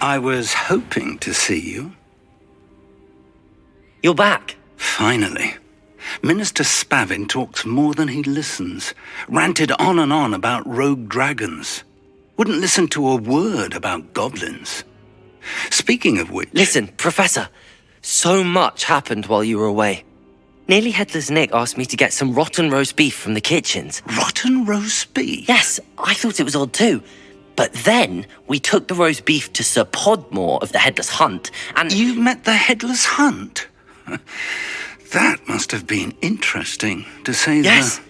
I was hoping to see you. You're back. Finally. Minister Spavin talks more than he listens. Ranted on and on about rogue dragons. Wouldn't listen to a word about goblins. Speaking of which... Listen, Professor. So much happened while you were away. Nearly Headless Nick asked me to get some rotten roast beef from the kitchens. Rotten roast beef? Yes, I thought it was odd too. But then we took the roast beef to Sir Podmore of the Headless Hunt, and... You met the Headless Hunt? That must have been interesting, to say the... Yes.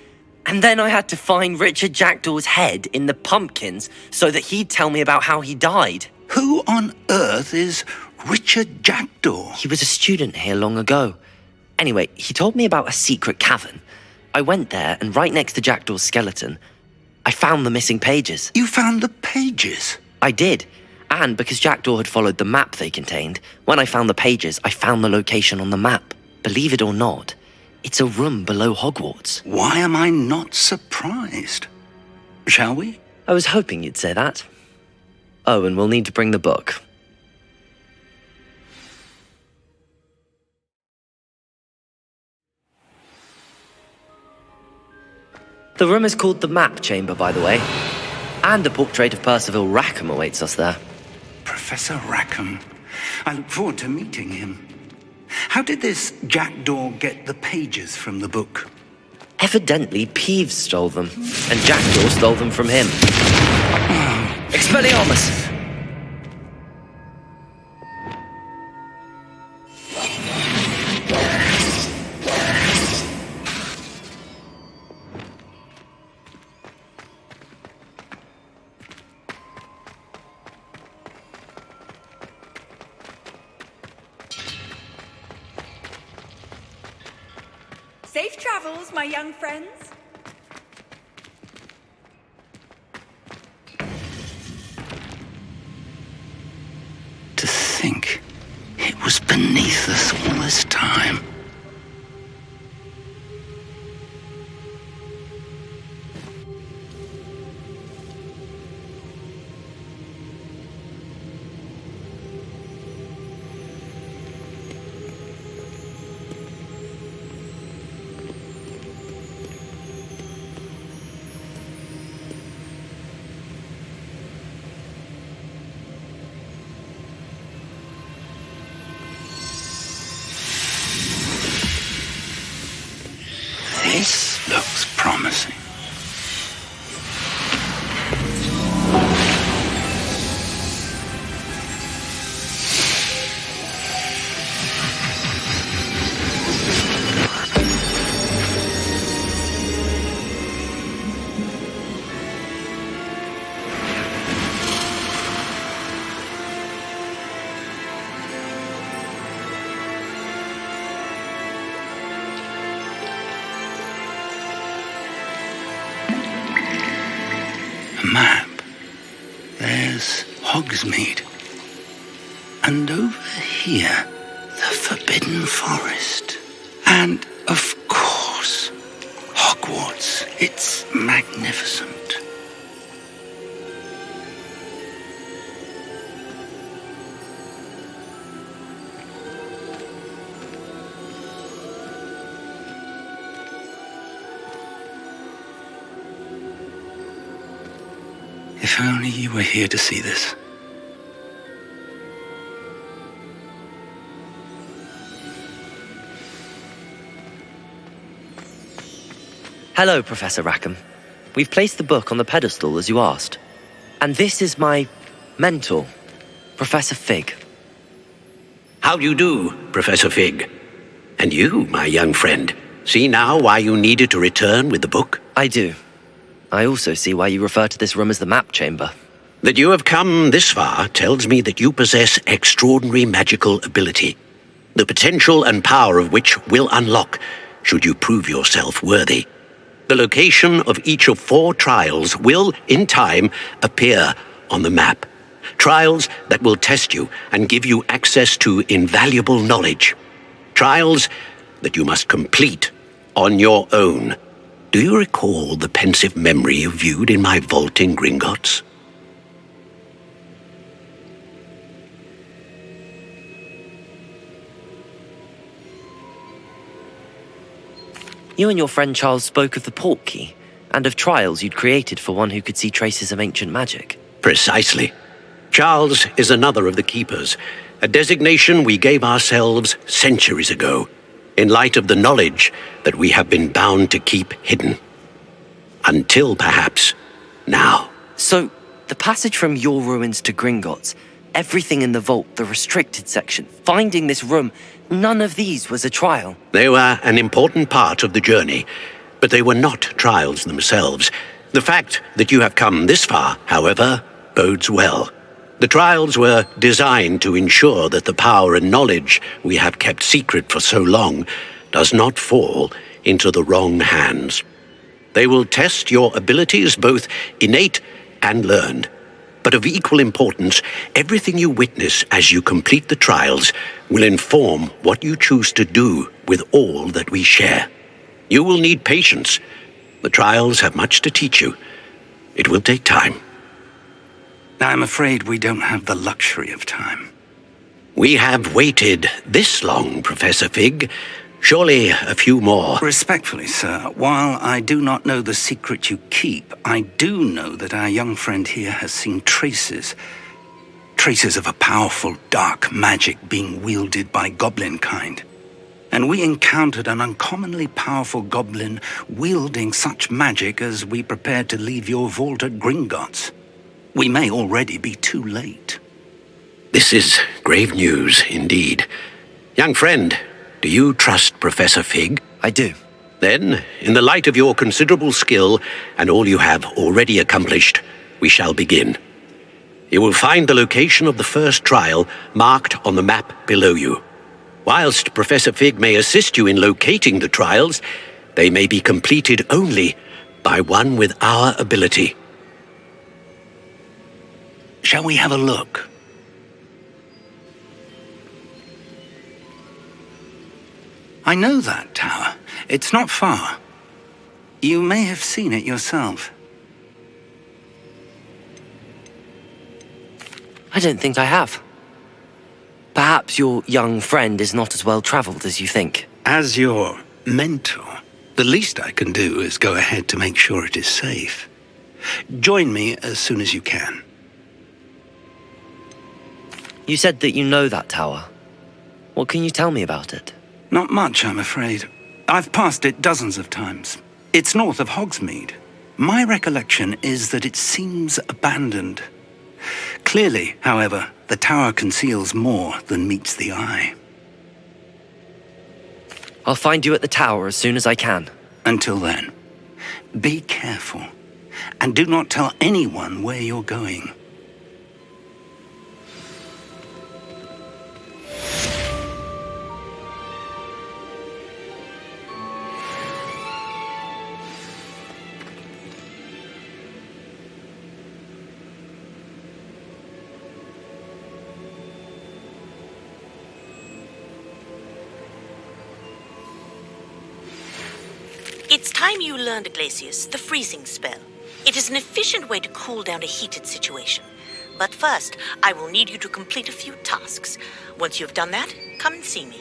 And then I had to find Richard Jackdaw's head in the pumpkins so that he'd tell me about how he died. Who on earth is Richard Jackdaw? He was a student here long ago. Anyway, he told me about a secret cavern. I went there, and right next to Jackdaw's skeleton, I found the missing pages. You found the pages? I did. And because Jackdaw had followed the map they contained, when I found the pages, I found the location on the map. Believe it or not, it's a room below Hogwarts. Why am I not surprised? Shall we? I was hoping you'd say that. Oh, and we'll need to bring the book. The room is called the Map Chamber, by the way. And a portrait of Percival Rackham awaits us there. Professor Rackham. I look forward to meeting him. How did this Jackdaw get the pages from the book? Evidently, Peeves stole them, and Jackdaw stole them from him. Expelliarmus! Safe travels, my young friends. To think it was beneath us all this time. This looks promising. Map. There's Hogsmeade. And over here, the Forbidden Forest. And, of course, Hogwarts. It's magnificent. If only you were here to see this. Hello, Professor Rackham. We've placed the book on the pedestal as you asked. And this is my mentor, Professor Fig. How do you do, Professor Fig? And you, my young friend, see now why you needed to return with the book? I do. I also see why you refer to this room as the Map Chamber. That you have come this far tells me that you possess extraordinary magical ability, the potential and power of which will unlock should you prove yourself worthy. The location of each of 4 trials will, in time, appear on the map. Trials that will test you and give you access to invaluable knowledge. Trials that you must complete on your own. Do you recall the pensive memory you viewed in my vault in Gringotts? You and your friend Charles spoke of the port key, and of trials you'd created for one who could see traces of ancient magic. Precisely. Charles is another of the keepers, a designation we gave ourselves centuries ago, in light of the knowledge that we have been bound to keep hidden. Until perhaps now. So, the passage from your ruins to Gringotts, everything in the vault, the restricted section, finding this room, none of these was a trial. They were an important part of the journey, but they were not trials themselves. The fact that you have come this far, however, bodes well. The trials were designed to ensure that the power and knowledge we have kept secret for so long does not fall into the wrong hands. They will test your abilities, both innate and learned. But of equal importance, everything you witness as you complete the trials will inform what you choose to do with all that we share. You will need patience. The trials have much to teach you. It will take time. I'm afraid we don't have the luxury of time. We have waited this long, Professor Fig. Surely a few more. Respectfully, sir, while I do not know the secret you keep, I do know that our young friend here has seen traces of a powerful dark magic being wielded by goblin kind. And we encountered an uncommonly powerful goblin wielding such magic as we prepared to leave your vault at Gringotts. We may already be too late. This is grave news indeed. Young friend, do you trust Professor Fig? I do. Then, in the light of your considerable skill and all you have already accomplished, we shall begin. You will find the location of the first trial marked on the map below you. Whilst Professor Fig may assist you in locating the trials, they may be completed only by one with our ability. Shall we have a look? I know that tower. It's not far. You may have seen it yourself. I don't think I have. Perhaps your young friend is not as well traveled as you think. As your mentor, the least I can do is go ahead to make sure it is safe. Join me as soon as you can. You said that you know that tower. What can you tell me about it? Not much, I'm afraid. I've passed it dozens of times. It's north of Hogsmeade. My recollection is that it seems abandoned. Clearly, however, the tower conceals more than meets the eye. I'll find you at the tower as soon as I can. Until then, be careful, and do not tell anyone where you're going. It's time you learned, Iglesias, the freezing spell. It is an efficient way to cool down a heated situation. But first, I will need you to complete a few tasks. Once you have done that, come and see me.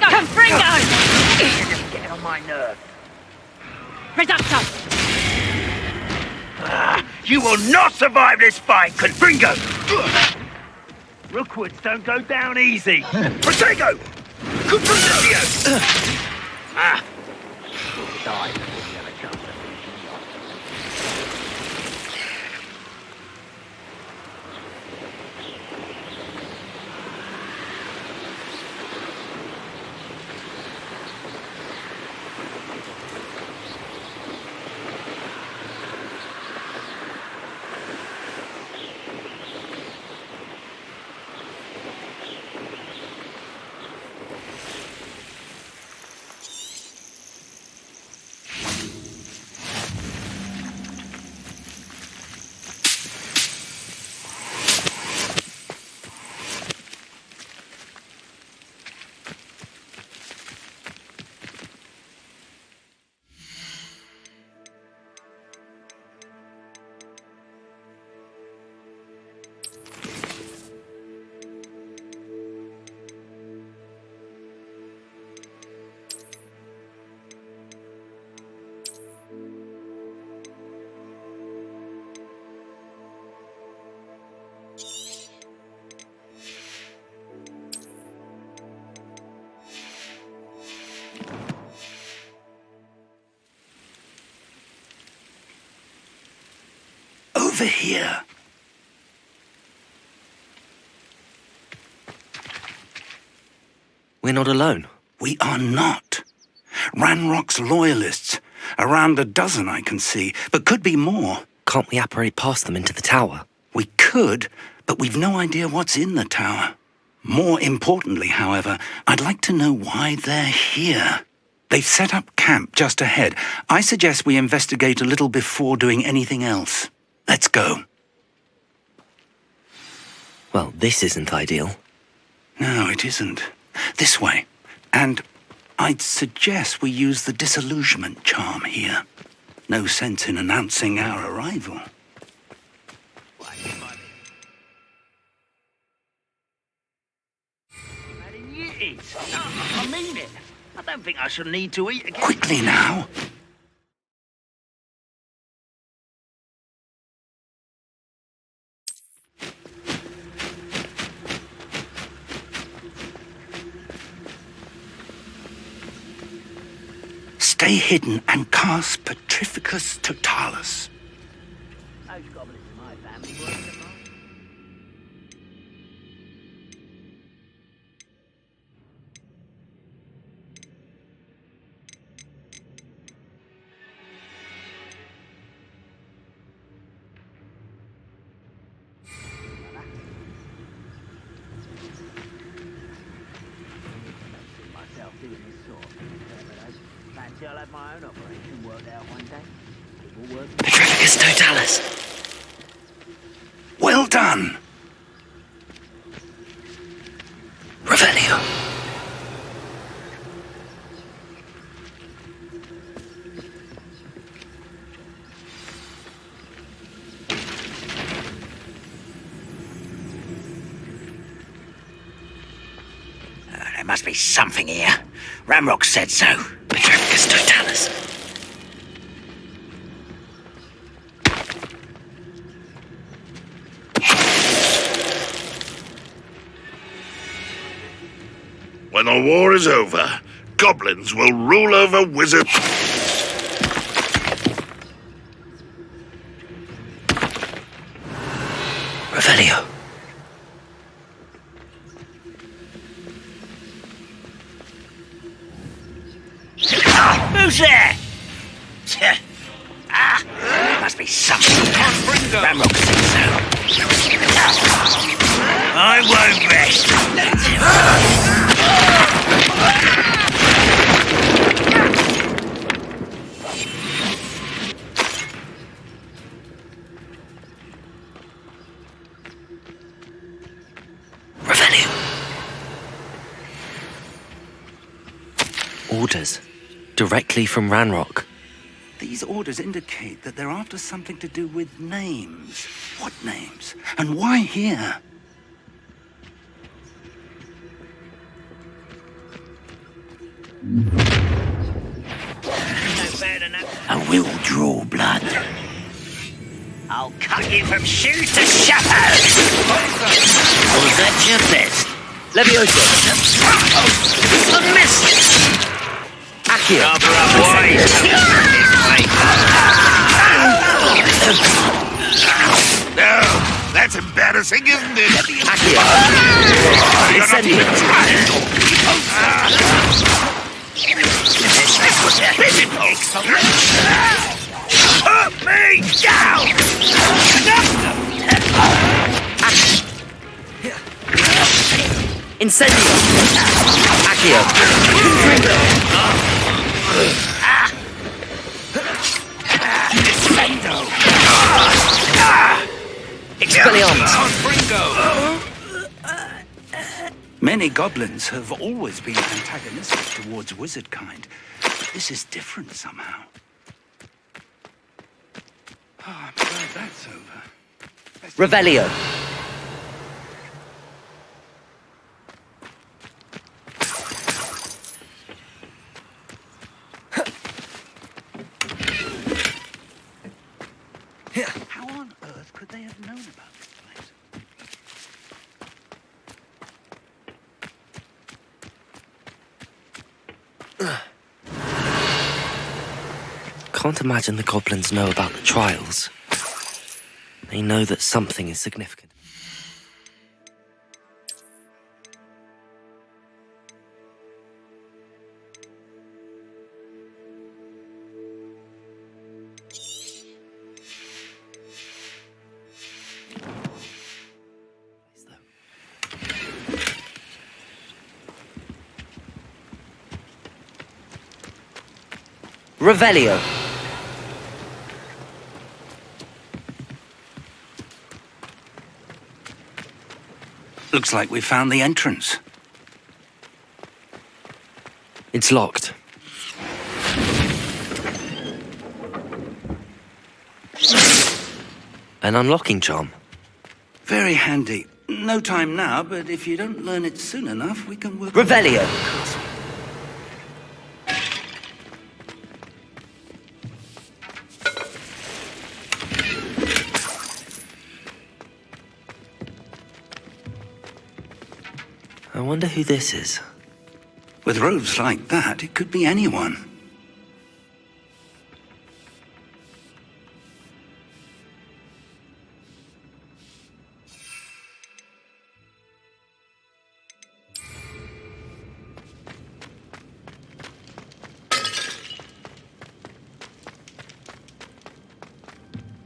Confringo! You're just getting on my nerves. Reducto! You will not survive this fight, Confringo! Rookwoods don't go down easy. Protego! Confringo! Die before you have a chance to finish me off. Over here. We're not alone. We are not. Ranrock's loyalists. Around a dozen I can see, but could be more. Can't we apparate past them into the tower? We could, but we've no idea what's in the tower. More importantly, however, I'd like to know why they're here. They've set up camp just ahead. I suggest we investigate a little before doing anything else. Let's go. Well, this isn't ideal. No, it isn't. This way. And I'd suggest we use the disillusionment charm here. No sense in announcing our arrival. I mean it. I don't think I shall need to eat again. Quickly now. Stay hidden and cast Petrificus Totalis. Those goblins in my family weren't the most. Myself doing this sort of thing, but fancy I'll have my own operation worked out one day. People work. Petrificus Totalis! Well done. Revelio! There must be something here. Ramrock said so. Petrificus Totalis! When the war is over, goblins will rule over wizards. Revelio! Who's there? There must be something. Ramrock said so. I won't rest. Revelio! Orders. Directly from Ranrock. These orders indicate that they're after something to do with names. What names? And why here? I will draw blood. I'll cut you from shoes to shadows. Was that your best? Levioso. A miss! Accio. Cover up, boys. No, that's embarrassing, isn't it? Accio. Incendio. Put me down! Incendio. Accio. Expelliarmus. Many goblins have always been antagonistic towards wizard kind. But this is different somehow. Oh, I'm glad that's over. Revelio. How on earth could they have known about this place? Can't imagine the goblins know about the trials. They know that something is significant. Revelio. Looks like we found the entrance. It's locked. An unlocking charm. Very handy. No time now, but if you don't learn it soon enough, we can work... Revelio. I wonder who this is. With robes like that, it could be anyone.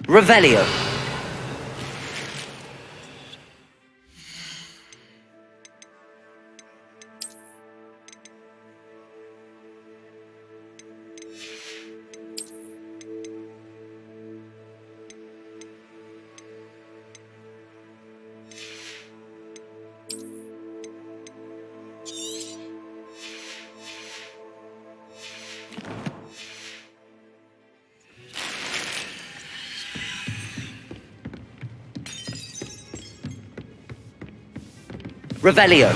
Revelio. Revelio.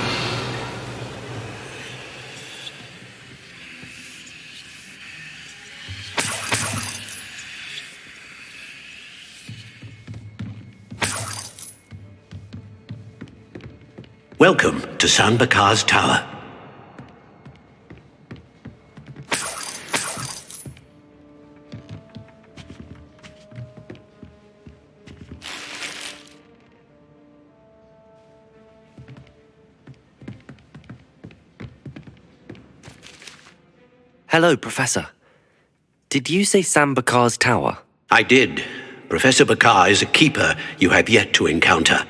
Welcome to San Bakar's Tower. Hello, Professor. Did you say Sam Bakar's tower? I did. Professor Bakar is a keeper you have yet to encounter.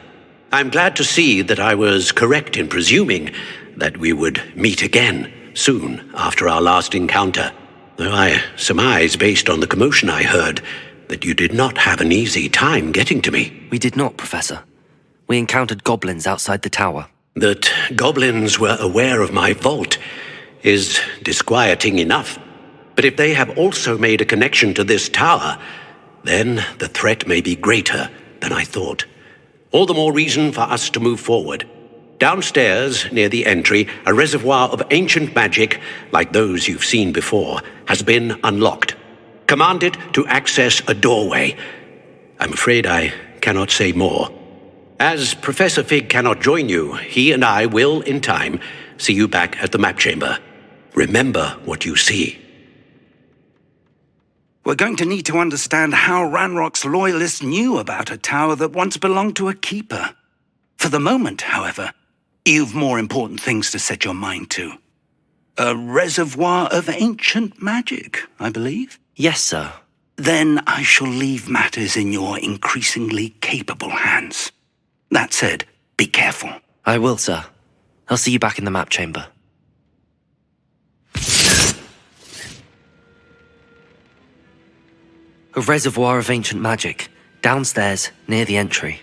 I'm glad to see that I was correct in presuming that we would meet again soon after our last encounter, though I surmise, based on the commotion I heard, that you did not have an easy time getting to me. We did not, Professor. We encountered goblins outside the tower. That goblins were aware of my vault is disquieting enough. But if they have also made a connection to this tower, then the threat may be greater than I thought. All the more reason for us to move forward. Downstairs, near the entry, a reservoir of ancient magic, like those you've seen before, has been unlocked. Command it to access a doorway. I'm afraid I cannot say more. As Professor Fig cannot join you, he and I will, in time, see you back at the map chamber. Remember what you see. We're going to need to understand how Ranrock's loyalists knew about a tower that once belonged to a keeper. For the moment, however, you've more important things to set your mind to. A reservoir of ancient magic, I believe? Yes, sir. Then I shall leave matters in your increasingly capable hands. That said, be careful. I will, sir. I'll see you back in the map chamber. A reservoir of ancient magic, downstairs, near the entry.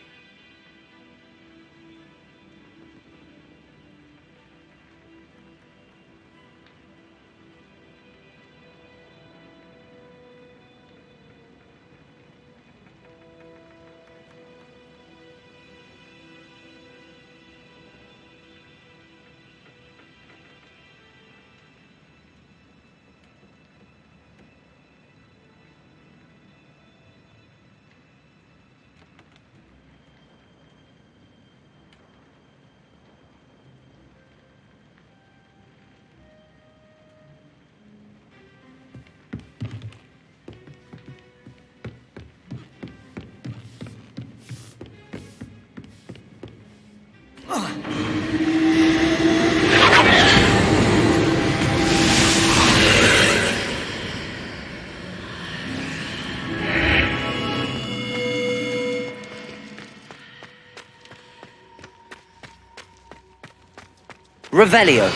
Revelio.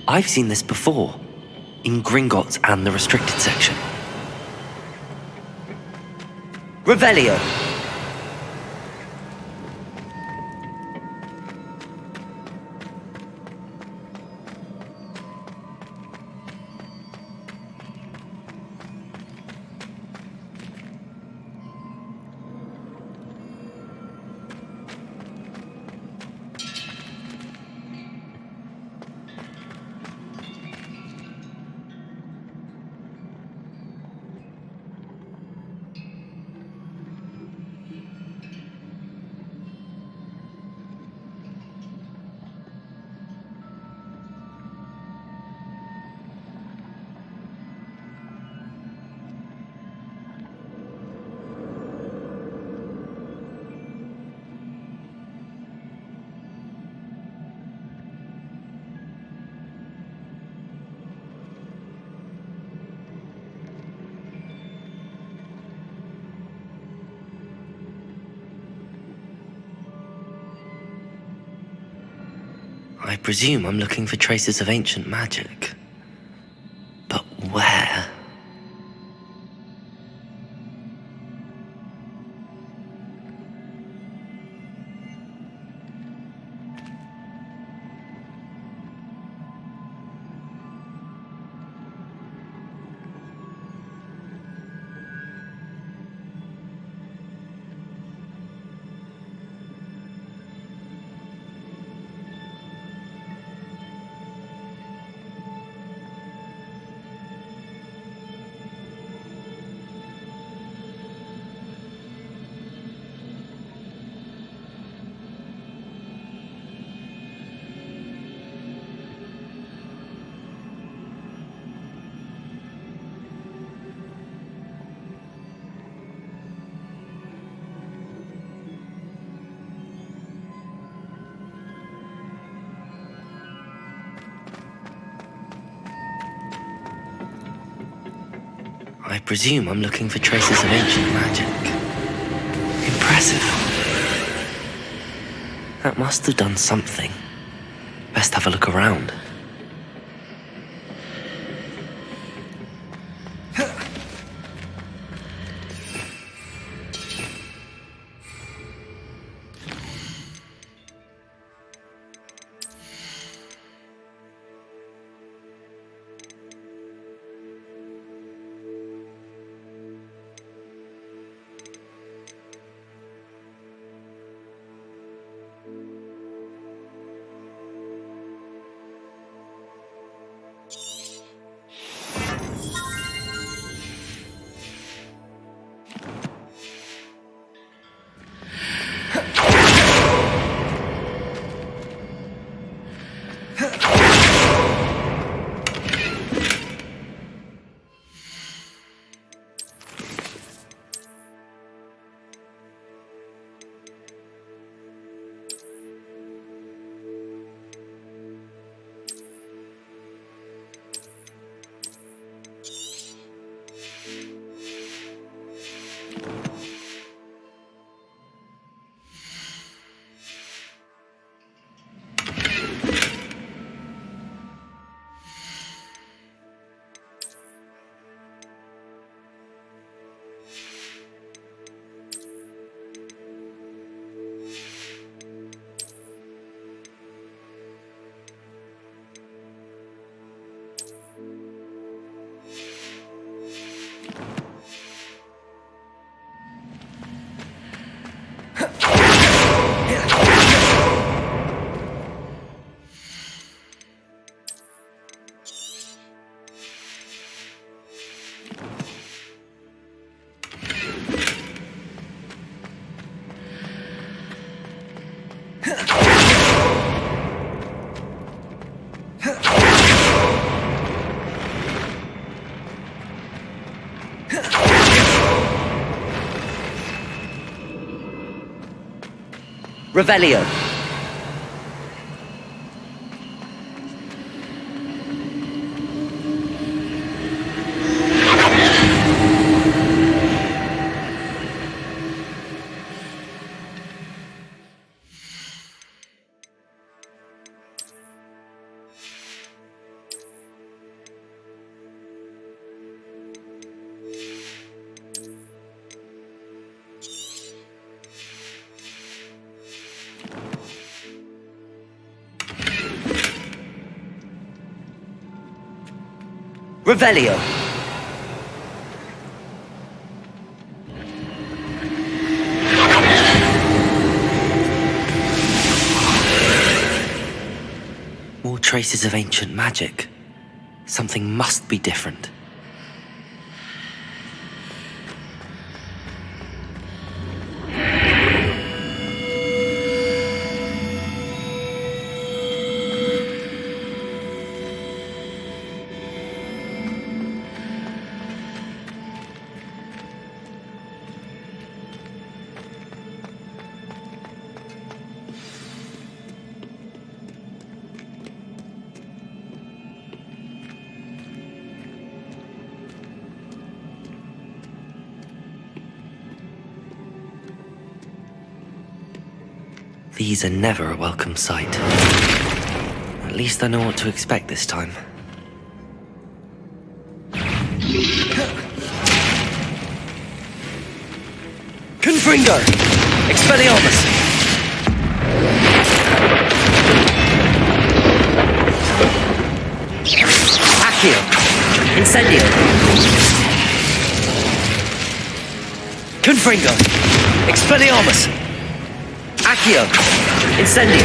I've seen this before, in Gringotts and the restricted section. Revelio! I presume I'm looking for traces of ancient magic. But where? I presume I'm looking for traces of ancient magic. Impressive. That must have done something. Best have a look around. Revelio. Revelio. More traces of ancient magic. Something must be different. These are never a welcome sight. At least I know what to expect this time. Confringo! Expelliarmus! Accio! Incendio! Confringo! Expelliarmus! Accio! Incendio!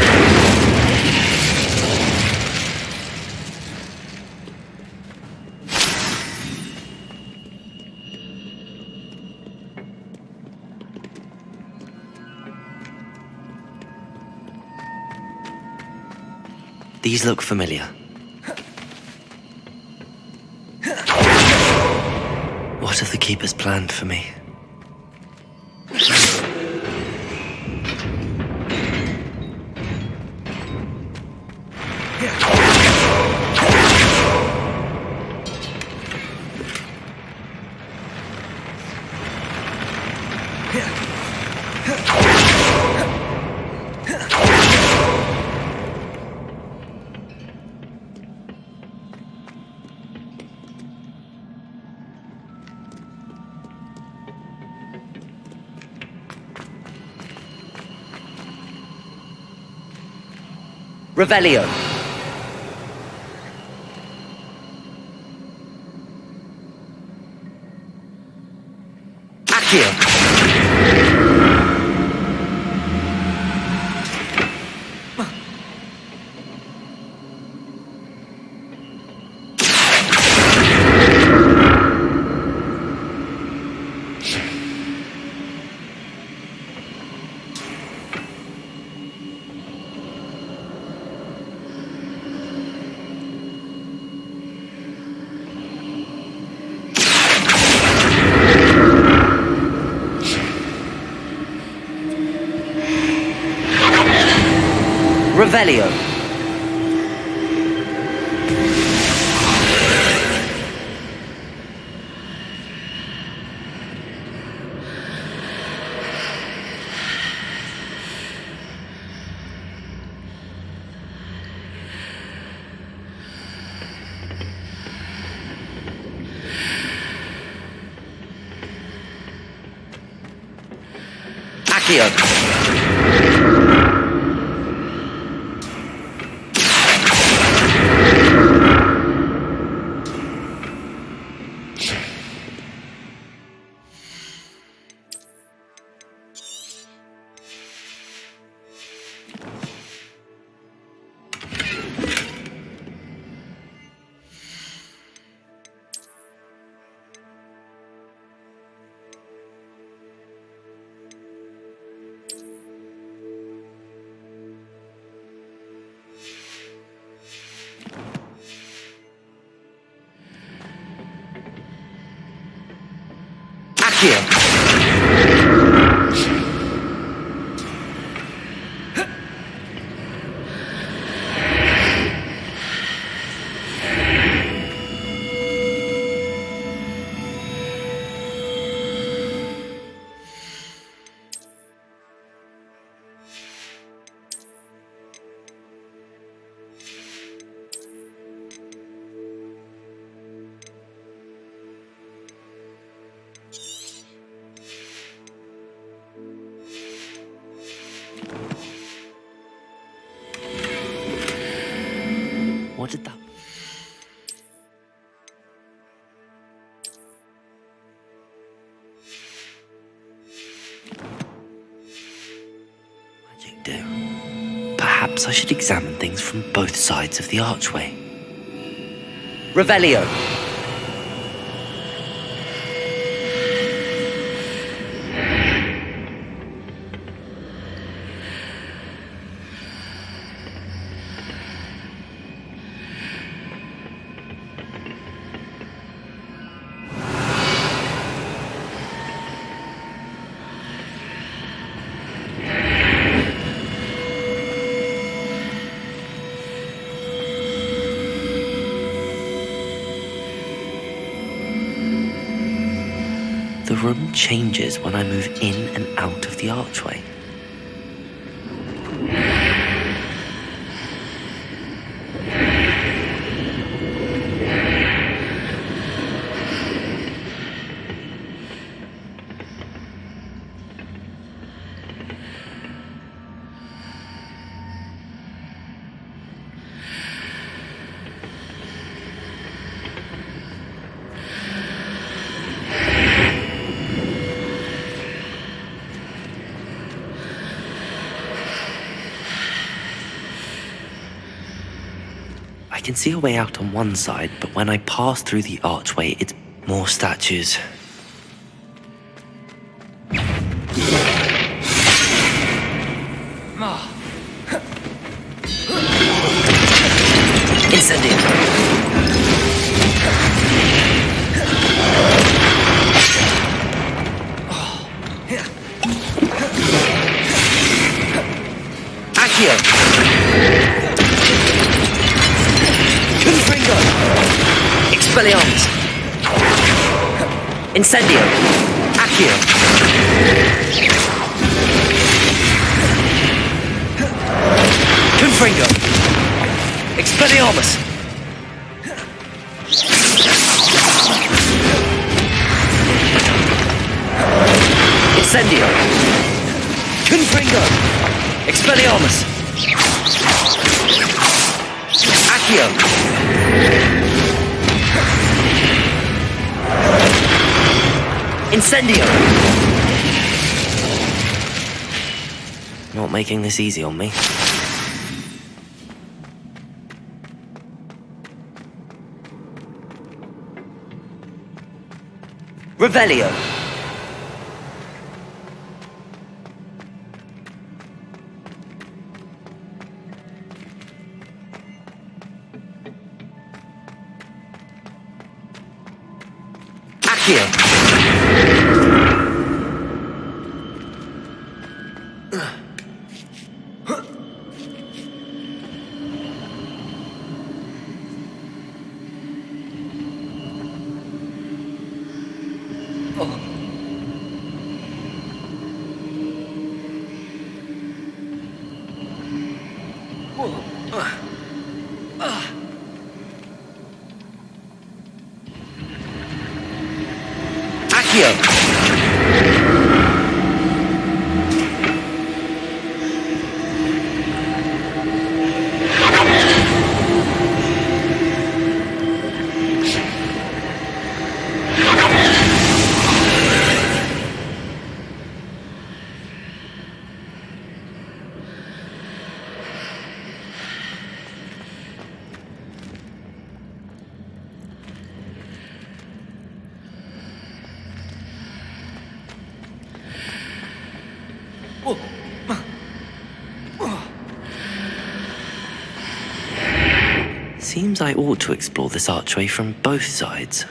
These look familiar. What have the Keepers planned for me? Revelio. Accio. Revelio. Accio. Accio. What did that... Perhaps I should examine things from both sides of the archway. Revelio! The room changes when I move in and out of the archway. I can see a way out on one side, but when I pass through the archway, it's more statues. Incendio! Accio! Confringo! Expelliarmus! Incendio! Accio! Confringo! Expelliarmus! Incendio! Confringo! Expelliarmus! Accio! Incendio! Not making this easy on me. Revelio! Accio! Accio! Seems I ought to explore this archway from both sides.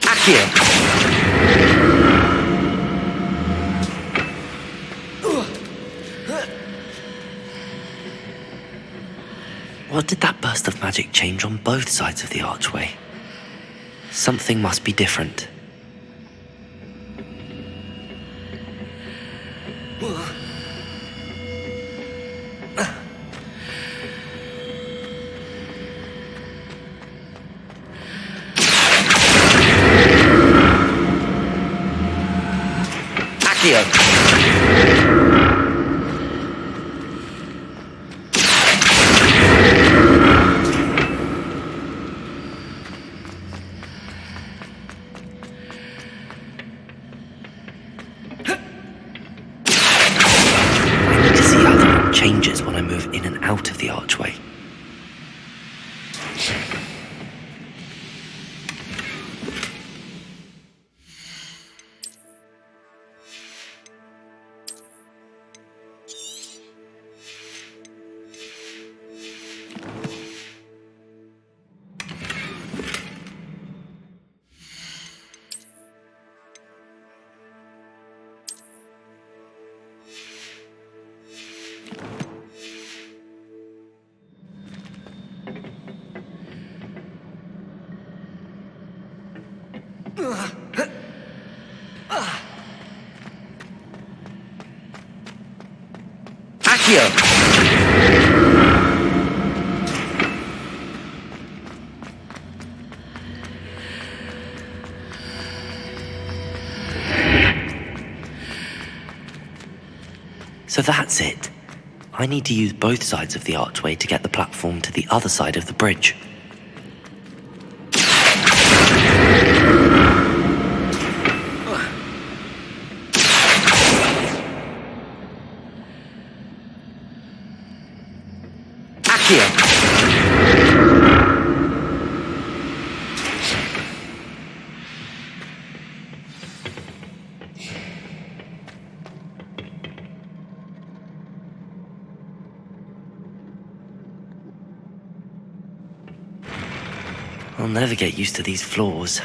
Accio! What did that burst of magic change on both sides of the archway? Something must be different. Accio! I need to see how the room changes when I move in and out of the archway. Accio! So that's it. I need to use both sides of the archway to get the platform to the other side of the bridge. Accio! I'll never get used to these floors.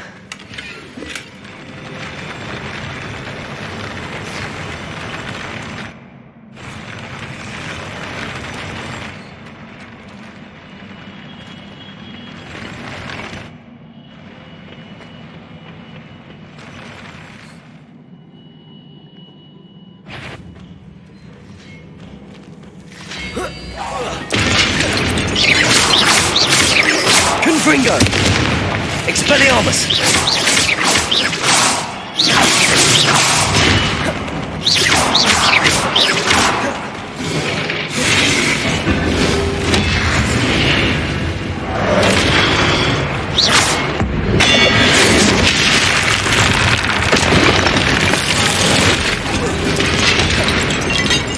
Confringo! Expelliarmus!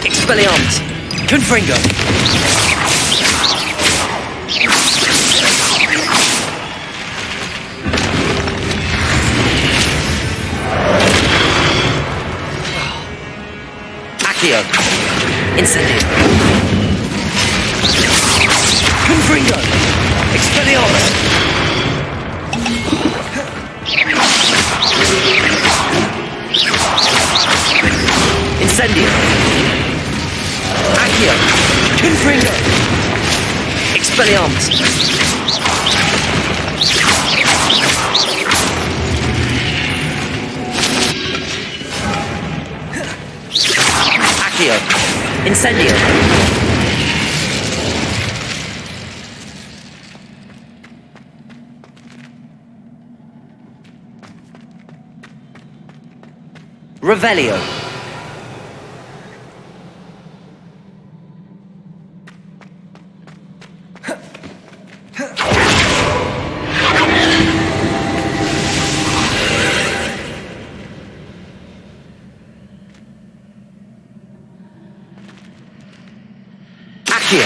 Expelliarmus! Confringo! Accio! Incendio! Confringo! Expelliarmus! Incendio! Accio! Confringo! Expelliarmus! Accio! Incendio! Revelio! Accio!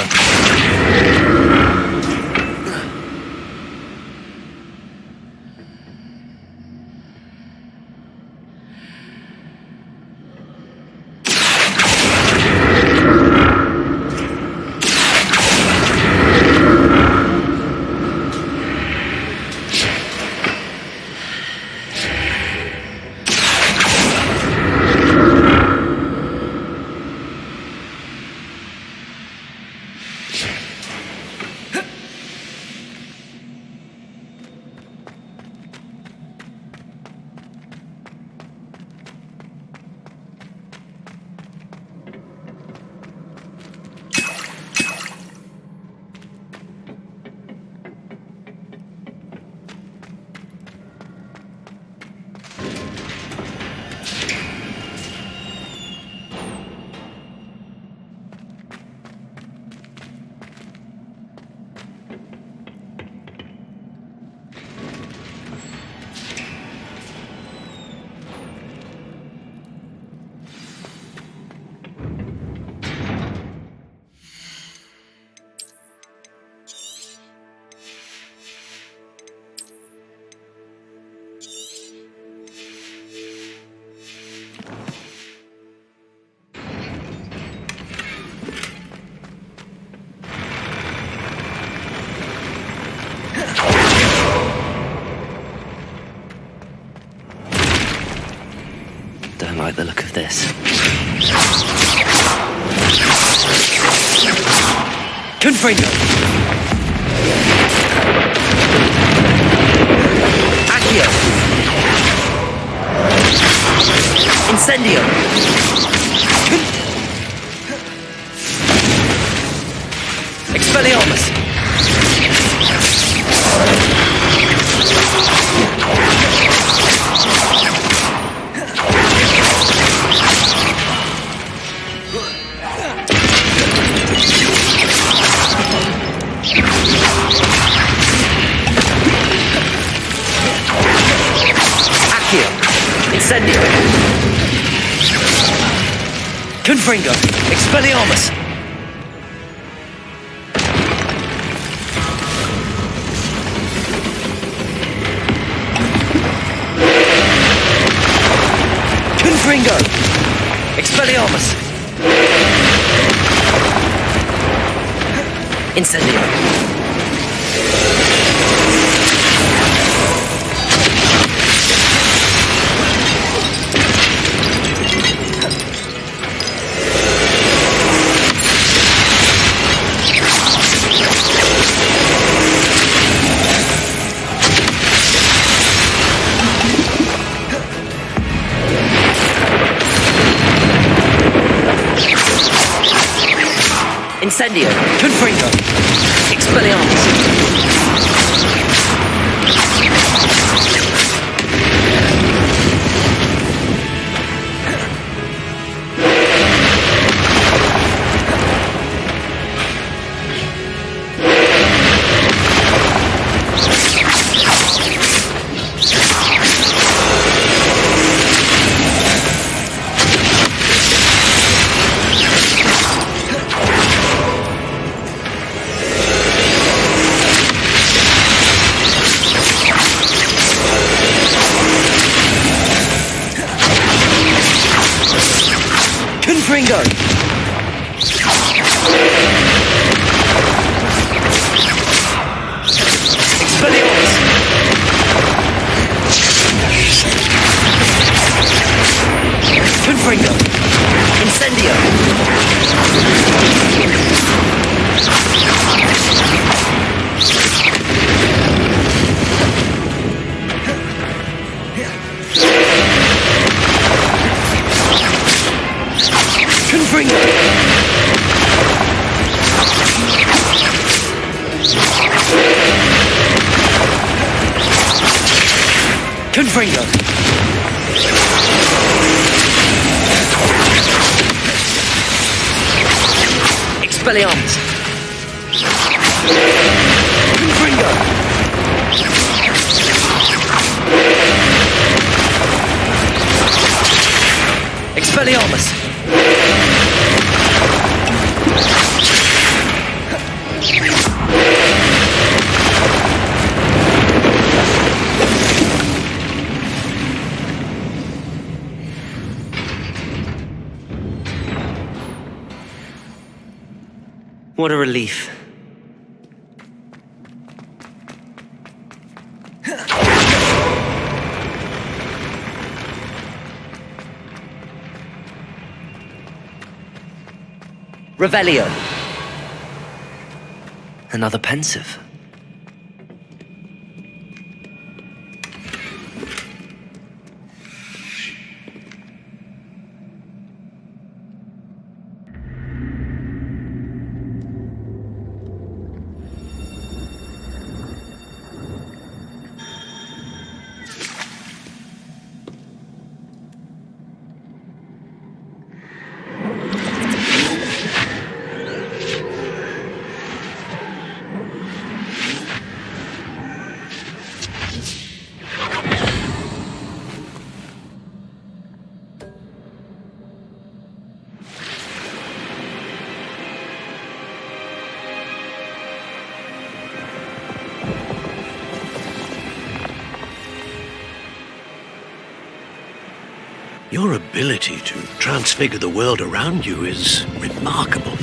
Don't like the look of this. Confringo! Accio! Incendio! Expelliarmus! Accio! Incendio! Confringo! Expelliarmus! Confringo! Expelliarmus! Incendio! Incendio! Confringo! Expelliarmus! Confringo! Expelliarmus! Confringo! Incendio! Confringo! Confringo! Expelliarmus! Confringo! Expelliarmus! What a relief. Revelio. Another pensive. Your ability to transfigure the world around you is remarkable.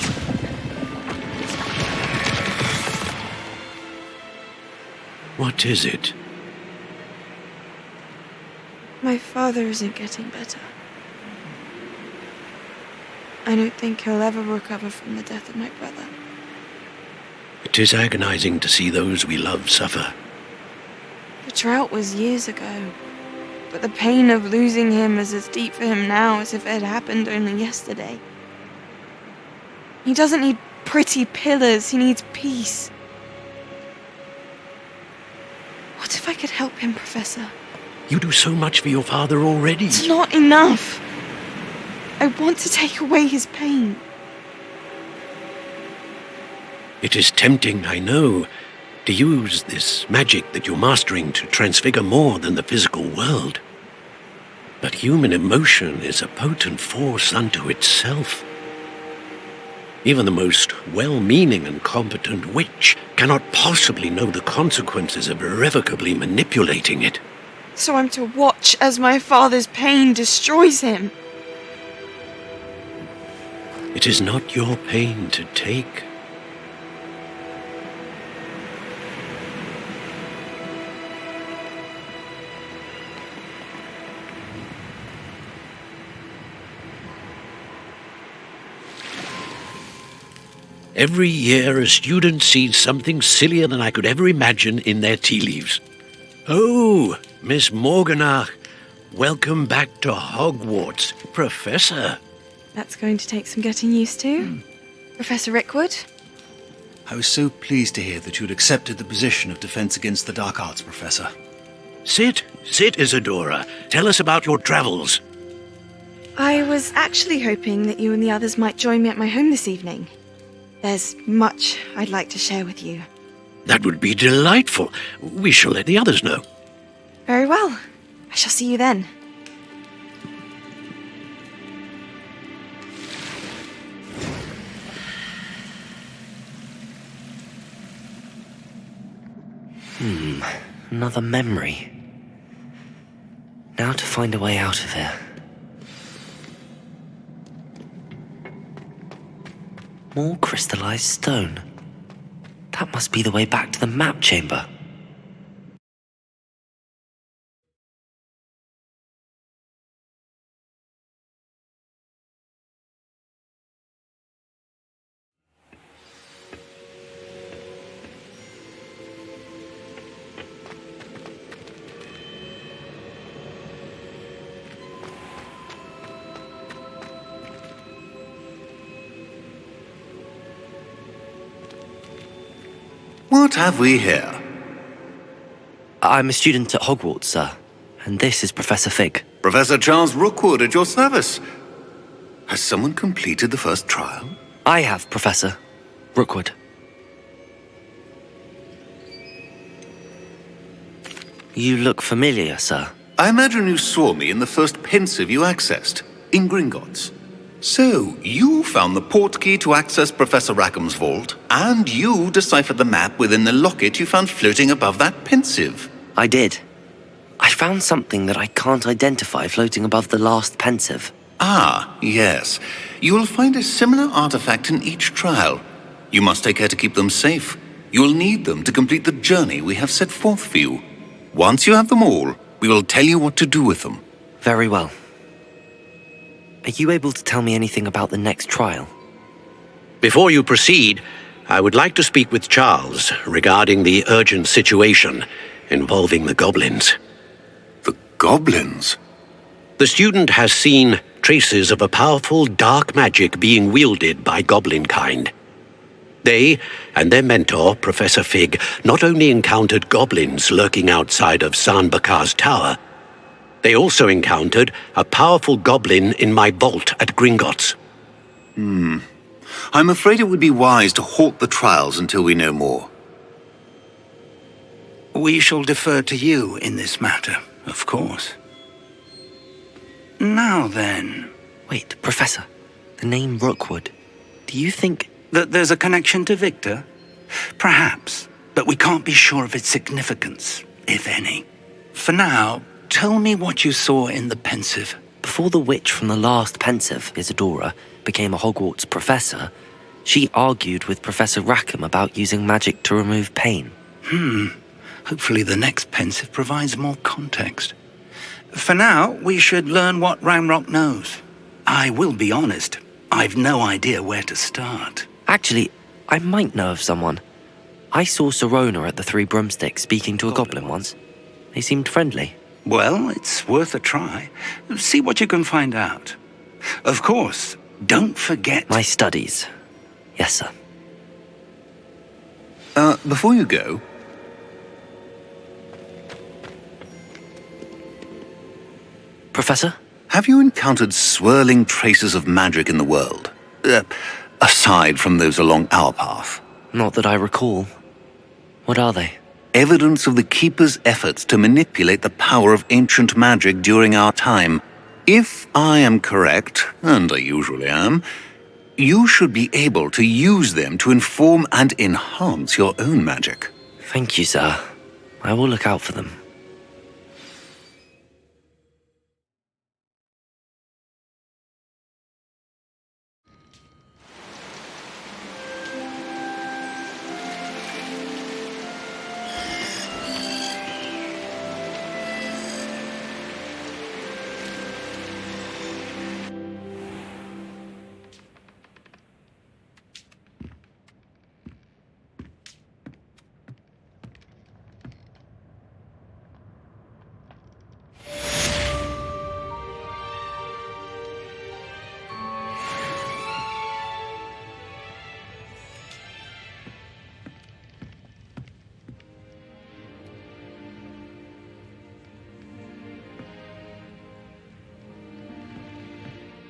What is it? My father isn't getting better. I don't think he'll ever recover from the death of my brother. It is agonizing to see those we love suffer. The drought was years ago, but the pain of losing him is as deep for him now as if it had happened only yesterday. He doesn't need pretty pillars, he needs peace. What if I could help him, Professor? You do so much for your father already. It's not enough. I want to take away his pain. It is tempting, I know, to use this magic that you're mastering to transfigure more than the physical world. But human emotion is a potent force unto itself. Even the most well-meaning and competent witch cannot possibly know the consequences of irrevocably manipulating it. So I'm to watch as my father's pain destroys him. It is not your pain to take. Every year, a student sees something sillier than I could ever imagine in their tea leaves. Oh, Miss Morganach, welcome back to Hogwarts, Professor. That's going to take some getting used to. Professor Rickwood? I was so pleased to hear that you'd accepted the position of Defense Against the Dark Arts, Professor. Sit, Isadora. Tell us about your travels. I was actually hoping that you and the others might join me at my home this evening. There's much I'd like to share with you. That would be delightful. We shall let the others know. Very well. I shall see you then. Another memory. Now to find a way out of here. More crystallized stone. That must be the way back to the map chamber. What have we here? I'm a student at Hogwarts, sir, and this is Professor Fig. Professor Charles Rookwood at your service. Has someone completed the first trial? I have, Professor Rookwood. You look familiar, sir. I imagine you saw me in the first pensive you accessed, in Gringotts. So, you found the portkey to access Professor Rackham's vault, and you deciphered the map within the locket you found floating above that pensive. I did. I found something that I can't identify floating above the last pensive. Ah, yes. You will find a similar artifact in each trial. You must take care to keep them safe. You will need them to complete the journey we have set forth for you. Once you have them all, we will tell you what to do with them. Very well. Are you able to tell me anything about the next trial? Before you proceed, I would like to speak with Charles regarding the urgent situation involving the goblins. The goblins? The student has seen traces of a powerful dark magic being wielded by goblin kind. They and their mentor, Professor Fig, not only encountered goblins lurking outside of San Bakar's tower, they also encountered a powerful goblin in my vault at Gringotts. I'm afraid it would be wise to halt the trials until we know more. We shall defer to you in this matter, of course. Now then... Wait, Professor. The name Rookwood. Do you think... that there's a connection to Victor? Perhaps, but we can't be sure of its significance, if any. For now, tell me what you saw in the pensive. Before the witch from the last pensive, Isadora, became a Hogwarts professor, she argued with Professor Rackham about using magic to remove pain. Hopefully the next pensive provides more context. For now, we should learn what Ramrock knows. I will be honest, I've no idea where to start. Actually, I might know of someone. I saw Sirona at the Three Broomsticks speaking to a goblin once. They seemed friendly. Well, it's worth a try. See what you can find out. Of course, don't forget... My studies. Yes, sir. Before you go... Professor? Have you encountered swirling traces of magic in the world? Aside from those along our path? Not that I recall. What are they? Evidence of the Keeper's efforts to manipulate the power of ancient magic during our time. If I am correct, and I usually am, you should be able to use them to inform and enhance your own magic. Thank you, sir. I will look out for them.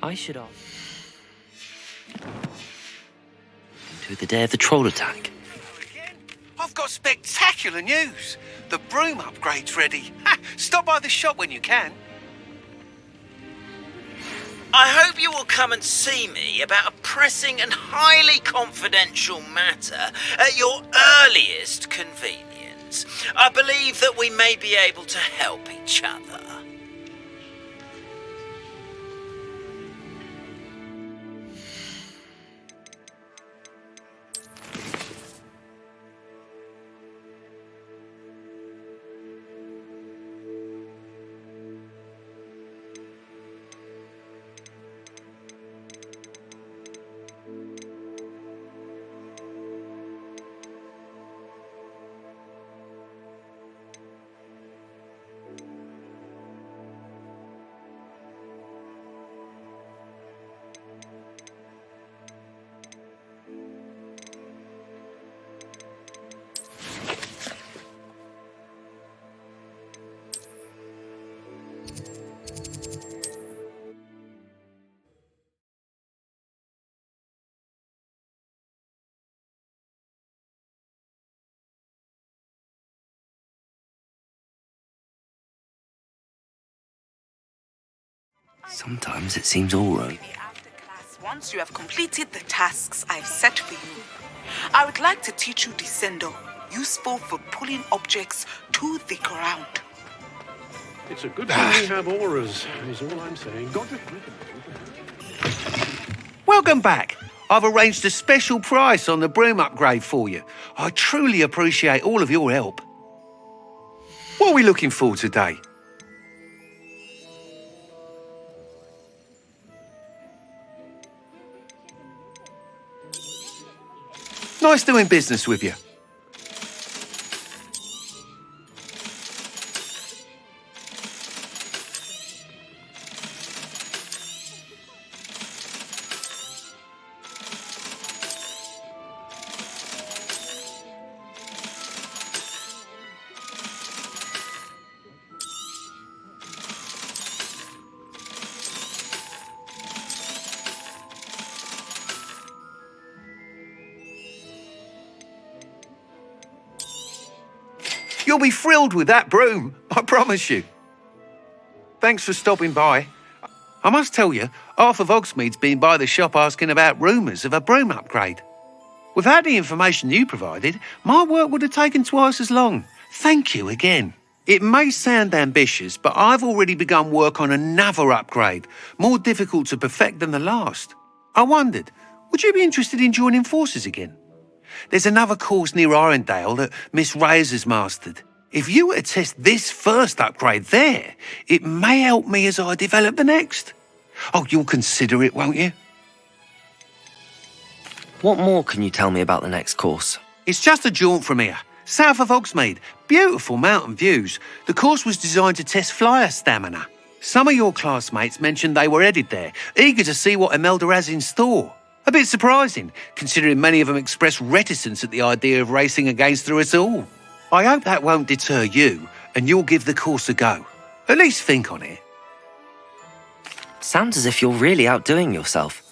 I should ask. To the day of the troll attack. I've got spectacular news. The broom upgrade's ready. Stop by the shop when you can. I hope you will come and see me about a pressing and highly confidential matter at your earliest convenience. I believe that we may be able to help each other. Sometimes it seems all right. After class, once you have completed the tasks I've set for you, I would like to teach you Descendo, useful for pulling objects to the ground. It's a good thing we have auras, is all I'm saying. Welcome back. I've arranged a special price on the broom upgrade for you. I truly appreciate all of your help. What are we looking for today? Nice doing business with you. You'll be thrilled with that broom, I promise you. Thanks for stopping by. I must tell you, Arthur Vogsmead's been by the shop asking about rumours of a broom upgrade. Without the information you provided, my work would have taken twice as long. Thank you again. It may sound ambitious, but I've already begun work on another upgrade, more difficult to perfect than the last. I wondered, would you be interested in joining forces again? There's another course near Irondale that Miss Reyes has mastered. If you were to test this first upgrade there, it may help me as I develop the next. Oh, you'll consider it, won't you? What more can you tell me about the next course? It's just a jaunt from here, south of Hogsmeade. Beautiful mountain views. The course was designed to test flyer stamina. Some of your classmates mentioned they were headed there, eager to see what Imelda has in store. A bit surprising, considering many of them expressed reticence at the idea of racing against her at all. I hope that won't deter you, and you'll give the course a go. At least think on it. Sounds as if you're really outdoing yourself.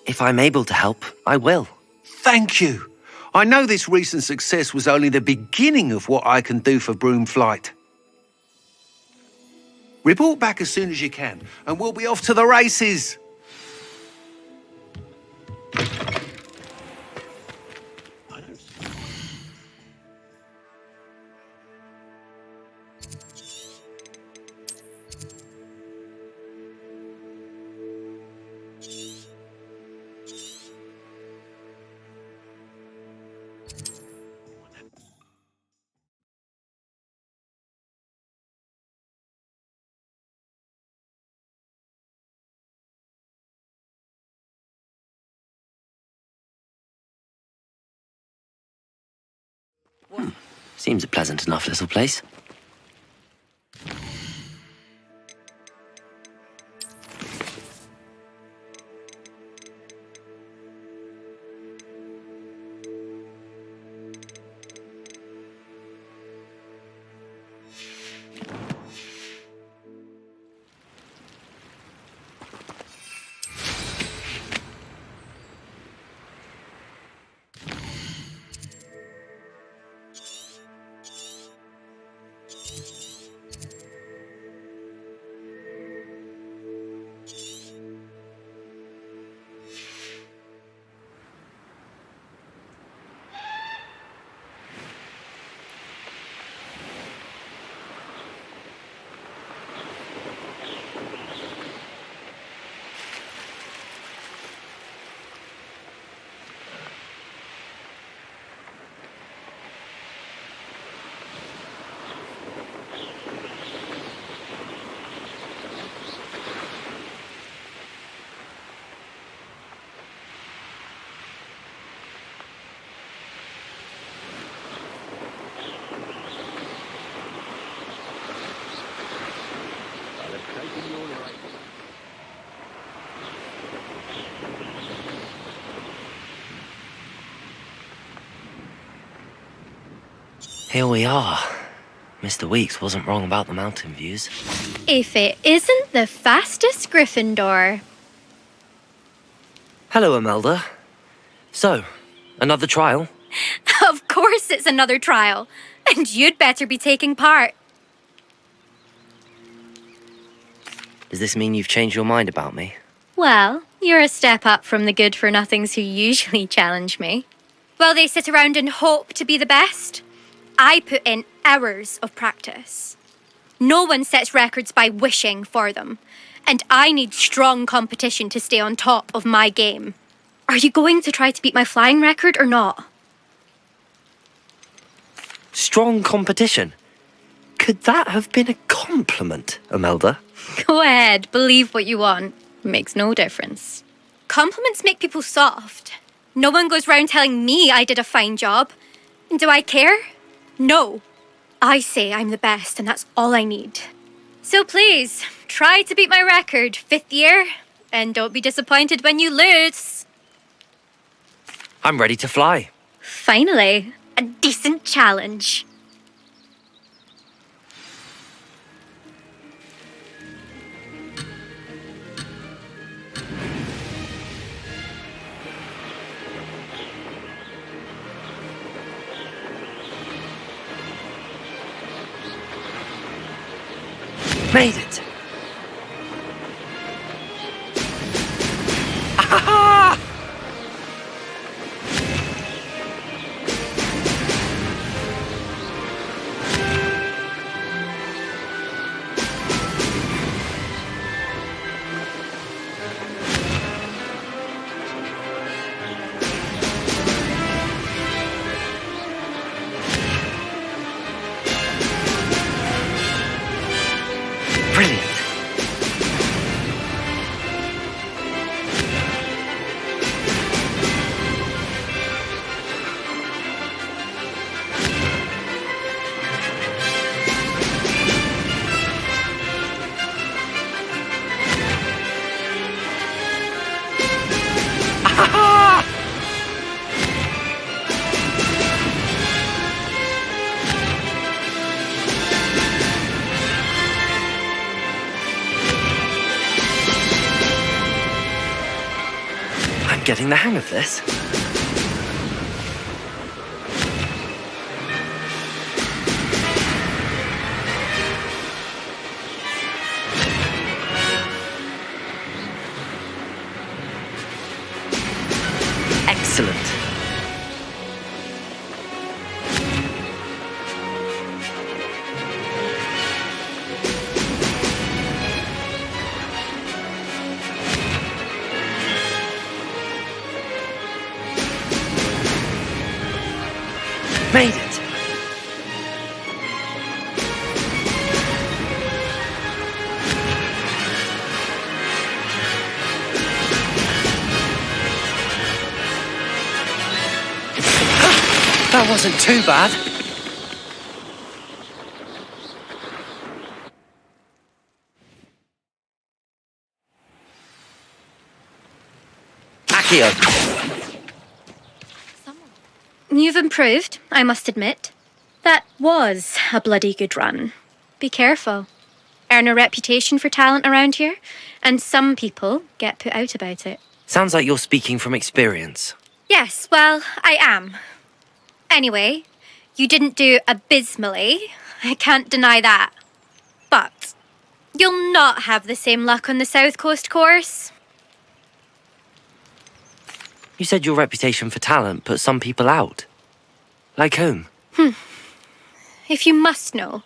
If I'm able to help, I will. Thank you. I know this recent success was only the beginning of what I can do for Broomflight. Report back as soon as you can, and we'll be off to the races. Seems a pleasant enough little place. Here we are. Mr. Weeks wasn't wrong about the mountain views. If it isn't the fastest Gryffindor. Hello, Imelda. So, another trial? Of course it's another trial. And you'd better be taking part. Does this mean you've changed your mind about me? Well, you're a step up from the good-for-nothings who usually challenge me. While they sit around and hope to be the best, I put in hours of practice. No one sets records by wishing for them, and I need strong competition to stay on top of my game. Are you going to try to beat my flying record or not? Strong competition? Could that have been a compliment, Imelda? Go ahead, believe what you want. It makes no difference. Compliments make people soft. No one goes round telling me I did a fine job. And do I care? No. I say I'm the best, and that's all I need. So please, try to beat my record, 5th year, and don't be disappointed when you lose. I'm ready to fly. Finally, a decent challenge. Made it! Ah-ha-ha! Brilliant. getting the hang of this. Excellent. Made it! That wasn't too bad. Accio! You've improved, I must admit. That was a bloody good run. Be careful. Earn a reputation for talent around here, and some people get put out about it. Sounds like you're speaking from experience. Yes, well, I am. Anyway, you didn't do abysmally. I can't deny that. But you'll not have the same luck on the South Coast course. You said your reputation for talent put some people out. Like whom? If you must know,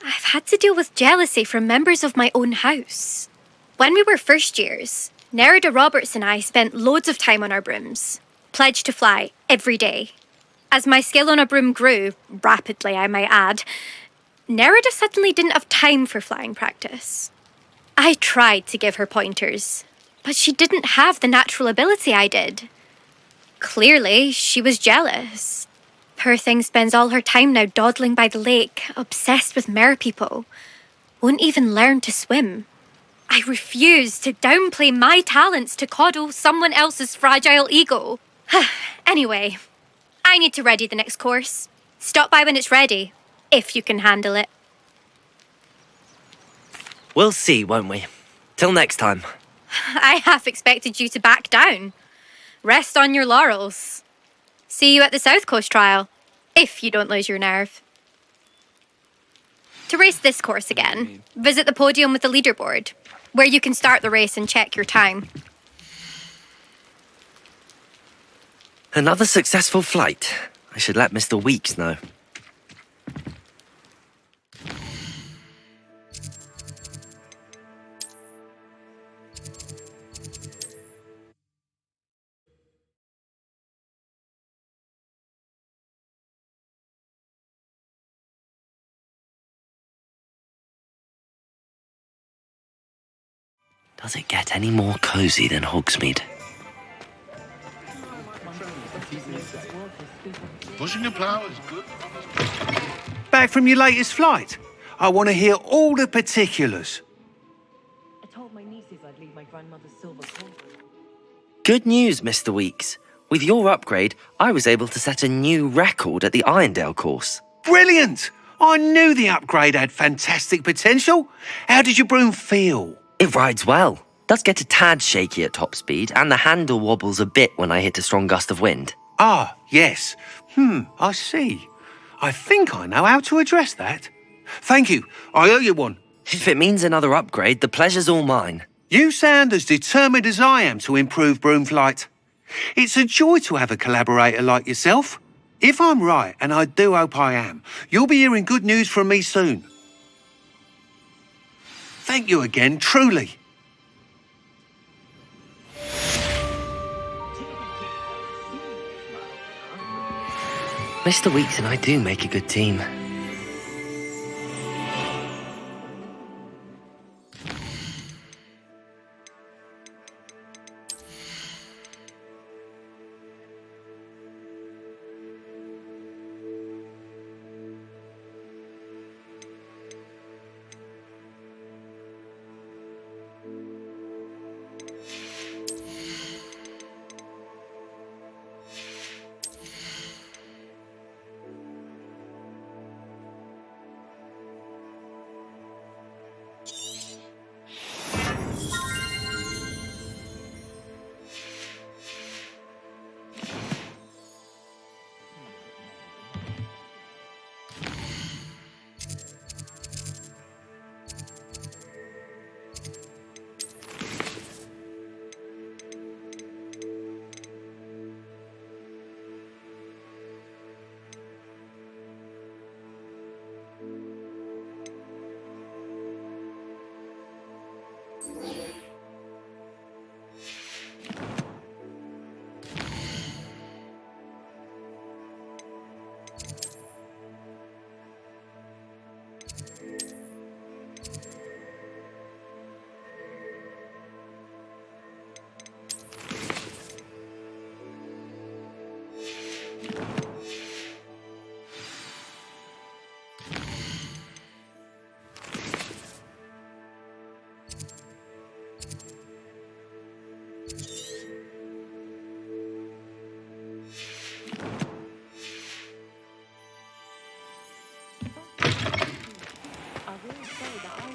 I've had to deal with jealousy from members of my own house. When we were first years, Nerida Roberts and I spent loads of time on our brooms, pledged to fly every day. As my skill on a broom grew, rapidly I might add, Nerida suddenly didn't have time for flying practice. I tried to give her pointers, but she didn't have the natural ability I did. Clearly, she was jealous. Poor thing spends all her time now dawdling by the lake, obsessed with merpeople. Won't even learn to swim. I refuse to downplay my talents to coddle someone else's fragile ego. Anyway, I need to ready the next course. Stop by when it's ready, if you can handle it. We'll see, won't we? Till next time. I half expected you to back down. Rest on your laurels. See you at the South Coast trial, if you don't lose your nerve. To race this course again, visit the podium with the leaderboard, where you can start the race and check your time. Another successful flight. I should let Mr. Weeks know. Does it get any more cozy than Hogsmeade? Pushing a plough is good. Back from your latest flight? I want to hear all the particulars. I told my nieces I'd leave my grandmother's silver coin. Good news, Mr. Weeks. With your upgrade, I was able to set a new record at the Irondale course. Brilliant! I knew the upgrade had fantastic potential. How did your broom feel? It rides well. Does get a tad shaky at top speed, and the handle wobbles a bit when I hit a strong gust of wind. Ah, yes. I see. I think I know how to address that. Thank you. I owe you one. If it means another upgrade, the pleasure's all mine. You sound as determined as I am to improve broom flight. It's a joy to have a collaborator like yourself. If I'm right, and I do hope I am, you'll be hearing good news from me soon. Thank you again, truly. Mr. Weeks and I do make a good team.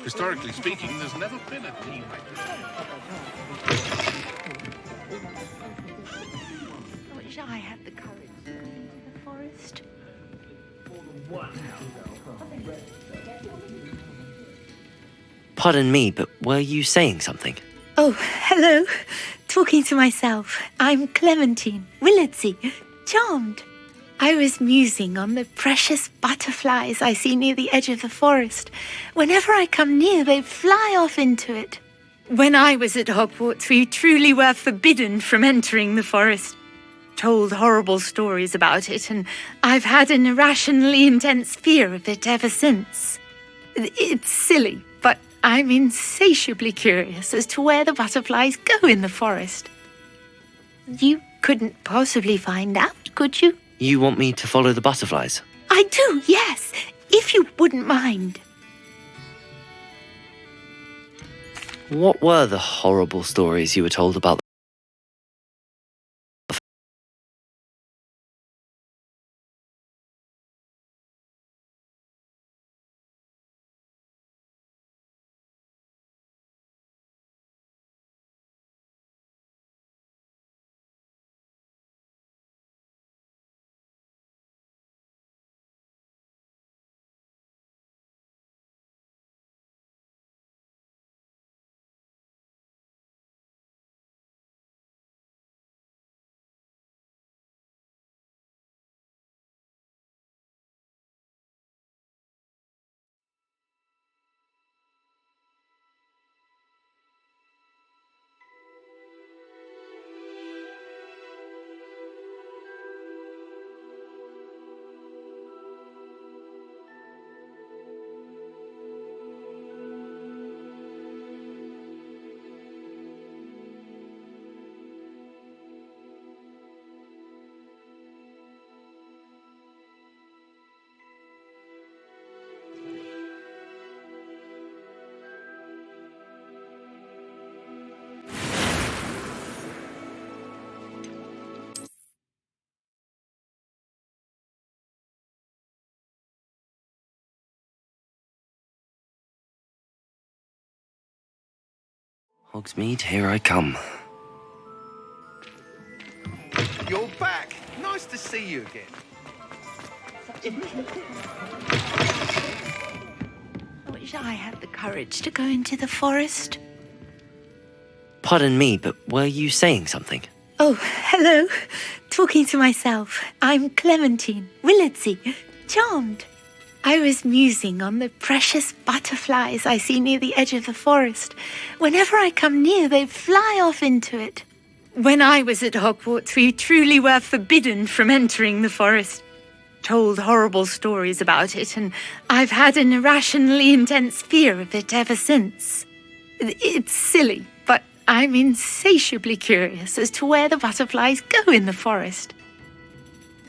Historically speaking, there's never been a team like this. I wish I had the courage to go into the forest. Pardon me, but were you saying something? Oh, hello. Talking to myself. I'm Clementine, Willardsey, charmed. I was musing on the precious butterflies I see near the edge of the forest. Whenever I come near, they fly off into it. When I was at Hogwarts, we truly were forbidden from entering the forest. Told horrible stories about it, and I've had an irrationally intense fear of it ever since. It's silly, but I'm insatiably curious as to where the butterflies go in the forest. You couldn't possibly find out, could you? You want me to follow the butterflies? I do, yes, if you wouldn't mind. What were the horrible stories you were told about? Hogsmeade, here I come. You're back. Nice to see you again. I wish I had the courage to go into the forest. Pardon me, but were you saying something? Oh, hello. Talking to myself. I'm Clementine, Willardsey, charmed. I was musing on the precious butterflies I see near the edge of the forest. Whenever I come near, they fly off into it. When I was at Hogwarts, we truly were forbidden from entering the forest. Told horrible stories about it, and I've had an irrationally intense fear of it ever since. It's silly, but I'm insatiably curious as to where the butterflies go in the forest.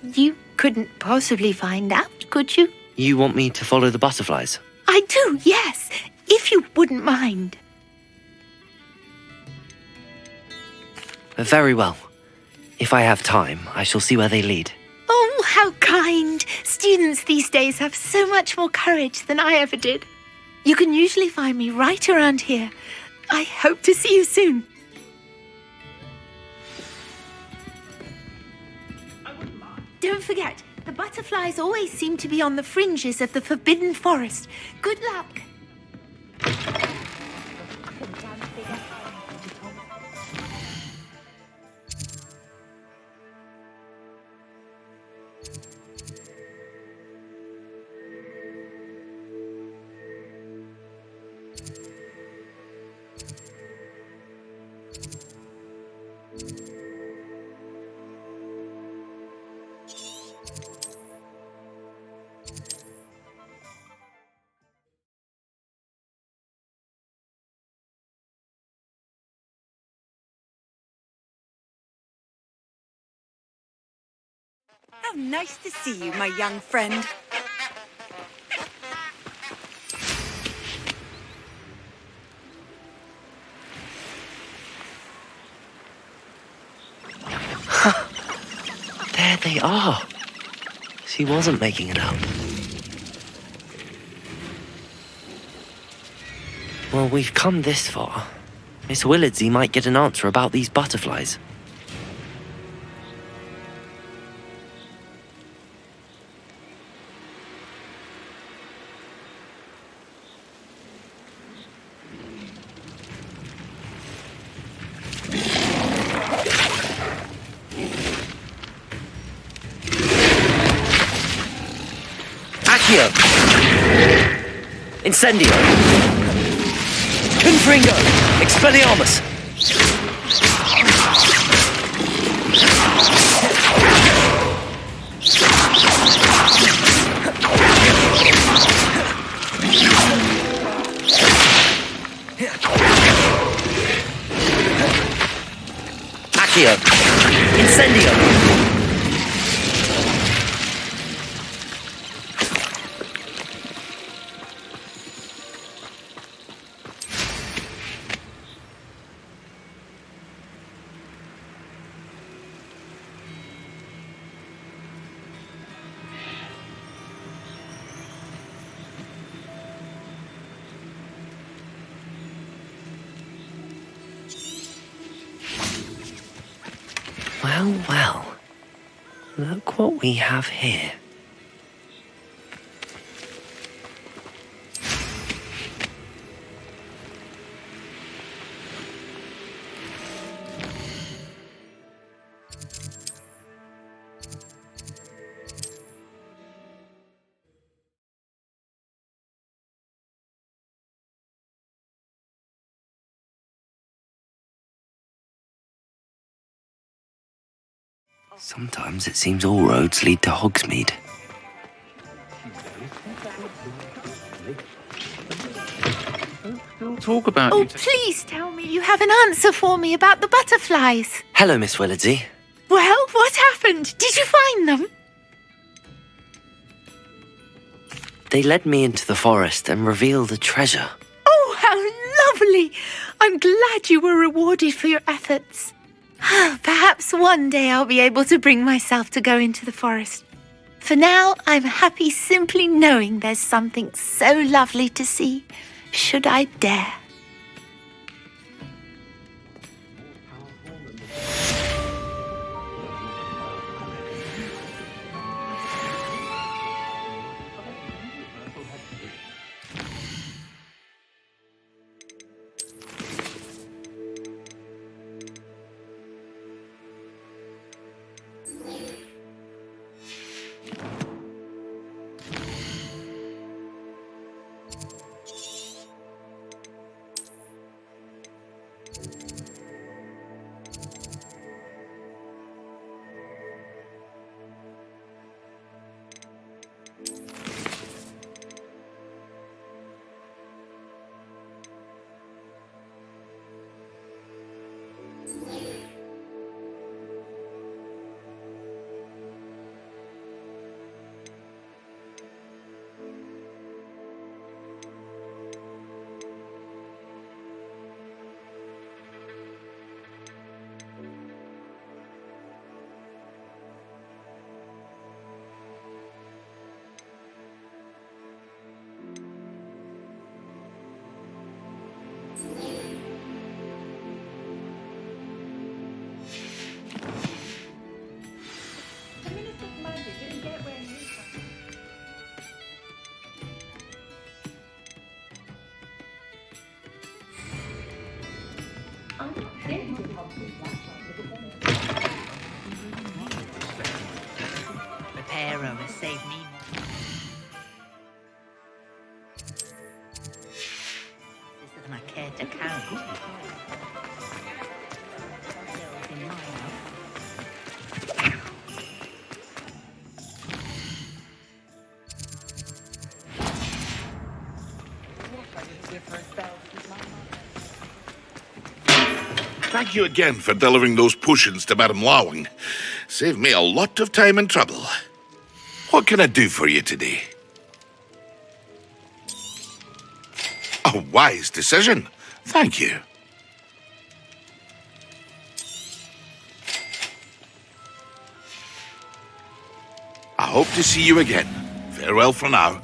You couldn't possibly find out, could you? You want me to follow the butterflies? I do, yes, if you wouldn't mind. Very well. If I have time, I shall see where they lead. Oh, how kind. Students these days have so much more courage than I ever did. You can usually find me right around here. I hope to see you soon. Don't forget, the butterflies always seem to be on the fringes of the Forbidden Forest. Good luck. How nice to see you, my young friend. There they are. She wasn't making it up. Well, we've come this far. Miss Willardsey might get an answer about these butterflies. Accio! Incendio! Confringo! Expelliarmus! Accio! Incendio! Well, well. Look what we have here. Sometimes it seems all roads lead to Hogsmeade. Don't talk about Oh, you. please tell me you have an answer for me about the butterflies. Hello, Miss Willardsey. Well, what happened? Did you find them? They led me into the forest and revealed a treasure. Oh, how lovely! I'm glad you were rewarded for your efforts. Perhaps one day I'll be able to bring myself to go into the forest. For now, I'm happy simply knowing there's something so lovely to see, should I dare. Reparo has saved me. This is my care to count. Thank you again for delivering those potions to Madame Lawing. Saved me a lot of time and trouble. What can I do for you today? A wise decision. Thank you. I hope to see you again. Farewell for now.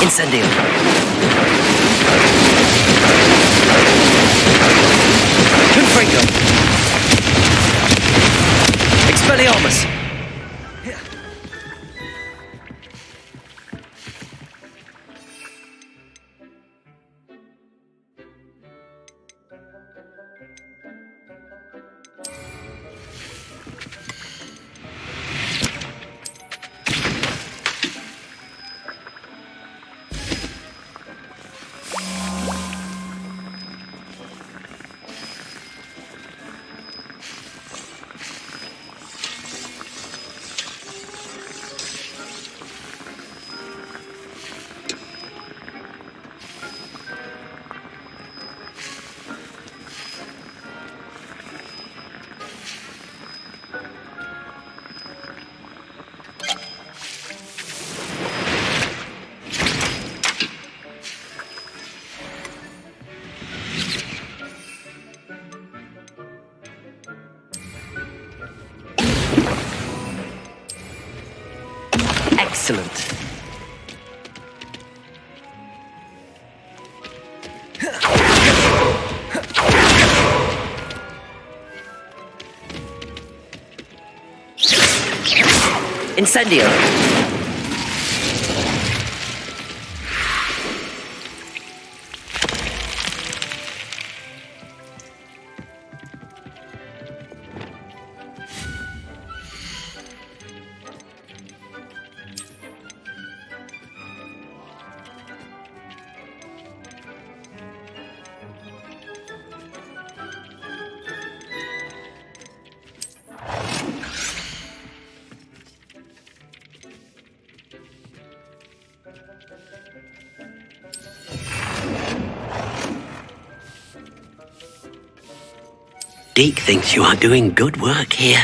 Incendio. Confringo. Expelliarmus. Excellent. Incendio. Deke thinks you are doing good work here.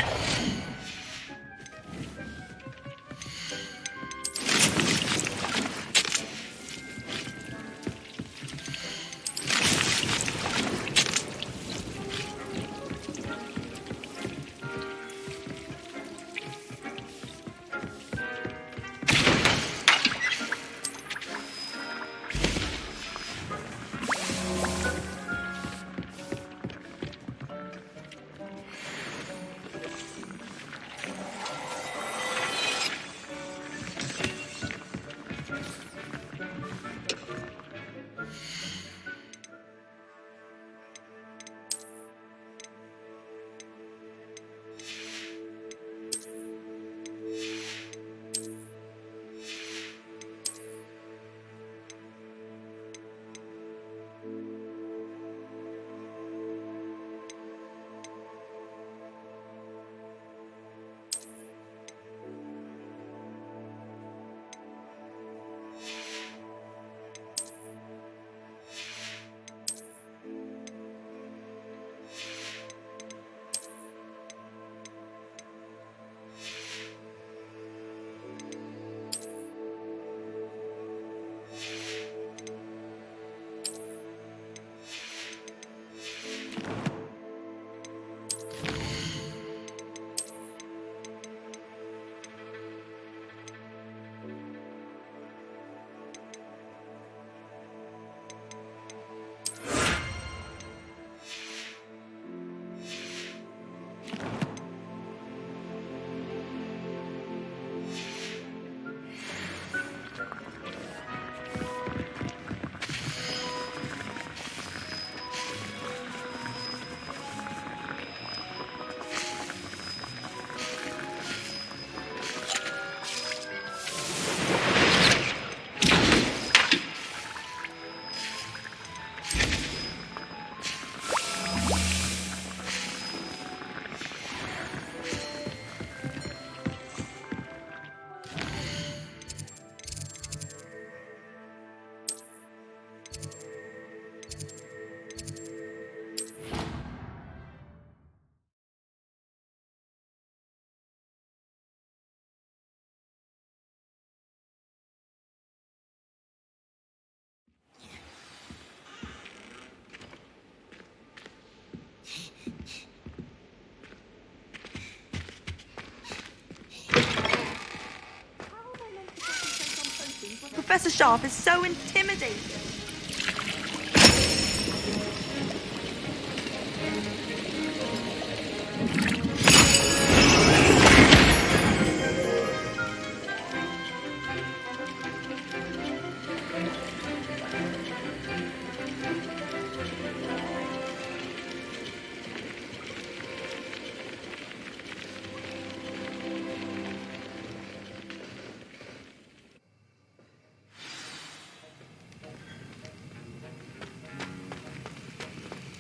Professor Sharp is so intimidating.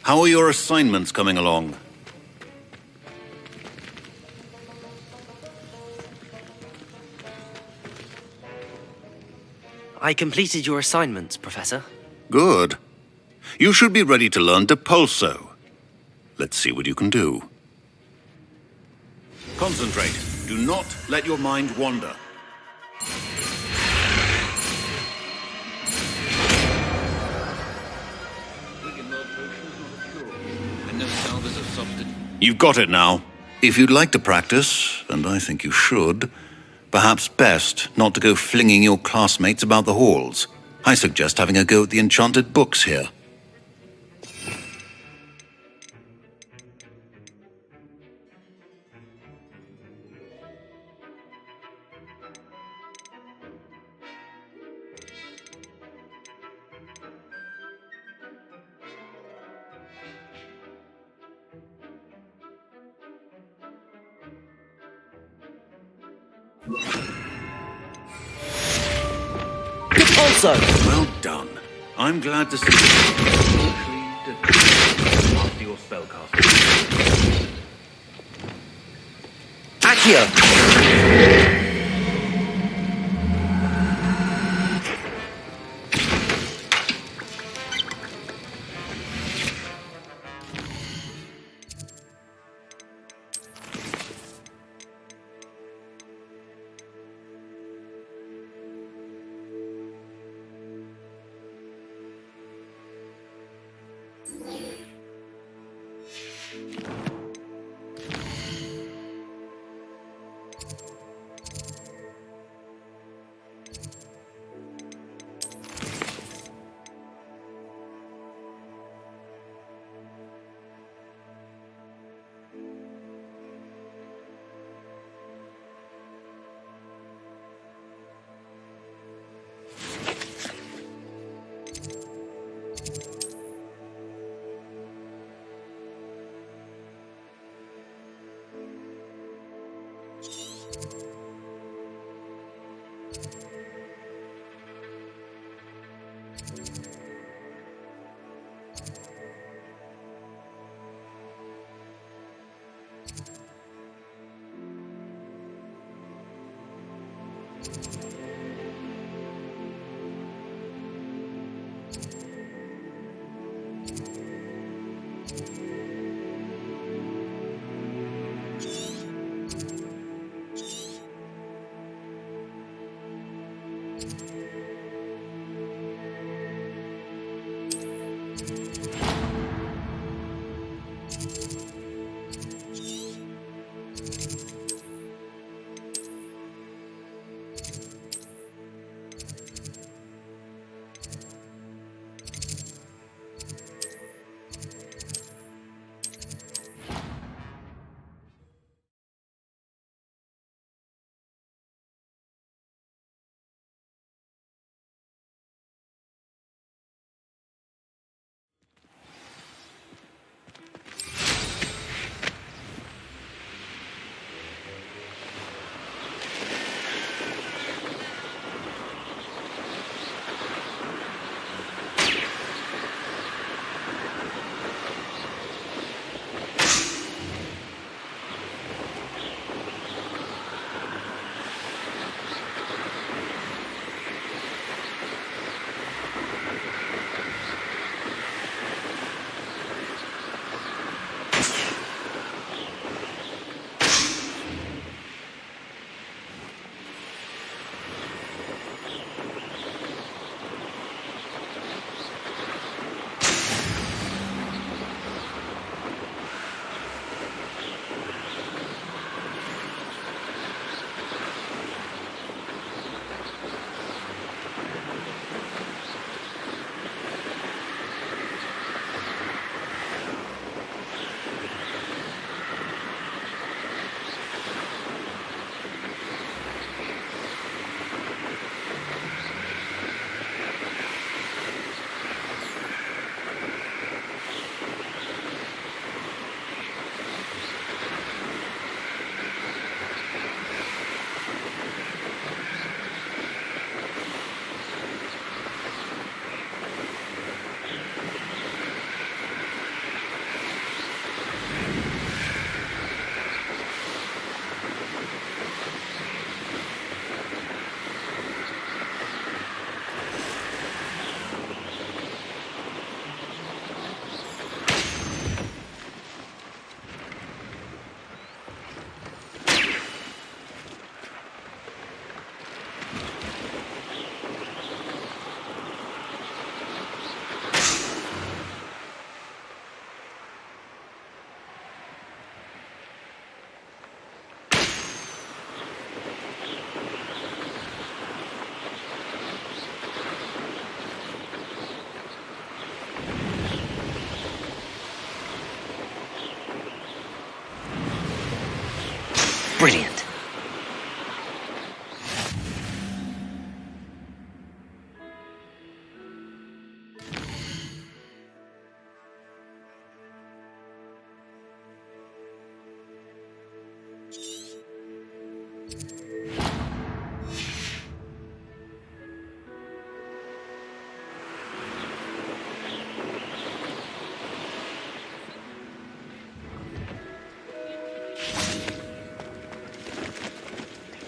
How are your assignments coming along? I completed your assignments, Professor. Good. You should be ready to learn Depulso. Let's see what you can do. Concentrate. Do not let your mind wander. You've got it now. If you'd like to practice, and I think you should, perhaps best not to go flinging your classmates about the halls. I suggest having a go at the enchanted books here. Also, well done. I'm glad to see you after your spellcasting. Accio!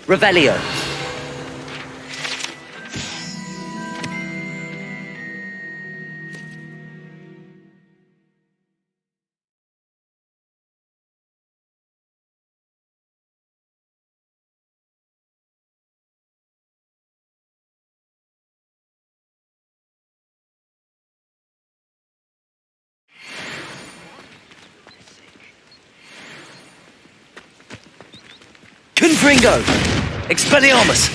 Revelio. Confringo! Expelliarmus!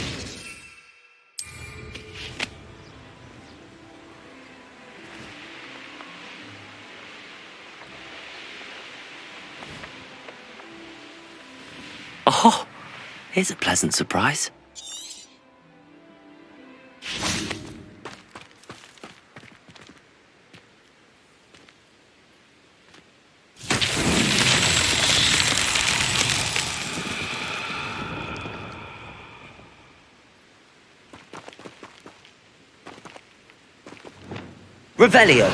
Oh, here's a pleasant surprise. Revelio.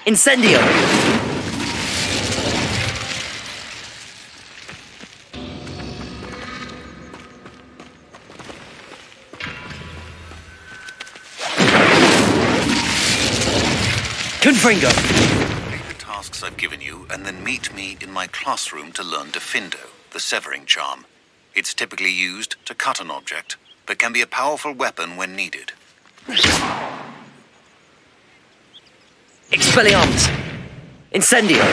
Incendio. Confringo. Take the tasks I've given you and then meet me in my classroom to learn Defindo, the severing charm. It's typically used to cut an object, but can be a powerful weapon when needed. Expelliarmus. Incendio.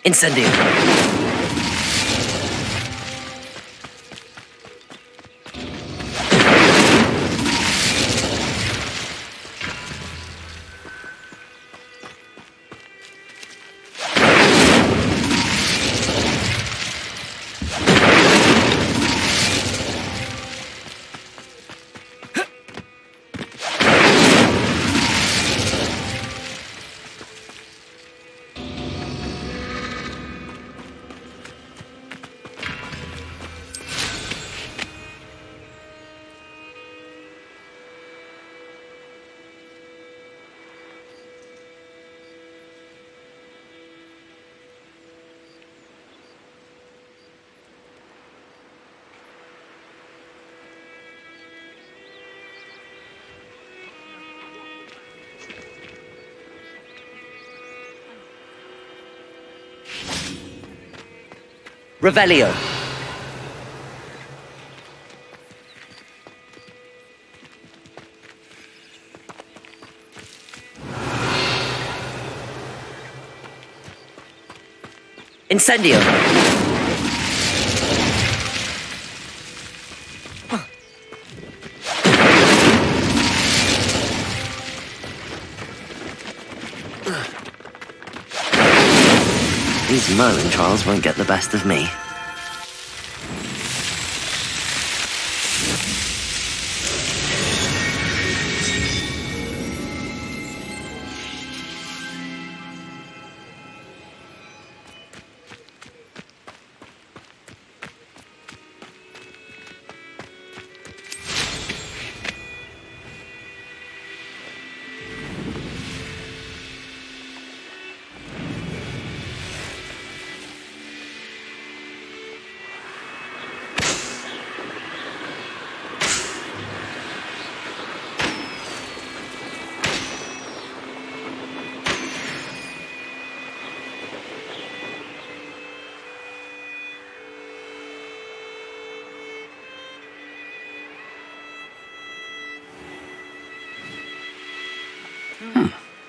Incendio. Revelio. Incendio. These Merlin trials won't get the best of me.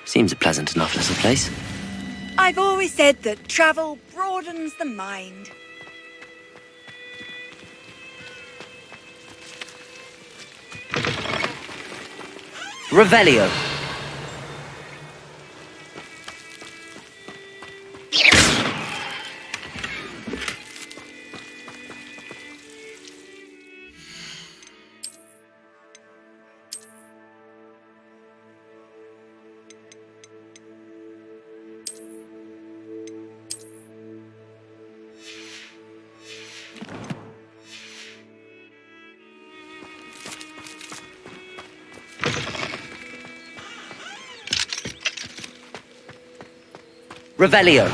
Seems a pleasant enough little place. I've always said that travel broadens the mind. Revelio. Revelio.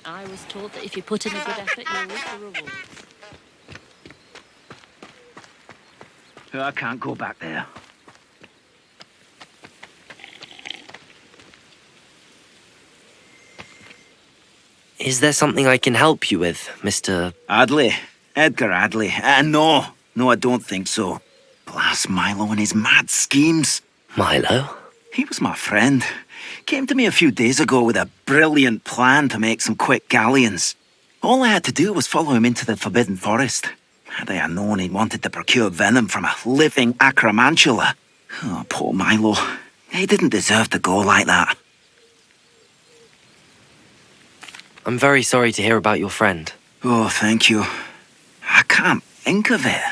I was taught that if you put in a good effort, you'll reap the rewards. I can't go back there. Is there something I can help you with, Mr. Adley. Edgar Adley. No, I don't think so. Blast Milo and his mad schemes. Milo? He was my friend. Came to me a few days ago with a brilliant plan to make some quick galleons. All I had to do was follow him into the Forbidden Forest. Had I known he wanted to procure venom from a living acromantula. Oh, poor Milo. He didn't deserve to go like that. I'm very sorry to hear about your friend. Oh, thank you. I can't think of it.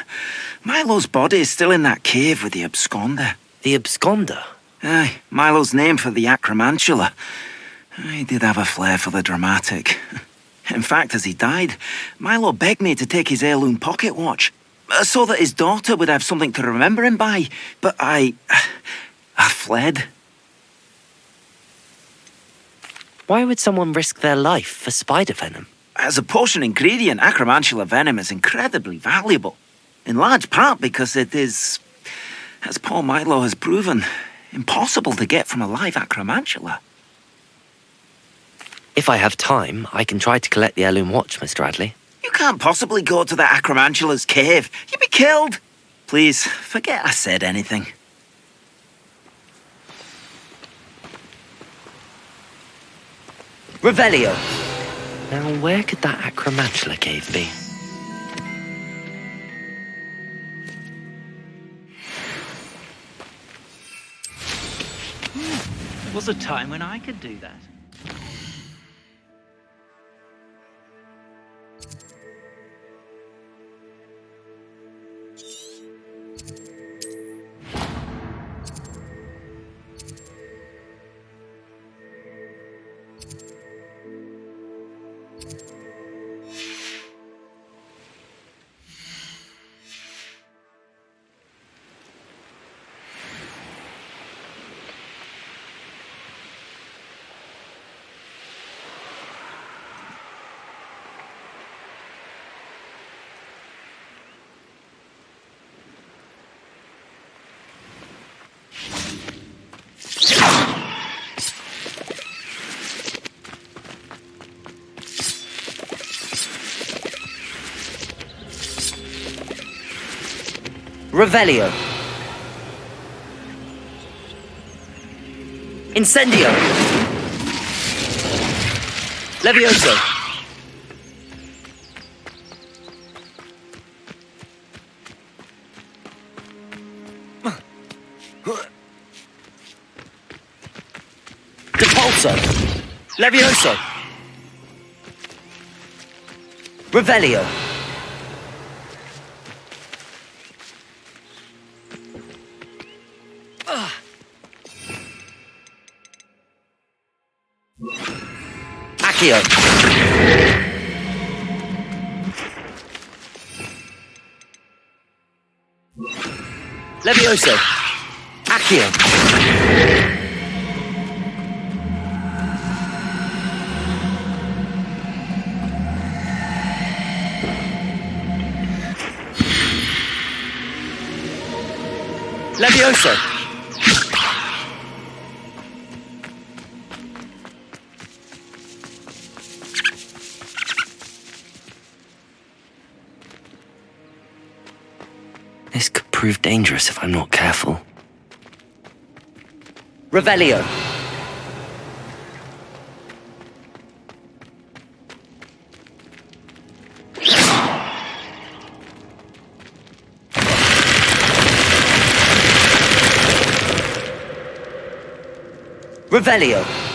Milo's body is still in that cave with the absconder. The absconder? Aye, Milo's name for the acromantula. He did have a flair for the dramatic. In fact, as he died, Milo begged me to take his heirloom pocket watch, so that his daughter would have something to remember him by. But I fled. Why would someone risk their life for spider venom? As a potion ingredient, acromantula venom is incredibly valuable. In large part because it is, as poor Milo has proven, impossible to get from a live acromantula. If I have time, I can try to collect the heirloom watch, Mr. Adley. You can't possibly go to the acromantula's cave. You'd be killed. Please, forget I said anything. Revelio. Now, where could that acromantula cave be? There was a time when I could do that. Revelio. Incendio. Levioso. Depulso. Levioso. Revelio. Accio. Levioso. Accio. Levioso! This could prove dangerous if I'm not careful. Revelio! Revelio!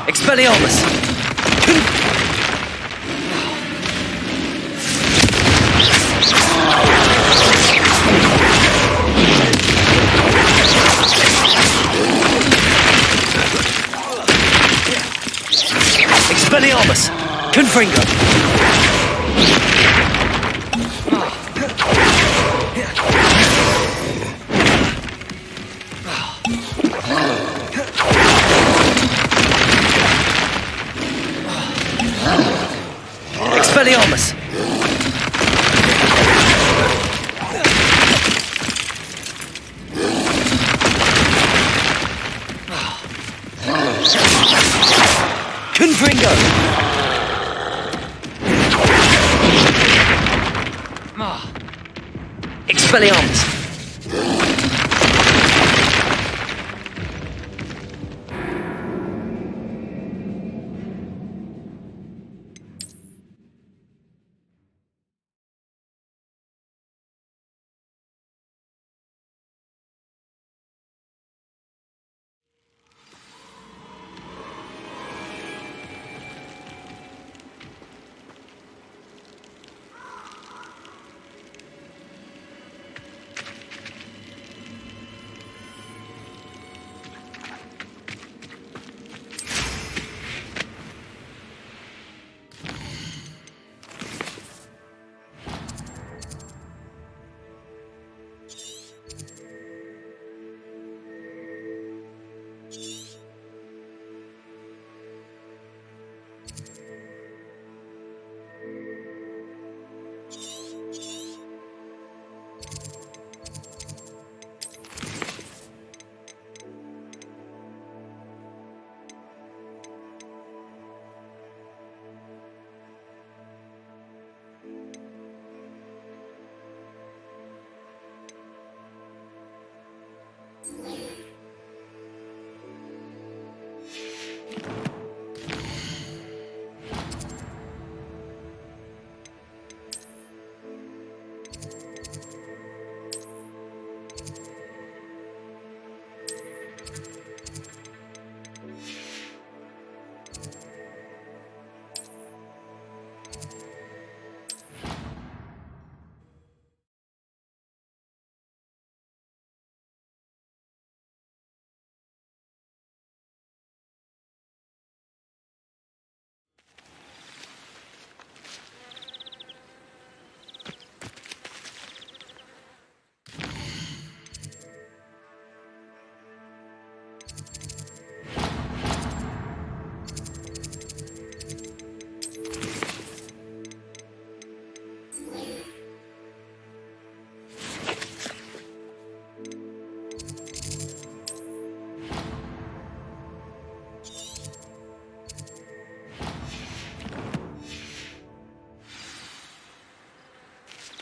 Expelliarmus! Expelliarmus! Confringo! Expelliarmus! Confringo! Expelliarmus!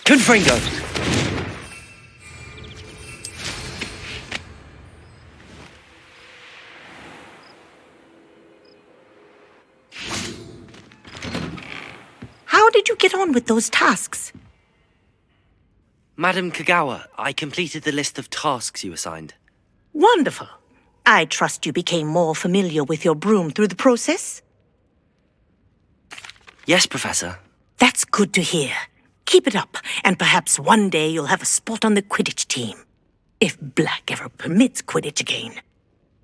Confringo! How did you get on with those tasks? Madam Kagawa, I completed the list of tasks you assigned. Wonderful. I trust you became more familiar with your broom through the process? Yes, Professor. That's good to hear. Keep it up, and perhaps one day you'll have a spot on the Quidditch team. If Black ever permits Quidditch again.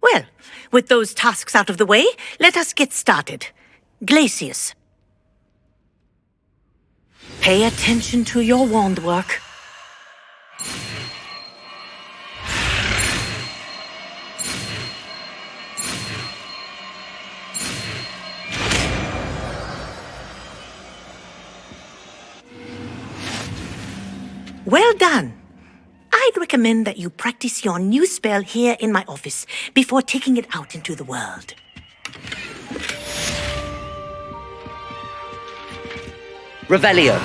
Well, with those tasks out of the way, let us get started. Glacius. Pay attention to your wand work. Well done. I'd recommend that you practice your new spell here in my office before taking it out into the world. Revelio.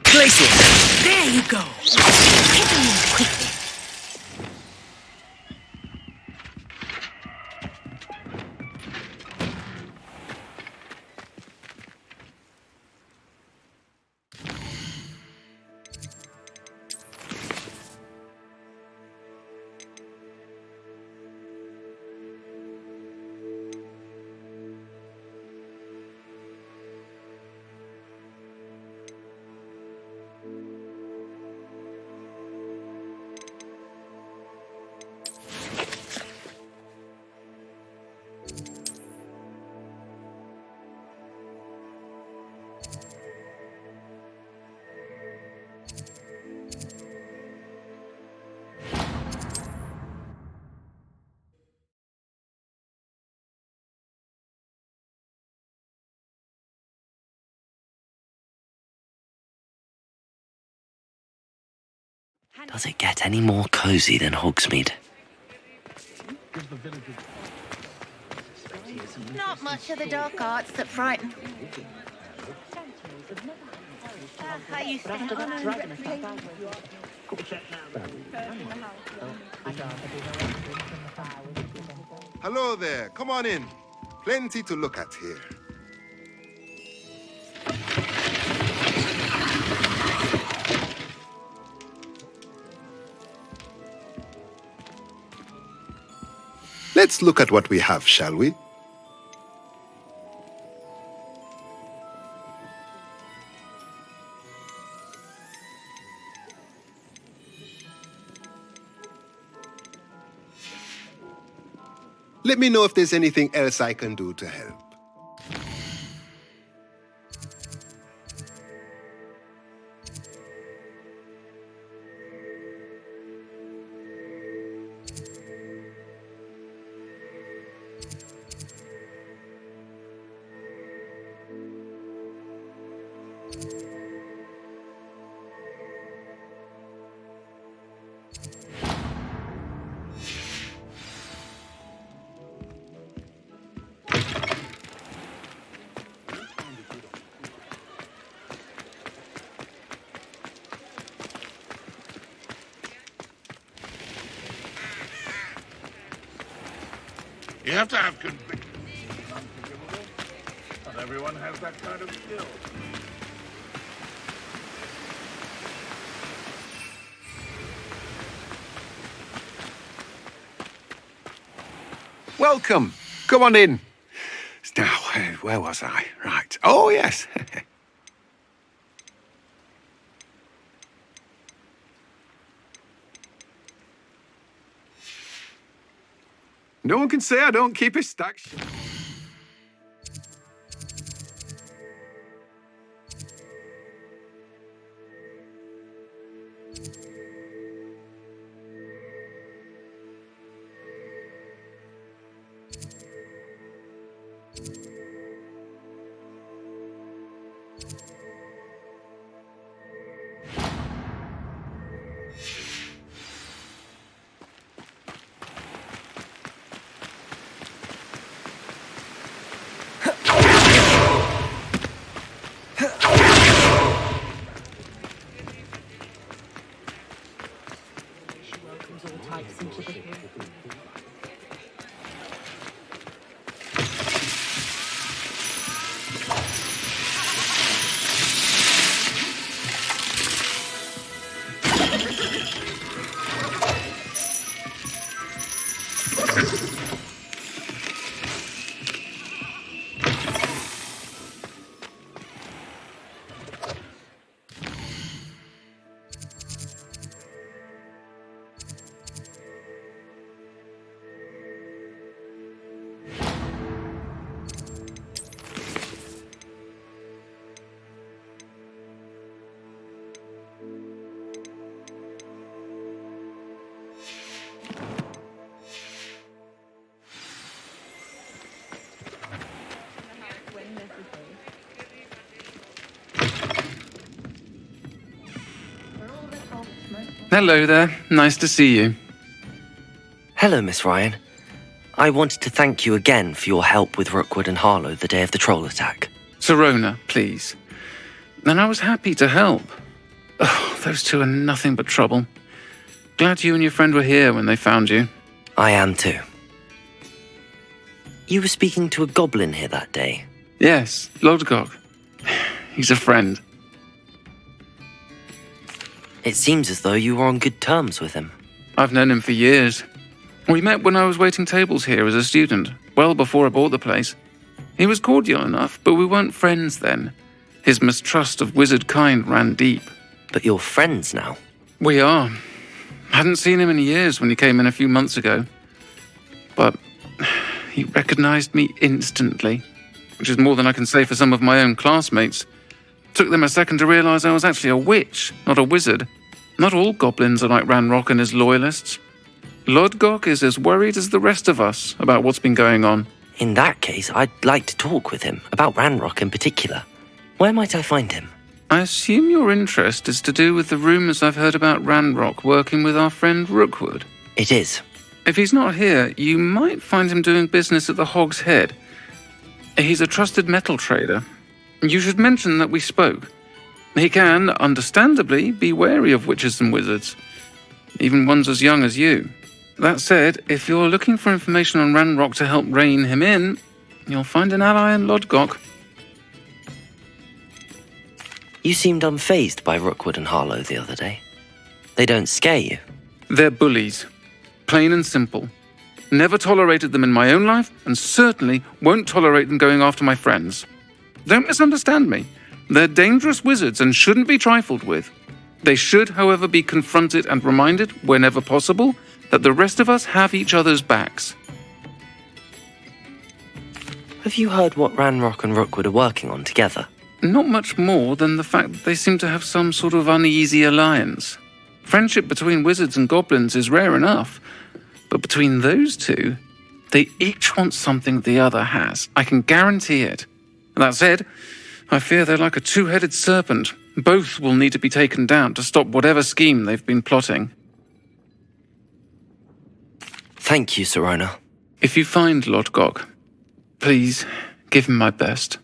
Glacius! There you go. Hit them in quickly. Does it get any more cozy than Hogsmeade? Not much of the dark arts that frighten. I used to have an own reputation. Hello there. Come on in. Plenty to look at here. Let's look at what we have, shall we? Let me know if there's anything else I can do to help. You have to have conviction. Not everyone has that kind of skill. Welcome. Come on in. Now, where was I? Right. Oh, yes. No one can say I don't keep a stack. Hello there. Nice to see you. Hello, Miss Ryan. I wanted to thank you again for your help with Rookwood and Harlow the day of the troll attack. Serona, please. And I was happy to help. Oh, those two are nothing but trouble. Glad you and your friend were here when they found you. I am too. You were speaking to a goblin here that day. Yes, Lodgok. He's a friend. It seems as though you were on good terms with him. I've known him for years. We met when I was waiting tables here as a student, well before I bought the place. He was cordial enough, but we weren't friends then. His mistrust of wizard kind ran deep. But you're friends now? We are. Hadn't seen him in years when he came in a few months ago. But he recognized me instantly, which is more than I can say for some of my own classmates. Took them a second to realize I was actually a witch, not a wizard. Not all goblins are like Ranrock and his loyalists. Lodgok is as worried as the rest of us about what's been going on. In that case, I'd like to talk with him, about Ranrock in particular. Where might I find him? I assume your interest is to do with the rumors I've heard about Ranrock working with our friend Rookwood. It is. If he's not here, you might find him doing business at the Hog's Head. He's a trusted metal trader. You should mention that we spoke. He can, understandably, be wary of witches and wizards, even ones as young as you. That said, if you're looking for information on Ranrock to help rein him in, you'll find an ally in Lodgok. You seemed unfazed by Rookwood and Harlow the other day. They don't scare you. They're bullies. Plain and simple. Never tolerated them in my own life, and certainly won't tolerate them going after my friends. Don't misunderstand me. They're dangerous wizards and shouldn't be trifled with. They should, however, be confronted and reminded, whenever possible, that the rest of us have each other's backs. Have you heard what Ranrock and Rookwood are working on together? Not much more than the fact that they seem to have some sort of uneasy alliance. Friendship between wizards and goblins is rare enough, but between those two, they each want something the other has. I can guarantee it. That said, I fear they're like a two-headed serpent. Both will need to be taken down to stop whatever scheme they've been plotting. Thank you, Sirona. If you find Lodgok, please give him my best.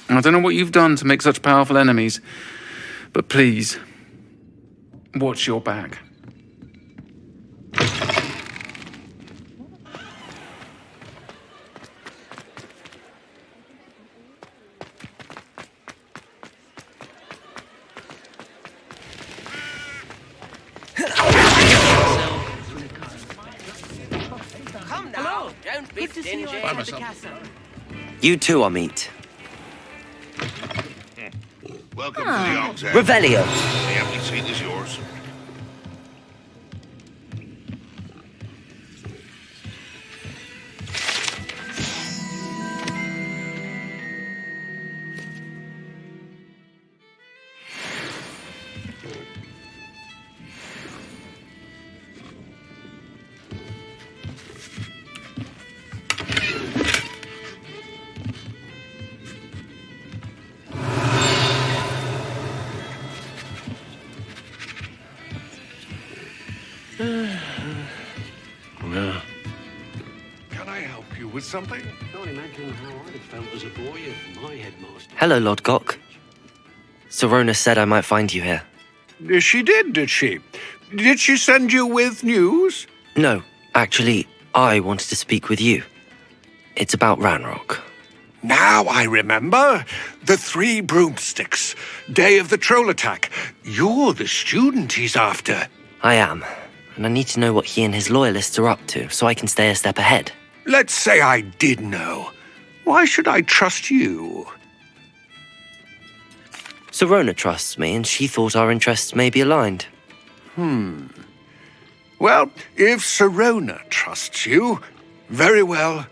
I don't know what you've done to make such powerful enemies, but please, watch your back. Hello. Don't be stingy. You too, Amit. Welcome to the Hog's Head. Revelio. The empty seat is yours. Can I help you with something? Can't imagine how I'd have felt as a boy if my headmaster... Hello, Lodgok. Sirona said I might find you here. She did she? Did she send you with news? No, actually, I wanted to speak with you. It's about Ranrock. Now I remember. The 3 broomsticks. Day of the troll attack. You're the student he's after. I am, and I need to know what he and his loyalists are up to so I can stay a step ahead. Let's say I did know. Why should I trust you? Sirona trusts me, and she thought our interests may be aligned. Well, if Sirona trusts you, very well.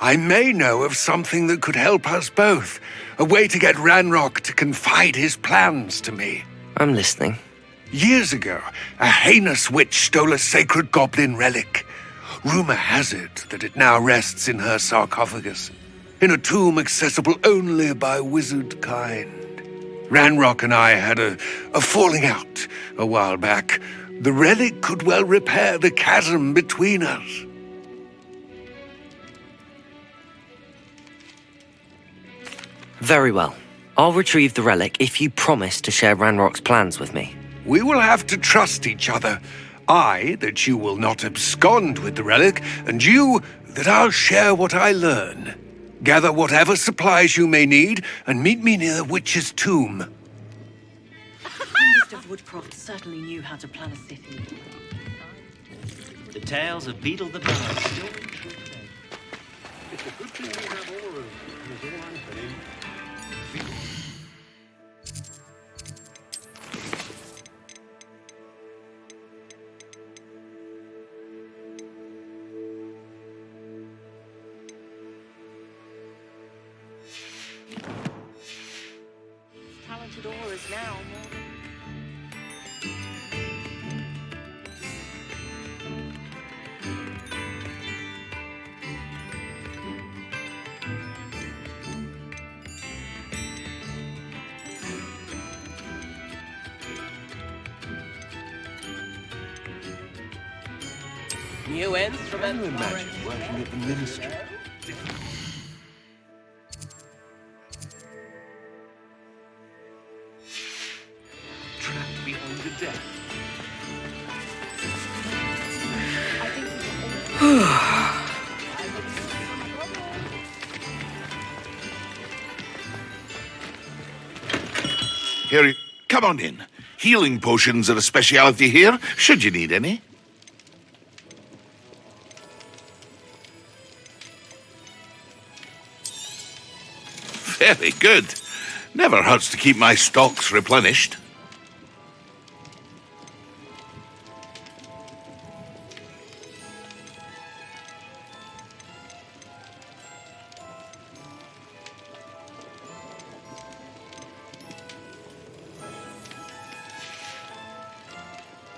I may know of something that could help us both. A way to get Ranrock to confide his plans to me. I'm listening. Years ago, a heinous witch stole a sacred goblin relic. Rumor has it that it now rests in her sarcophagus, in a tomb accessible only by wizard kind. Ranrock and I had a falling out a while back. The relic could well repair the chasm between us. Very well. I'll retrieve the relic if you promise to share Ranrock's plans with me. We will have to trust each other. I, that you will not abscond with the relic, and you, that I'll share what I learn. Gather whatever supplies you may need, and meet me near the witch's tomb. Mr. Woodcroft certainly knew how to plan a city. The tales of Beetle the Bard still ring true today. It's a good thing we have all of them. Is all I'm saying. Talented auras now more than... New ends from Can you imagine working at the ministry? Trapped beyond the death. Here, come on in. Healing potions are a speciality here, should you need any. Very good. Never hurts to keep my stocks replenished.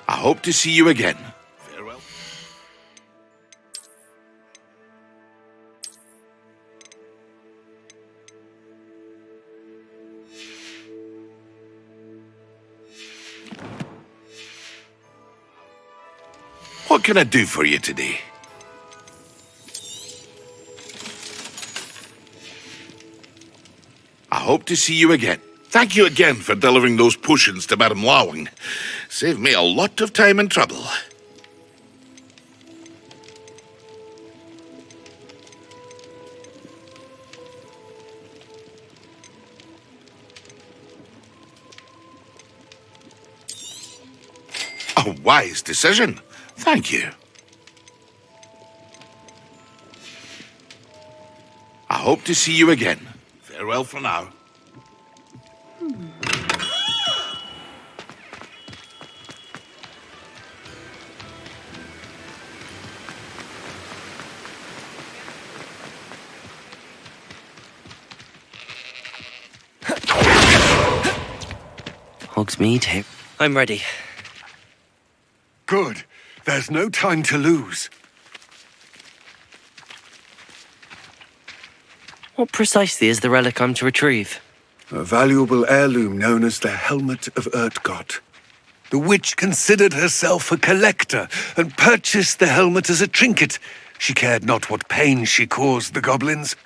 I hope to see you again. Farewell. What can I do for you today? I hope to see you again. Thank you again for delivering those potions to Madame Lawing. Saved me a lot of time and trouble. A wise decision. Thank you. I hope to see you again. Farewell for now. Hogsmeade, here. I'm ready. Good. There's no time to lose. What precisely is the relic I'm to retrieve? A valuable heirloom known as the Helmet of Urtgott. The witch considered herself a collector and purchased the helmet as a trinket. She cared not what pain she caused the goblins.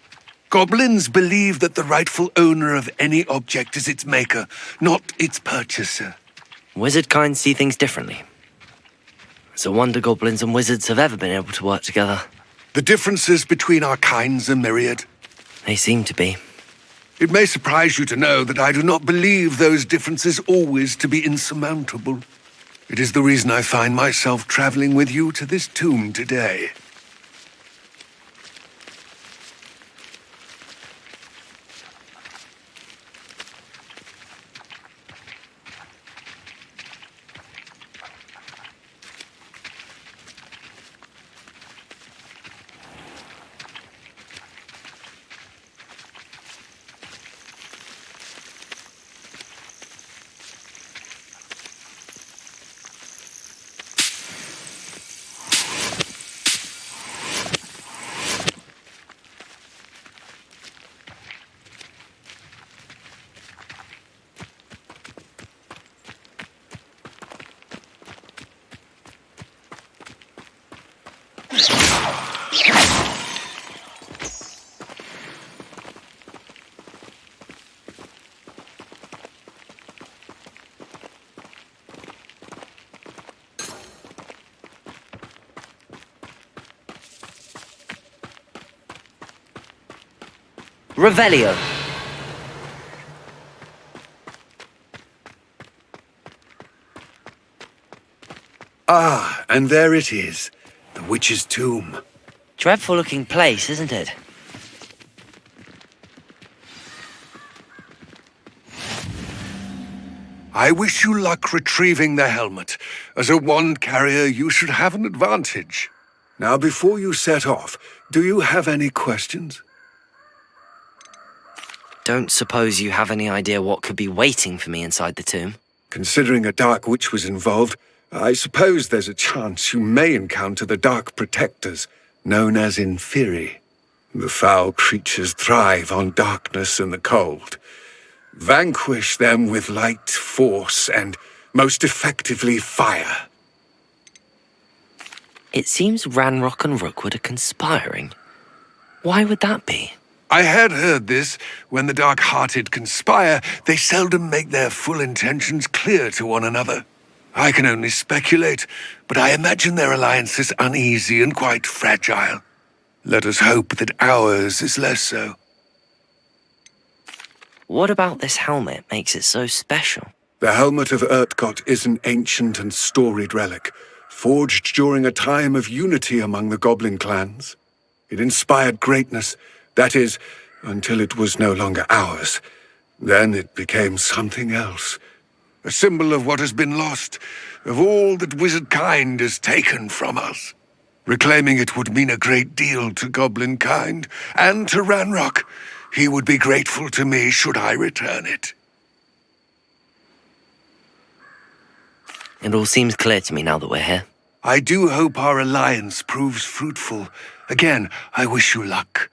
Goblins believe that the rightful owner of any object is its maker, not its purchaser. Wizard kind see things differently. It's a wonder goblins and wizards have ever been able to work together. The differences between our kinds are myriad. They seem to be. It may surprise you to know that I do not believe those differences always to be insurmountable. It is the reason I find myself traveling with you to this tomb today. Revelio. Ah, and there it is. The witch's tomb. Dreadful looking place, isn't it? I wish you luck retrieving the helmet. As a wand carrier, you should have an advantage. Now, before you set off, do you have any questions? Don't suppose you have any idea what could be waiting for me inside the tomb? Considering a dark witch was involved, I suppose there's a chance you may encounter the Dark Protectors, known as Inferi. The foul creatures thrive on darkness and the cold. Vanquish them with light, force, and, most effectively, fire. It seems Ranrock and Rookwood are conspiring. Why would that be? I had heard this. When the dark-hearted conspire, they seldom make their full intentions clear to one another. I can only speculate, but I imagine their alliance is uneasy and quite fragile. Let us hope that ours is less so. What about this helmet makes it so special? The helmet of Urtkot is an ancient and storied relic, forged during a time of unity among the goblin clans. It inspired greatness, that is, until it was no longer ours. Then it became something else. A symbol of what has been lost, of all that wizard kind has taken from us. Reclaiming it would mean a great deal to goblin kind, and to Ranrock. He would be grateful to me should I return it. It all seems clear to me now that we're here. I do hope our alliance proves fruitful. Again, I wish you luck.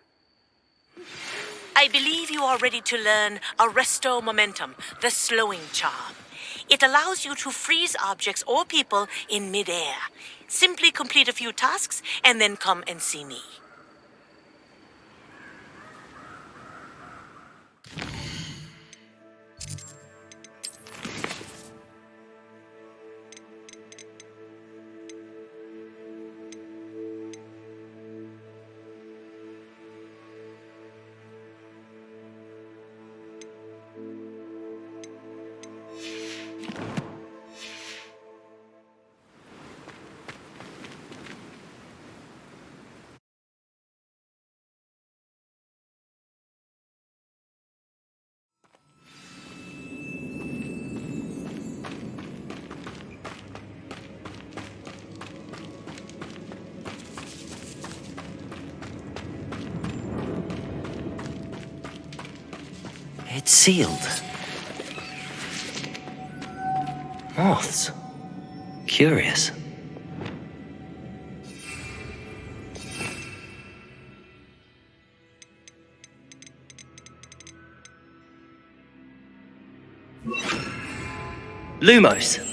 I believe you are ready to learn Arresto Momentum, the slowing charm. It allows you to freeze objects or people in midair. Simply complete a few tasks and then come and see me. It's sealed. Moths. Curious. Lumos.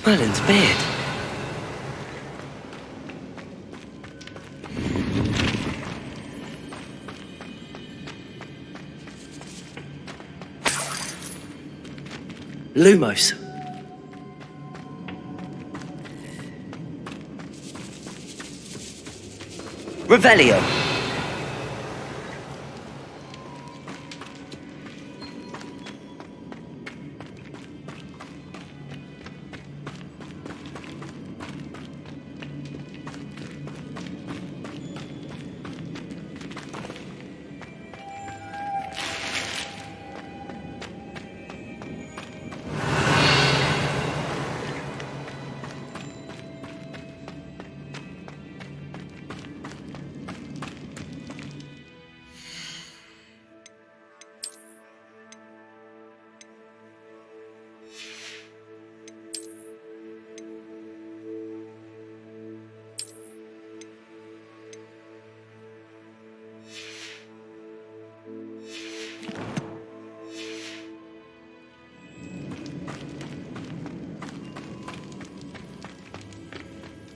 Merlin's beard. Lumos. Revelio.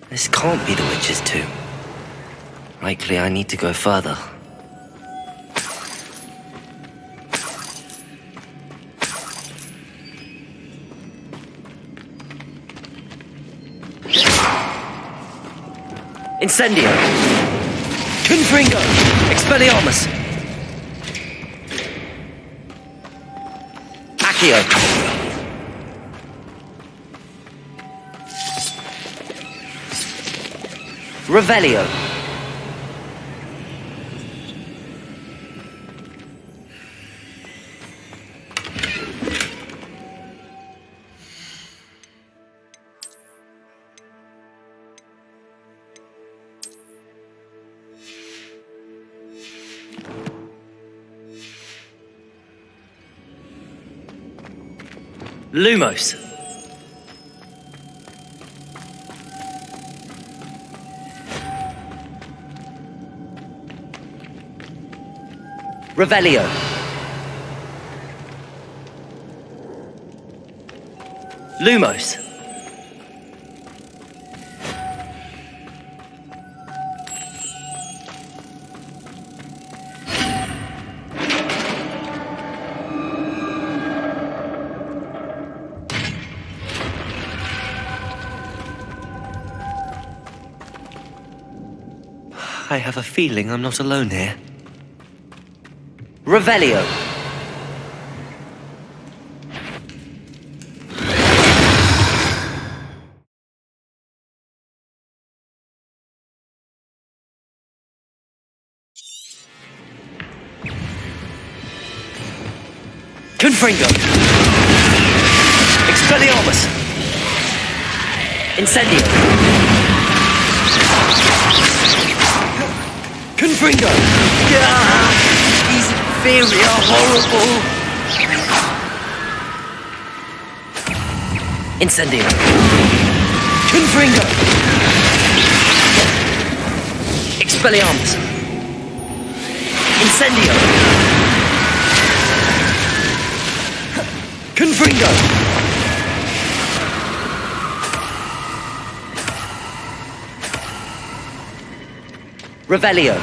This can't be the witch's tomb. Likely I need to go further. Incendio! Confringo! Expelliarmus! Accio! Revelio! Lumos. Revelio. Lumos. I have a feeling I'm not alone here. Revelio. Confringo. Expelliarmus. Incendio. Confringo! Yeah, he's very horrible! Incendio! Confringo! Expelliarmus! Incendio! Confringo! Revelio.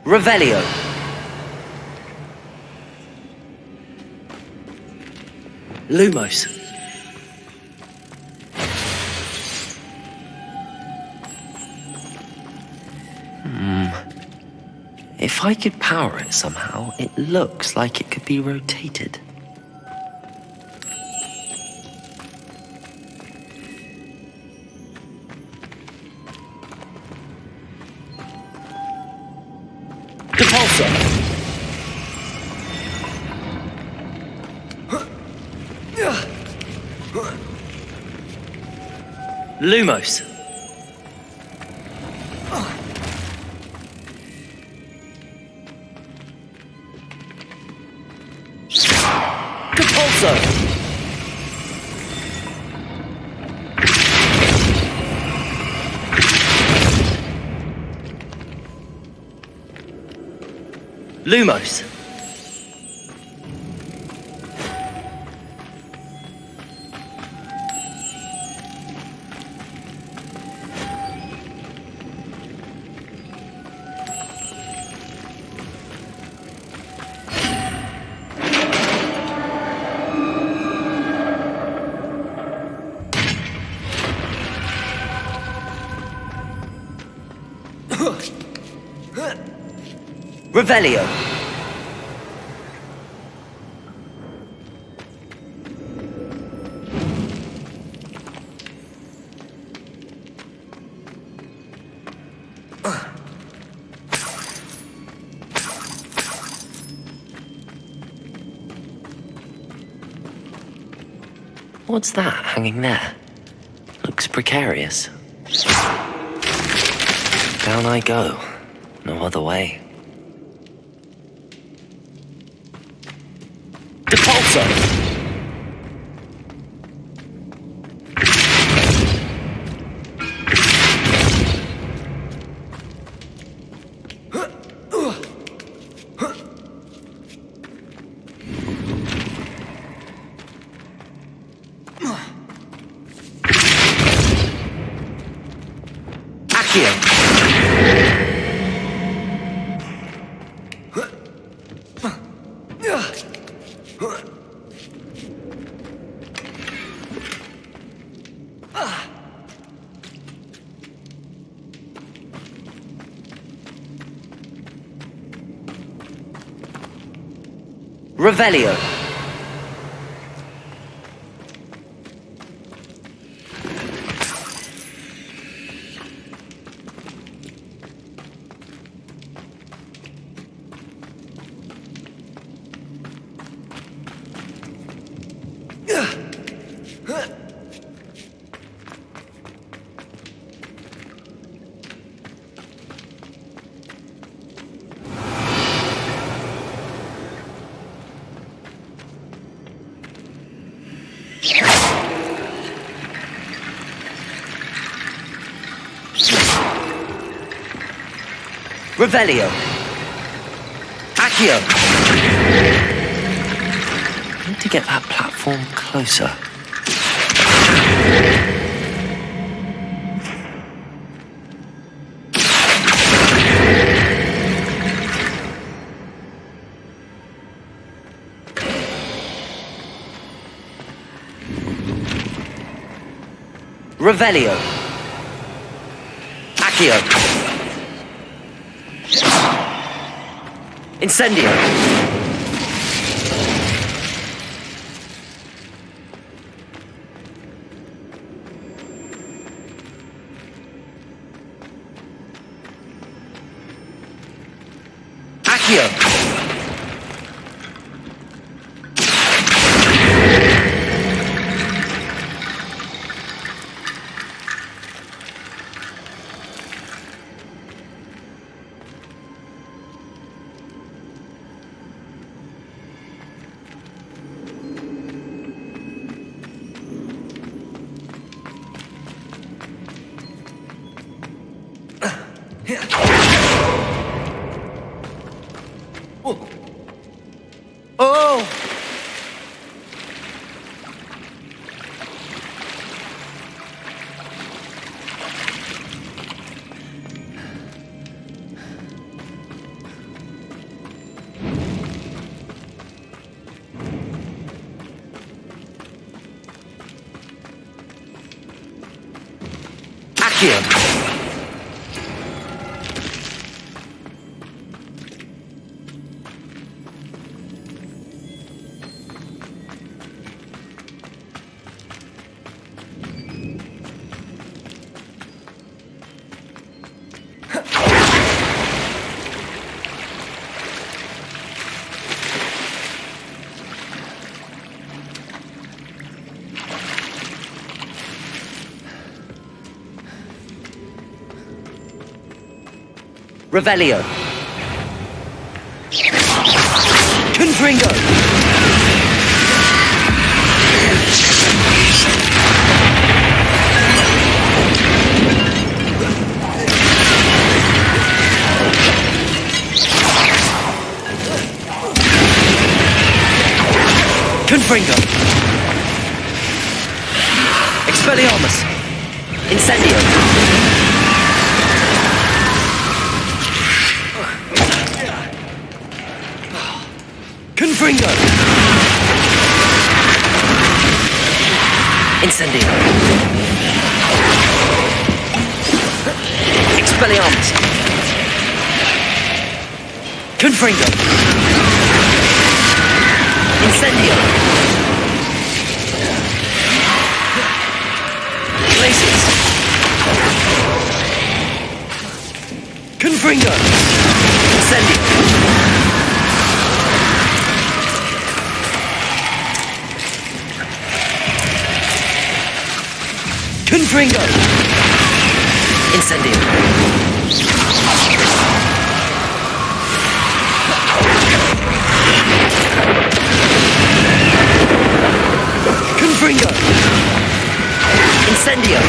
Revelio. Lumos. If I could power it somehow, it looks like it could be rotated. Lumos. Capulso. Lumos. Revelio. What's that hanging there? Looks precarious. Down I go. No other way. Depulso! Accio. Revelio. Revelio. Accio. I need to get that platform closer. Revelio. Accio. Incendio. Accio. Oh! Accio. Revelio. Confringo. Confringo. Expelliarmus. Incendio. Confringo! Incendio. Expelliarmus. Confringo. Incendio. Glacius. Confringo. Incendio. Confringo! Incendio. Confringo! Incendio.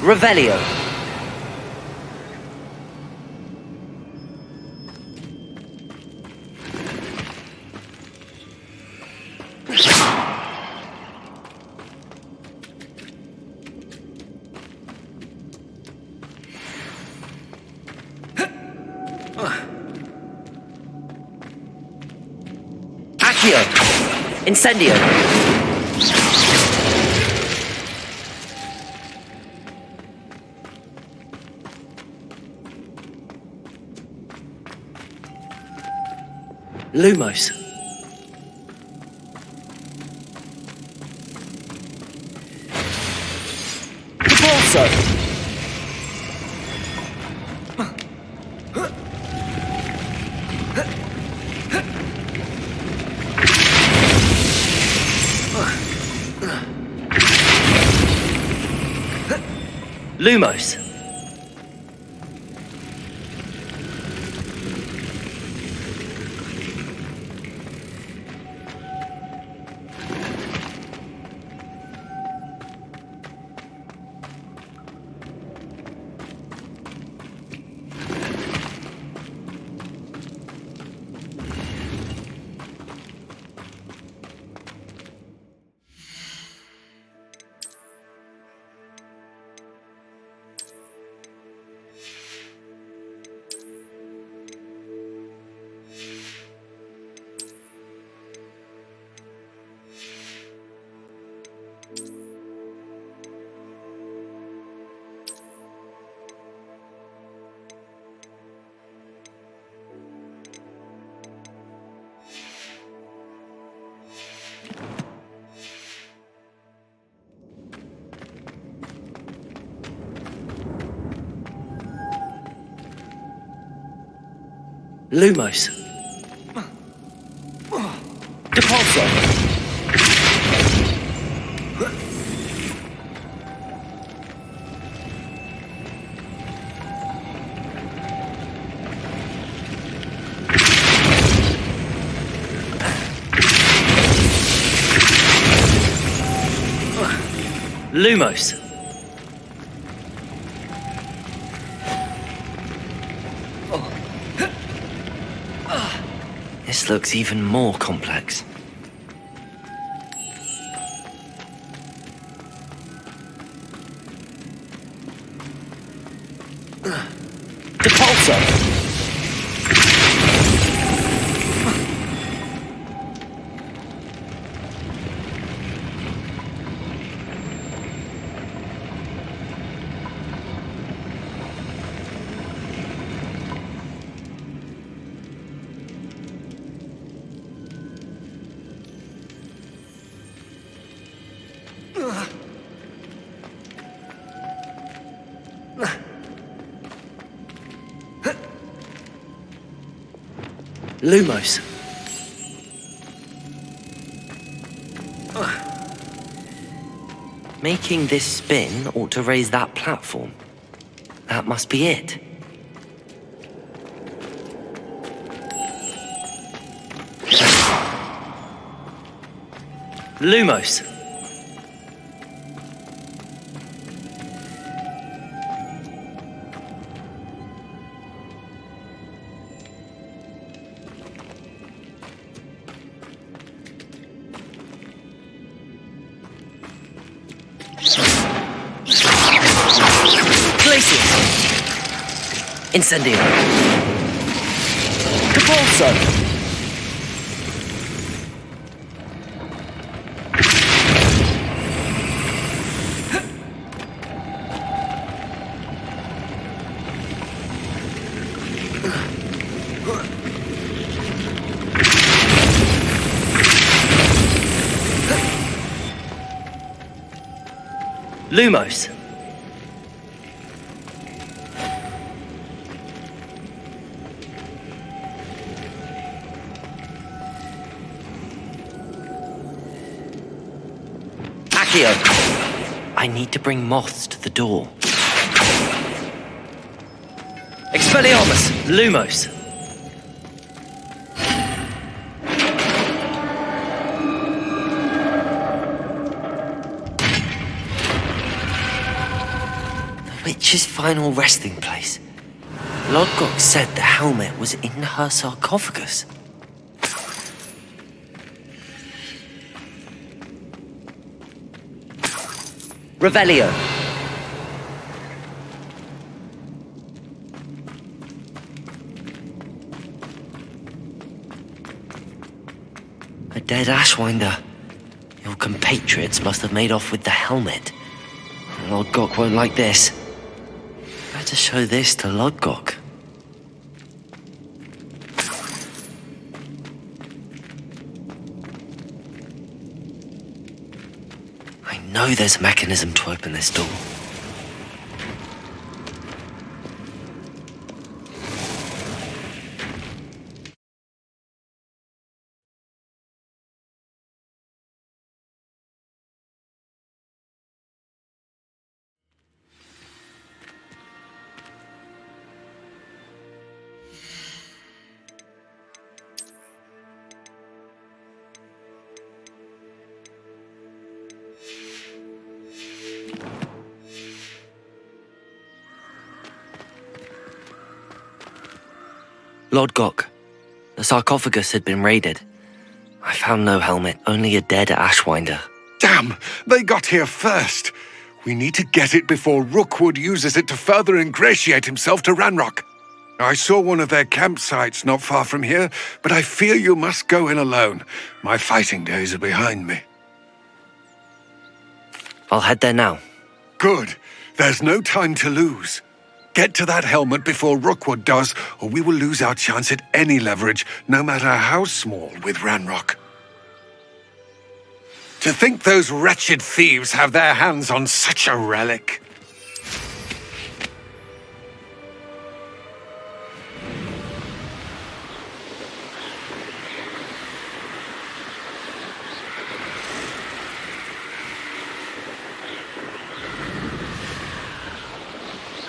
Revelio. Accio. Incendio. Lumos. Repulso. Lumos. Lumos. Depulso. Lumos. This looks even more complex. Depulso. Lumos. Making this spin ought to raise that platform. That must be it. Lumos. Incendio. Depulso. Lumos. I need to bring moths to the door. Expelliarmus! Lumos! Witch's final resting place. Lodgok said the helmet was in her sarcophagus. Revelio. A dead Ashwinder. Your compatriots must have made off with the helmet. Lodgok won't like this. Better show this to Lodgok. I know there's a mechanism to open this door. Lodgok, the sarcophagus had been raided. I found no helmet, only a dead Ashwinder. Damn! They got here first! We need to get it before Rookwood uses it to further ingratiate himself to Ranrock. I saw one of their campsites not far from here, but I fear you must go in alone. My fighting days are behind me. I'll head there now. Good. There's no time to lose. Get to that helmet before Rookwood does, or we will lose our chance at any leverage, no matter how small, with Ranrock. To think those wretched thieves have their hands on such a relic.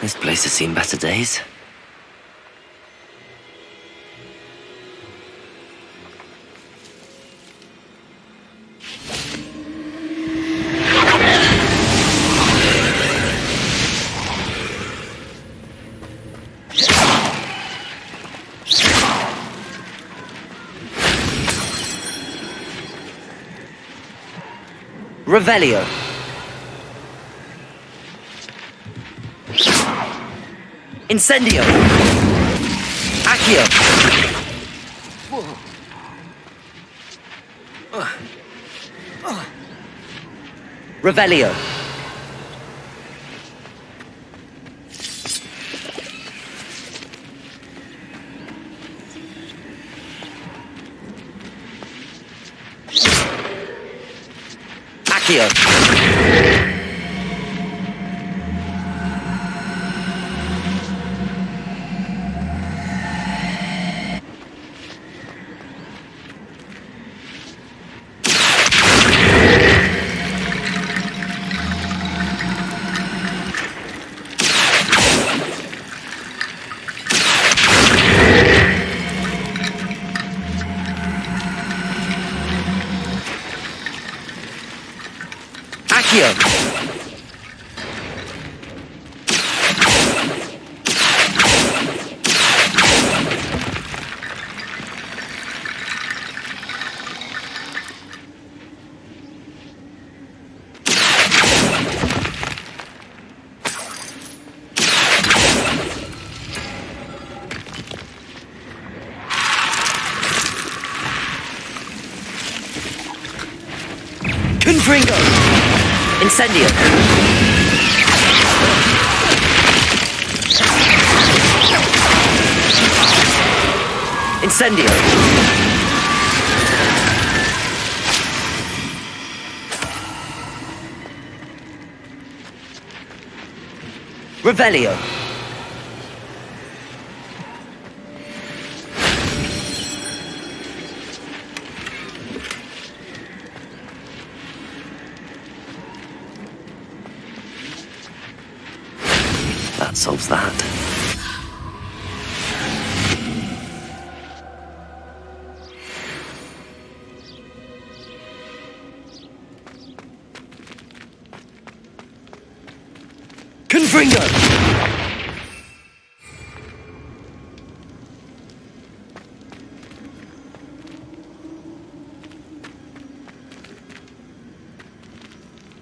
This place has seen better days. Revelio. Incendio. Accio. Revelio. Accio. Confringo! Incendio! Incendio! Revelio! That solves that. Confringo!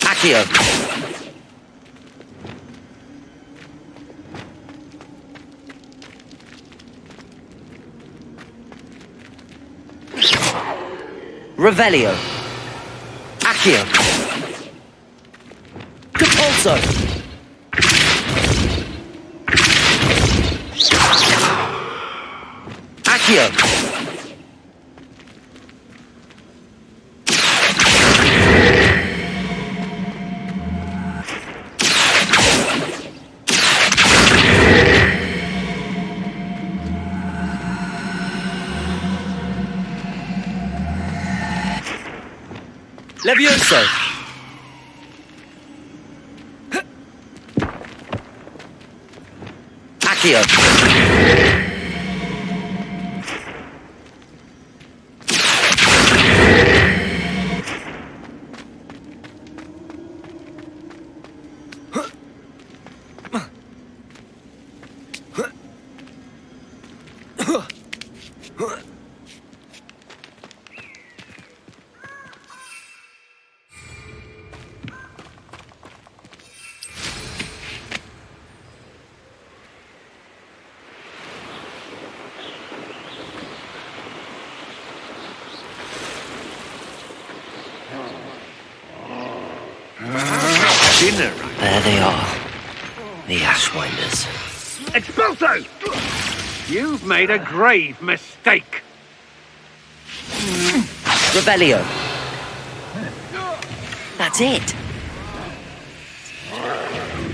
Accio! Revelio! Accio! Compulso! Accio! Levioso! Accio! Dinner. There they are. The Ashwinders. Expulso! You've made a grave mistake. Revelio. That's it.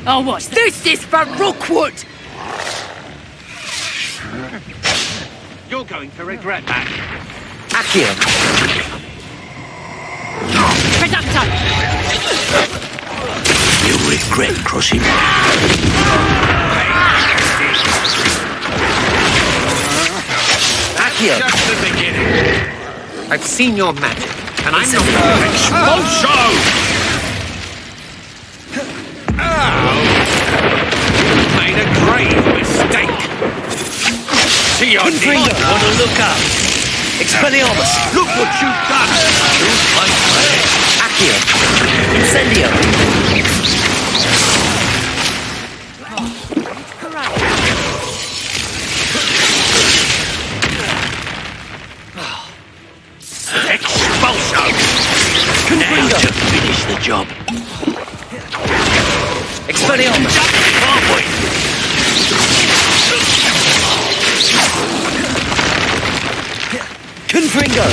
Oh, what's this for Rookwood? You're going to regret that. Accio. You'll regret crossing. Accio. Just the beginning. I've seen your magic, and I'm not going to Expulso! You've made a grave mistake. See your Confringo. knees. Want to look up? Expelliarmus. Look what you've done. Use my blade. Accio. Incendio. Expulso! Now to finish the job. Expelliarmus. Confringo.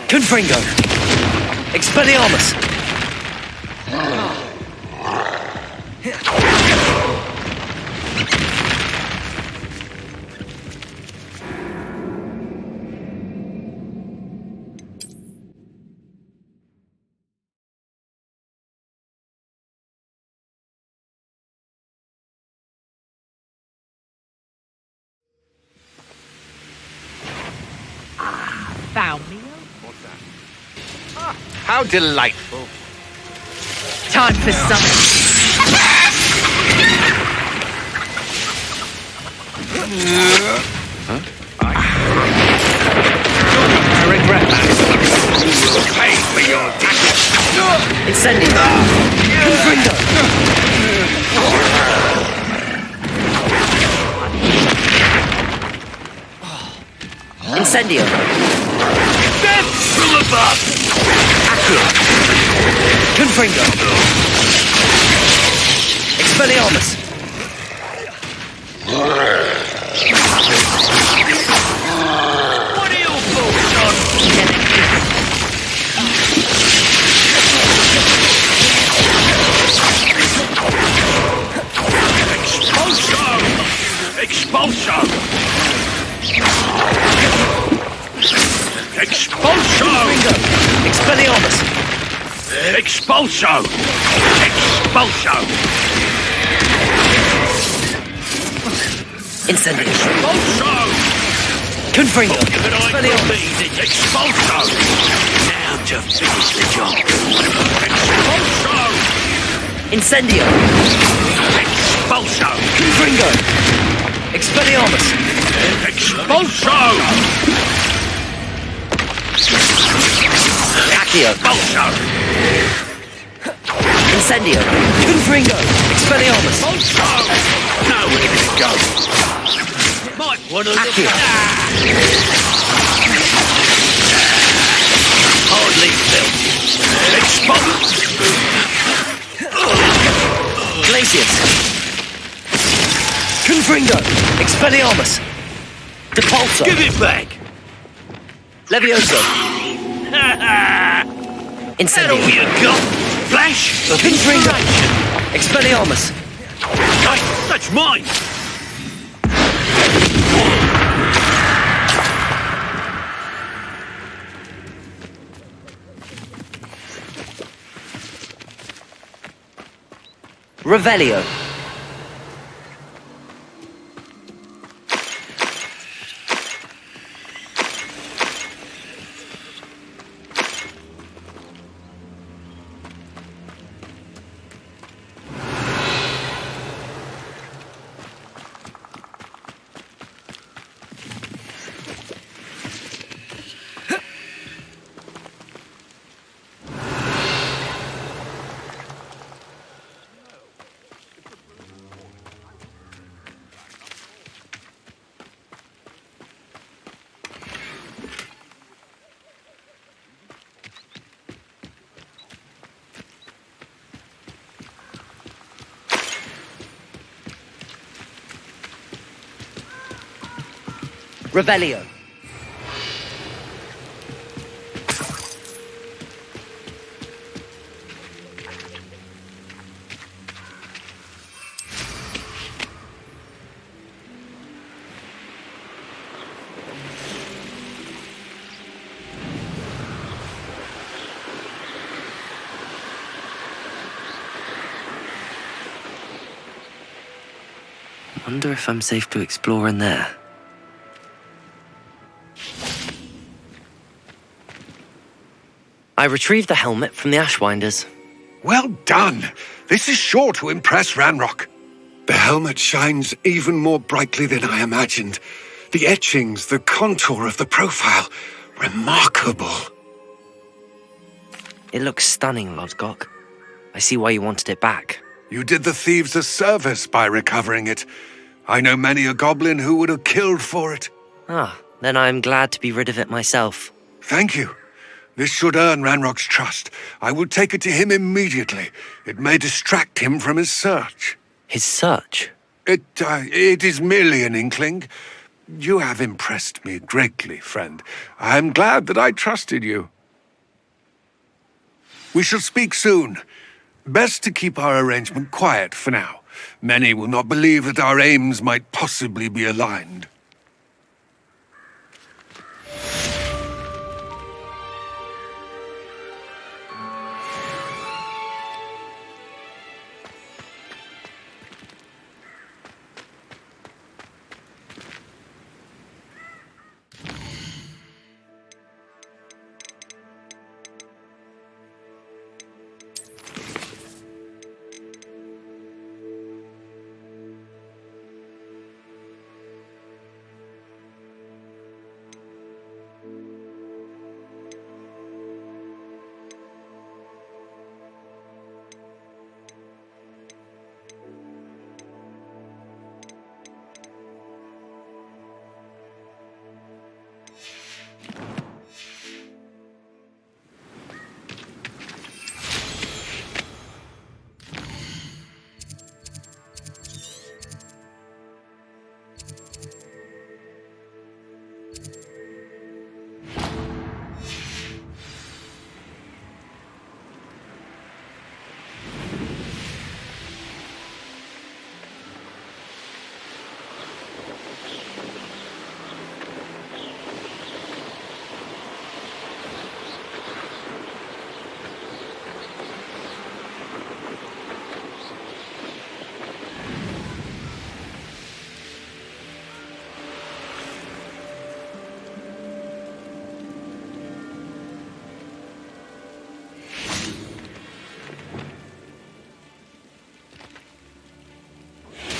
Confringo. Expelliarmus. Found me. What's that? Ah, how delightful. Time for something. I regret that. You will pay for your deed. Incendio. Confringo. Incendio. Death from above. Accio. Confringo. Expelliarmus. What are your thoughts on Expulso! Expelliarmus! Expulso! Expulso! Incendio! Expulso! Confringo! Expelliarmus! Expulso! Now to finish the job. Expulso! Incendio! Expulso! Confringo! Expelliarmus! Expulso! Accio! Expulso! Incendio! Confringo! Expelliarmus! Expulso! Nowhere to go. Might want to look Accio! Hardly felt it. Expulso! Glacius! Confringo! Expelliarmus! Depulso! Give it back! Levioso! Incendio! That all you got? Flash of Confringo! inspiration! Expelliarmus! That's mine! Revelio! Revelio! Wonder if I'm safe to explore in there. I retrieved the helmet from the Ashwinders. Well done. This is sure to impress Ranrock. The helmet shines even more brightly than I imagined. The etchings, the contour of the profile. Remarkable. It looks stunning, Lodgok. I see why you wanted it back. You did the thieves a service by recovering it. I know many a goblin who would have killed for it. Ah, then I'm glad to be rid of it myself. Thank you. This should earn Ranrock's trust. I will take it to him immediately. It may distract him from his search. His search? It is merely an inkling. You have impressed me greatly, friend. I am glad that I trusted you. We shall speak soon. Best to keep our arrangement quiet for now. Many will not believe that our aims might possibly be aligned.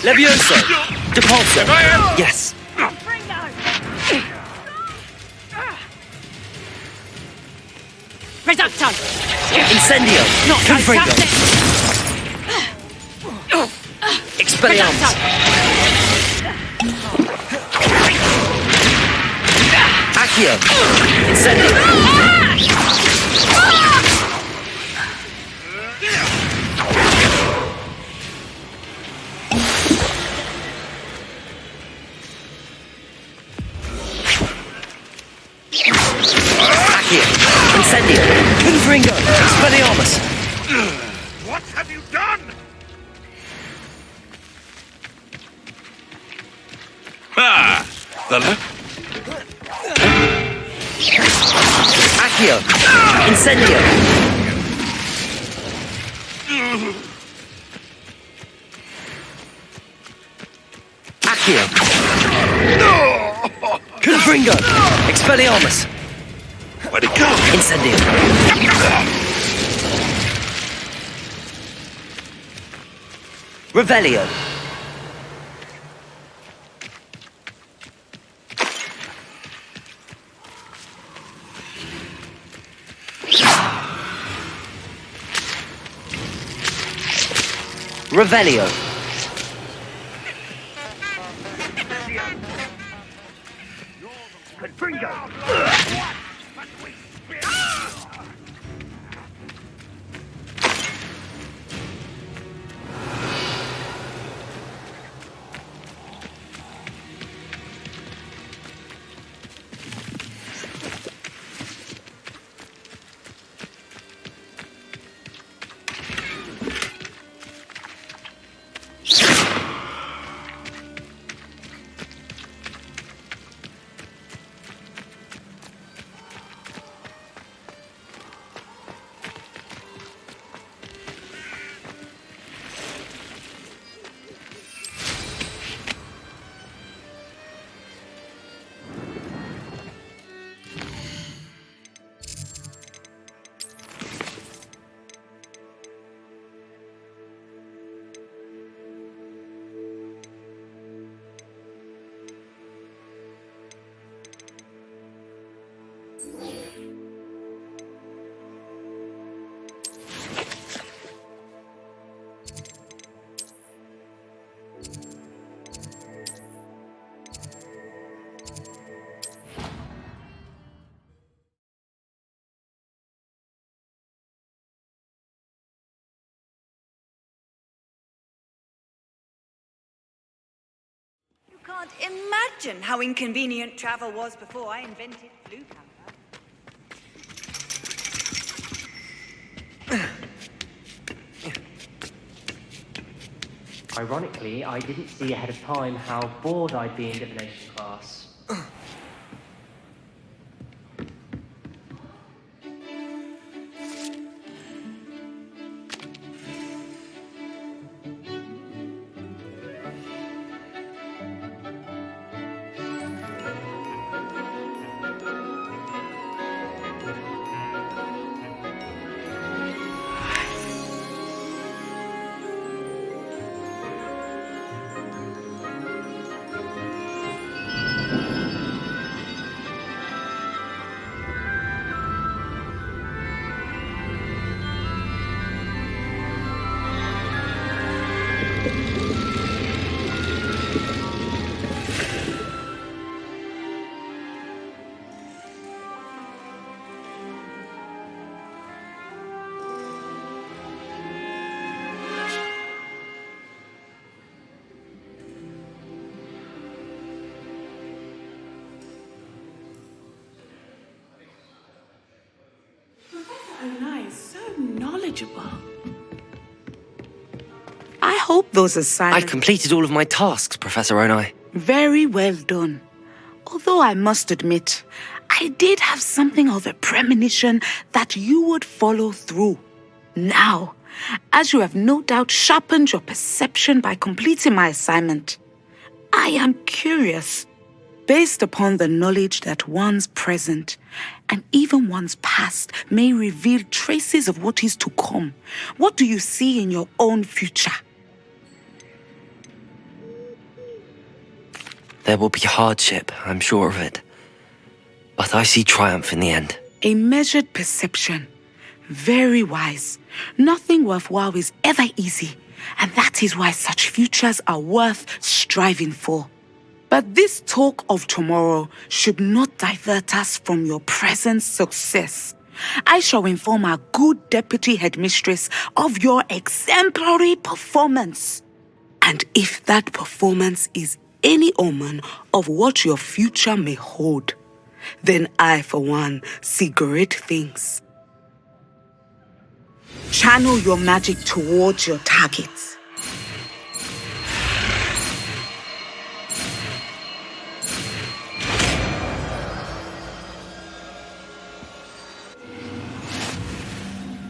Levioso! Depulso! Yes! Reducto! Incendio! Not Confringo! Expelliarmus! Accio! Incendio! Accio! Incendio! Confringo! Expelliarmus! What have you done? Ah! Accio! Incendio! Accio! Confringo! Expelliarmus! Where'd it go? Incendio! Revelio! Revelio! Can't imagine how inconvenient travel was before I invented Blue Panther. Ironically, I didn't see ahead of time how bored I'd be in divination class. I hope those assignments... I've completed all of my tasks, Professor Onai. Very well done. Although I must admit, I did have something of a premonition that you would follow through. Now, as you have no doubt sharpened your perception by completing my assignment, I am curious, based upon the knowledge that one's present and even one's past may reveal traces of what is to come. What do you see in your own future? There will be hardship, I'm sure of it. But I see triumph in the end. A measured perception. Very wise. Nothing worthwhile is ever easy, and that is why such futures are worth striving for. But this talk of tomorrow should not divert us from your present success. I shall inform our good deputy headmistress of your exemplary performance. And if that performance is any omen of what your future may hold, then I, for one, see great things. Channel your magic towards your targets.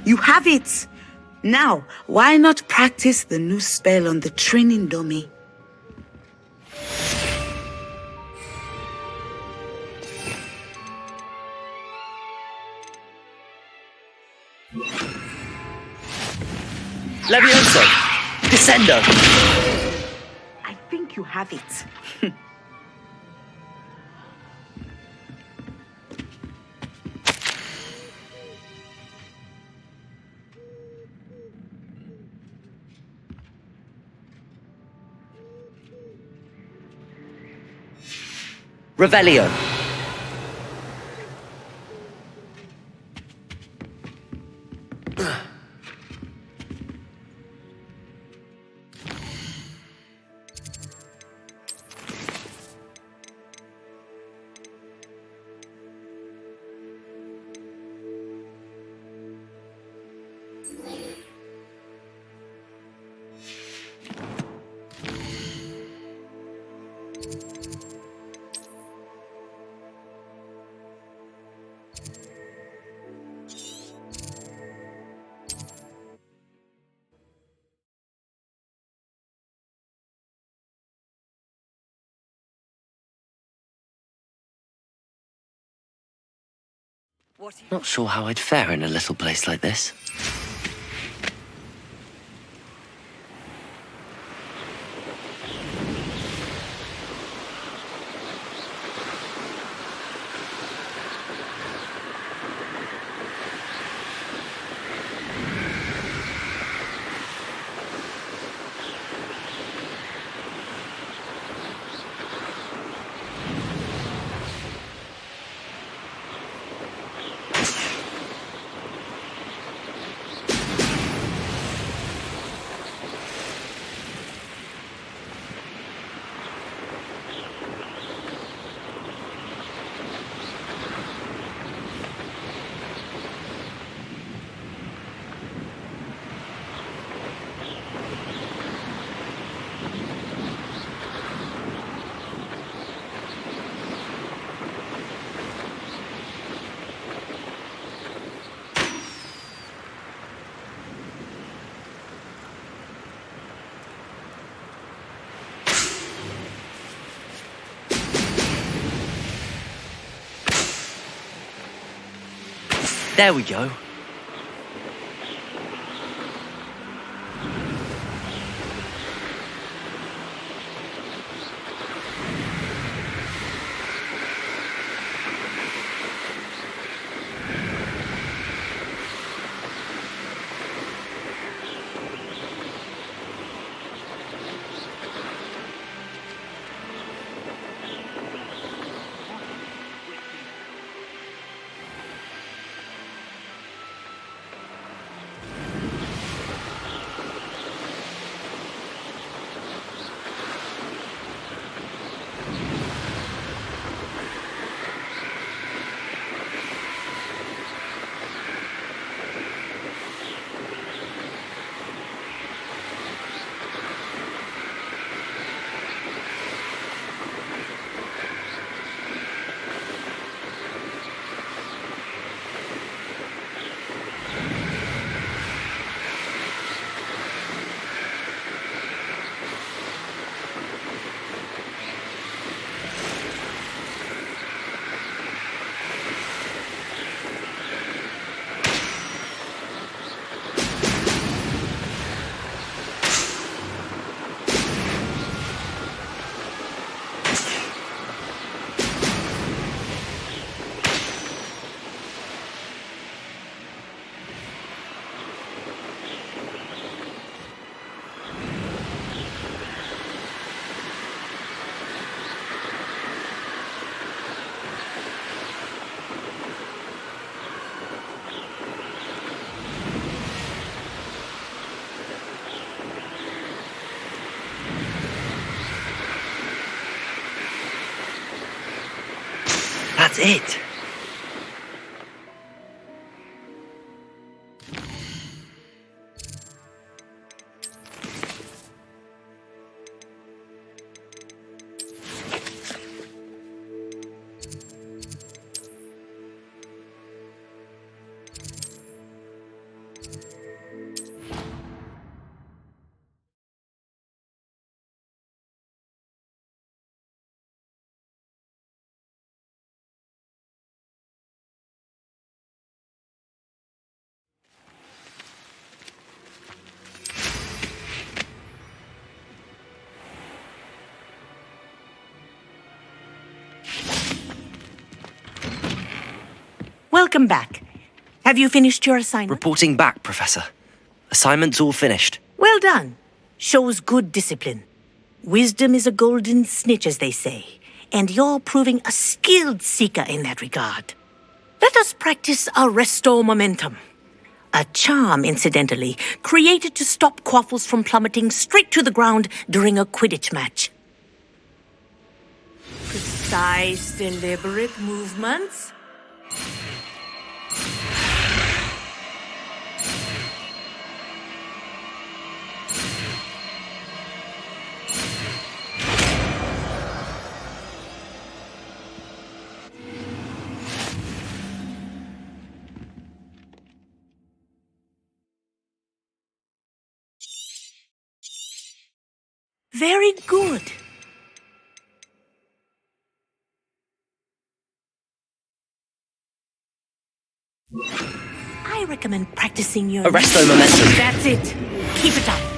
You have it! Now, why not practice the new spell on the training dummy? Levioso! Descendo! I think you have it. Revelio! Not sure how I'd fare in a little place like this. There we go. That's it. Welcome back. Have you finished your assignment? Reporting back, Professor. Assignment's all finished. Well done. Shows good discipline. Wisdom is a golden snitch, as they say, and you're proving a skilled seeker in that regard. Let us practice a restore momentum. A charm, incidentally, created to stop quaffles from plummeting straight to the ground during a Quidditch match. Precise, deliberate movements. Very good. I recommend practicing your... Arresto momentum. That's it. Keep it up.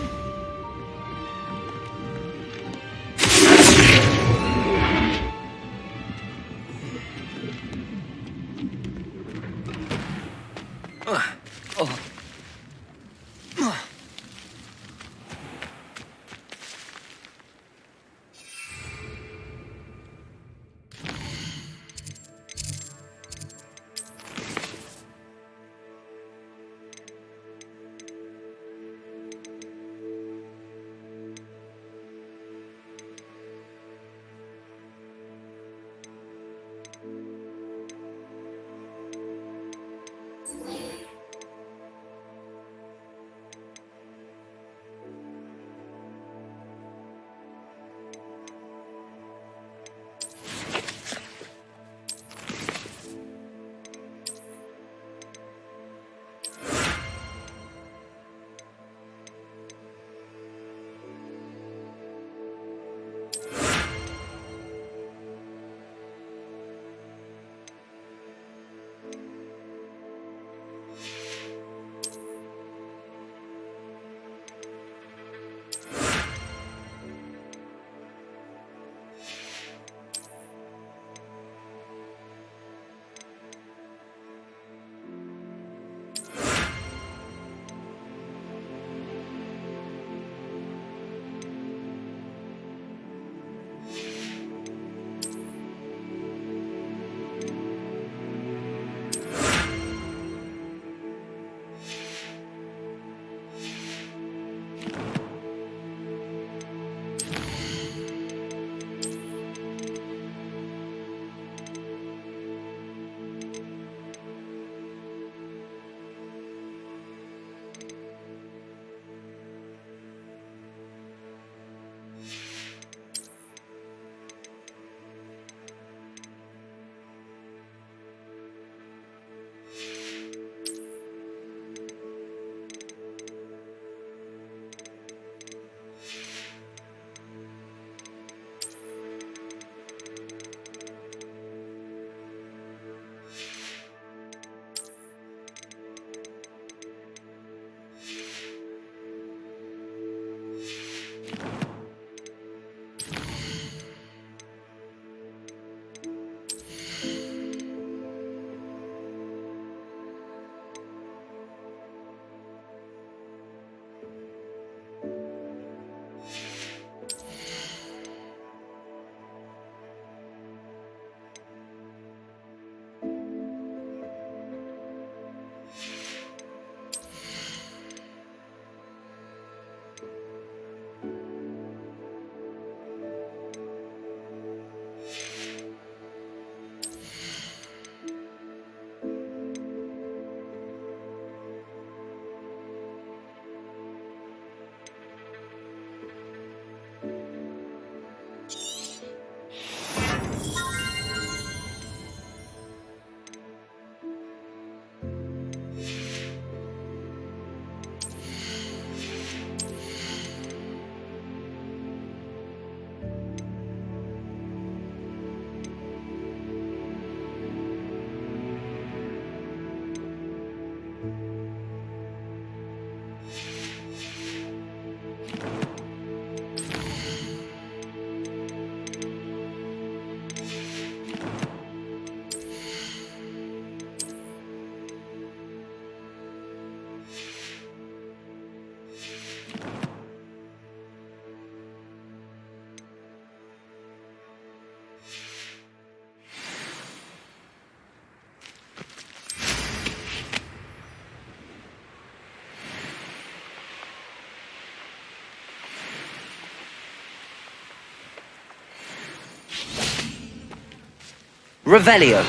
Revelio.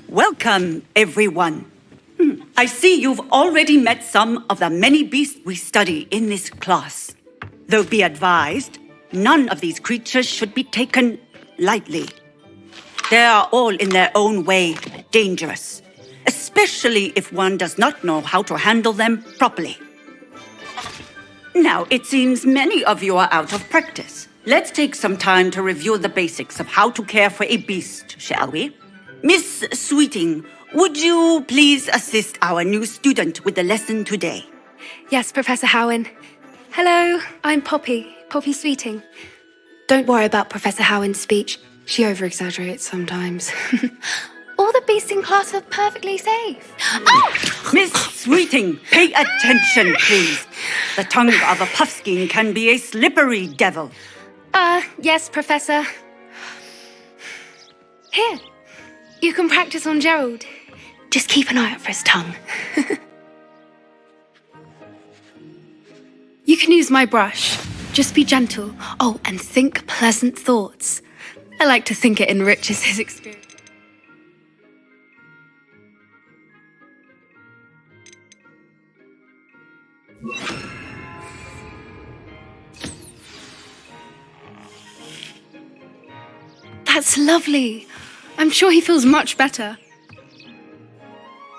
Welcome, everyone. I see you've already met some of the many beasts we study in this class. Though be advised, none of these creatures should be taken lightly. They are all in their own way dangerous, especially if one does not know how to handle them properly. Now, it seems many of you are out of practice. Let's take some time to review the basics of how to care for a beast, shall we? Miss Sweeting, would you please assist our new student with the lesson today? Yes, Professor Howen. Hello, I'm Poppy Sweeting. Don't worry about Professor Howen's speech. She over-exaggerates sometimes. All the beasts in class are perfectly safe. Oh! Miss Sweeting, pay attention, please. The tongue of a puffskein can be a slippery devil. Yes, Professor. Here, you can practice on Gerald. Just keep an eye out for his tongue. You can use my brush. Just be gentle. Oh, and think pleasant thoughts. I like to think it enriches his experience. That's lovely. I'm sure he feels much better.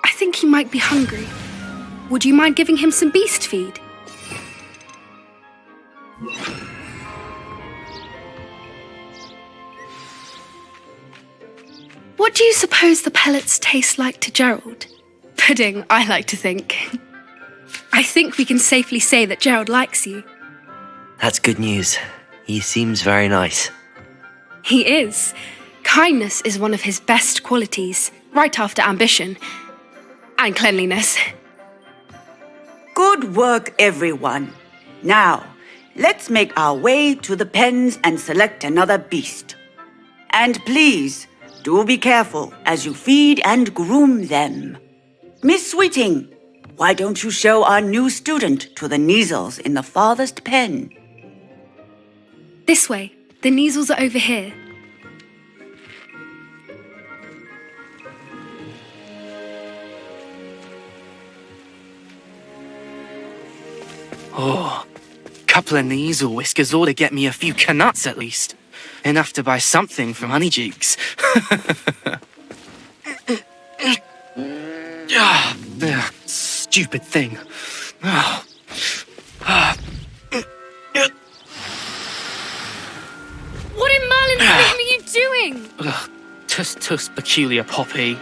I think he might be hungry. Would you mind giving him some beast feed? What do you suppose the pellets taste like to Gerald? Pudding, I like to think. I think we can safely say that Gerald likes you. That's good news. He seems very nice. He is. Kindness is one of his best qualities, right after ambition. And cleanliness. Good work, everyone. Now, let's make our way to the pens and select another beast. And please, do be careful as you feed and groom them. Miss Sweeting, why don't you show our new student to the Kneazles in the farthest pen? This way. The Kneazles are over here. Oh, couple of Kneazle whiskers ought to get me a few canuts at least. Enough to buy something from Honeydukes. Stupid thing. What in Merlin's name are you doing? Tuss, peculiar Poppy.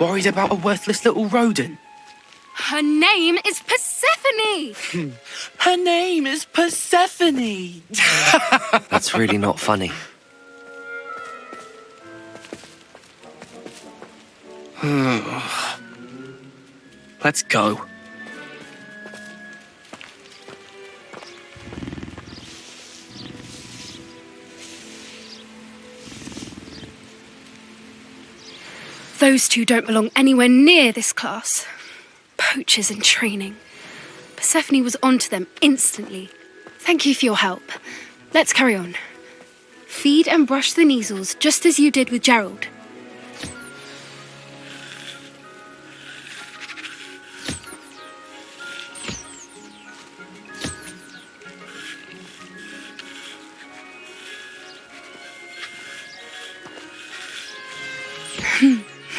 Worried about a worthless little rodent. Her name is Persephone! Her name is Persephone! That's really not funny. Let's go. Those two don't belong anywhere near this class. Poachers in training. Persephone was onto them instantly. Thank you for your help. Let's carry on. Feed and brush the Kneazles just as you did with Gerald.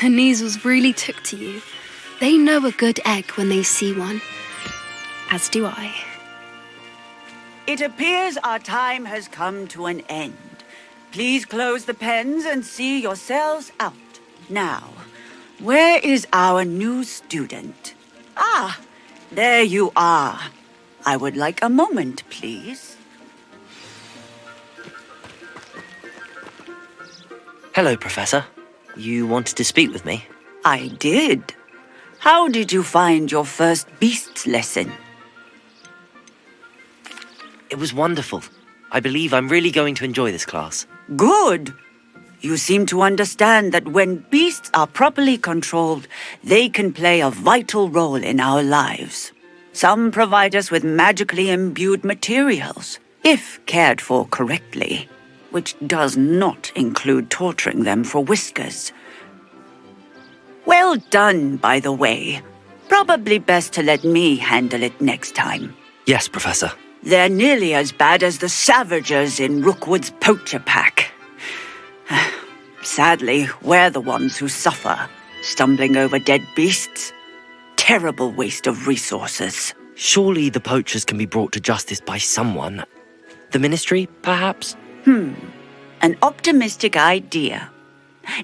The Kneazles really took to you. They know a good egg when they see one. As do I. It appears our time has come to an end. Please close the pens and see yourselves out. Now, where is our new student? Ah, there you are. I would like a moment, please. Hello, Professor. You wanted to speak with me? I did. How did you find your first beasts lesson? It was wonderful. I believe I'm really going to enjoy this class. Good. You seem to understand that when beasts are properly controlled, they can play a vital role in our lives. Some provide us with magically imbued materials, if cared for correctly, which does not include torturing them for whiskers. Well done, by the way. Probably best to let me handle it next time. Yes, Professor. They're nearly as bad as the Savagers in Rookwood's poacher pack. Sadly, we're the ones who suffer, stumbling over dead beasts. Terrible waste of resources. Surely the poachers can be brought to justice by someone. The Ministry, perhaps? An optimistic idea.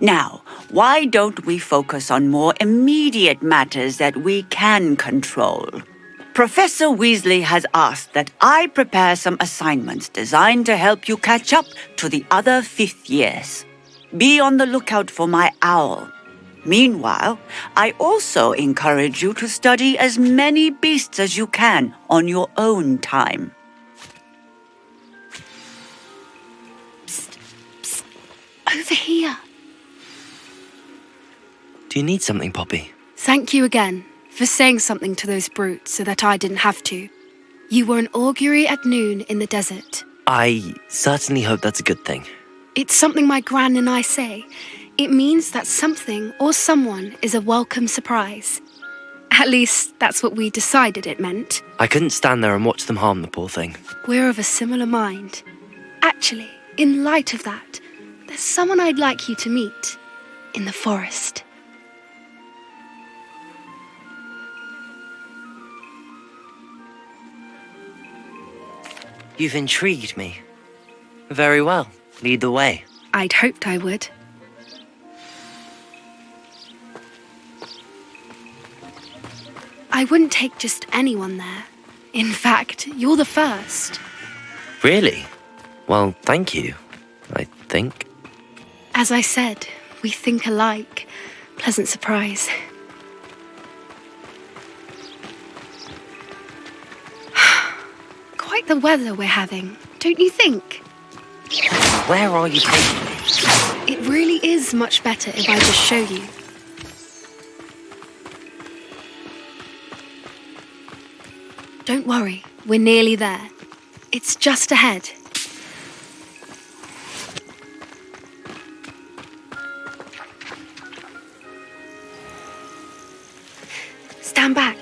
Now, why don't we focus on more immediate matters that we can control? Professor Weasley has asked that I prepare some assignments designed to help you catch up to the other fifth years. Be on the lookout for my owl. Meanwhile, I also encourage you to study as many beasts as you can on your own time. Over here. Do you need something, Poppy? Thank you again for saying something to those brutes so that I didn't have to. You were an augury at noon in the desert. I certainly hope that's a good thing. It's something my gran and I say. It means that something or someone is a welcome surprise. At least, that's what we decided it meant. I couldn't stand there and watch them harm the poor thing. We're of a similar mind. Actually, in light of that, there's someone I'd like you to meet in the forest. You've intrigued me. Very well. Lead the way. I'd hoped I would. I wouldn't take just anyone there. In fact, you're the first. Really? Well, thank you, I think. As I said, we think alike. Pleasant surprise. Quite the weather we're having, don't you think? Where are you taking me? It really is much better if I just show you. Don't worry, we're nearly there. It's just ahead. Stand back.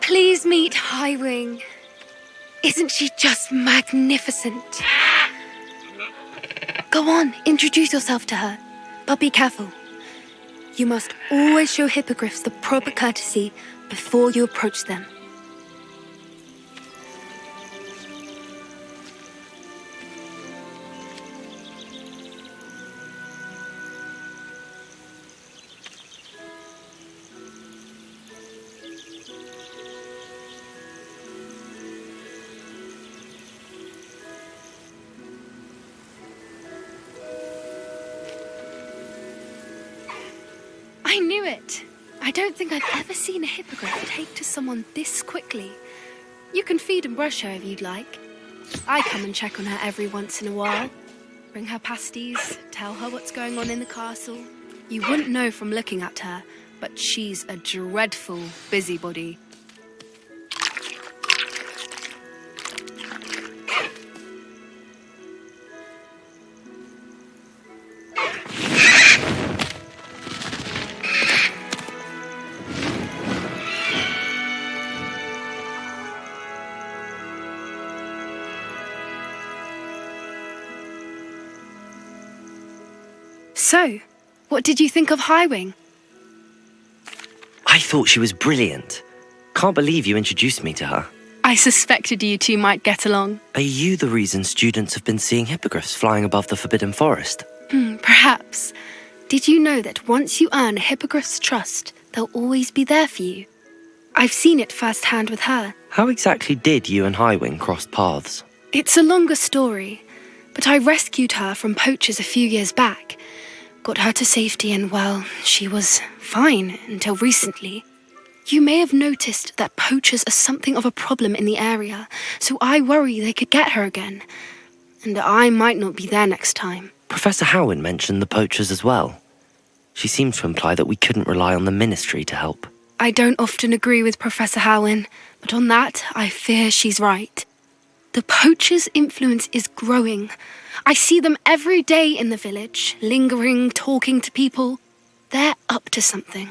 Please meet Highwing. Isn't she just magnificent? Go on, introduce yourself to her. But be careful. You must always show hippogriffs the proper courtesy before you approach them. I knew it. I don't think I've ever seen a hippogriff take to someone this quickly. You can feed and brush her if you'd like. I come and check on her every once in a while. Bring her pasties, tell her what's going on in the castle. You wouldn't know from looking at her, but she's a dreadful busybody. So, what did you think of Highwing? I thought she was brilliant. Can't believe you introduced me to her. I suspected you two might get along. Are you the reason students have been seeing hippogriffs flying above the Forbidden Forest? Perhaps. Did you know that once you earn a hippogriff's trust, they'll always be there for you? I've seen it firsthand with her. How exactly did you and Highwing cross paths? It's a longer story, but I rescued her from poachers a few years back. Got her to safety and, well, she was fine until recently. You may have noticed that poachers are something of a problem in the area, so I worry they could get her again. And I might not be there next time. Professor Howin mentioned the poachers as well. She seemed to imply that we couldn't rely on the Ministry to help. I don't often agree with Professor Howin, but on that, I fear she's right. The poachers' influence is growing. I see them every day in the village, lingering, talking to people. They're up to something.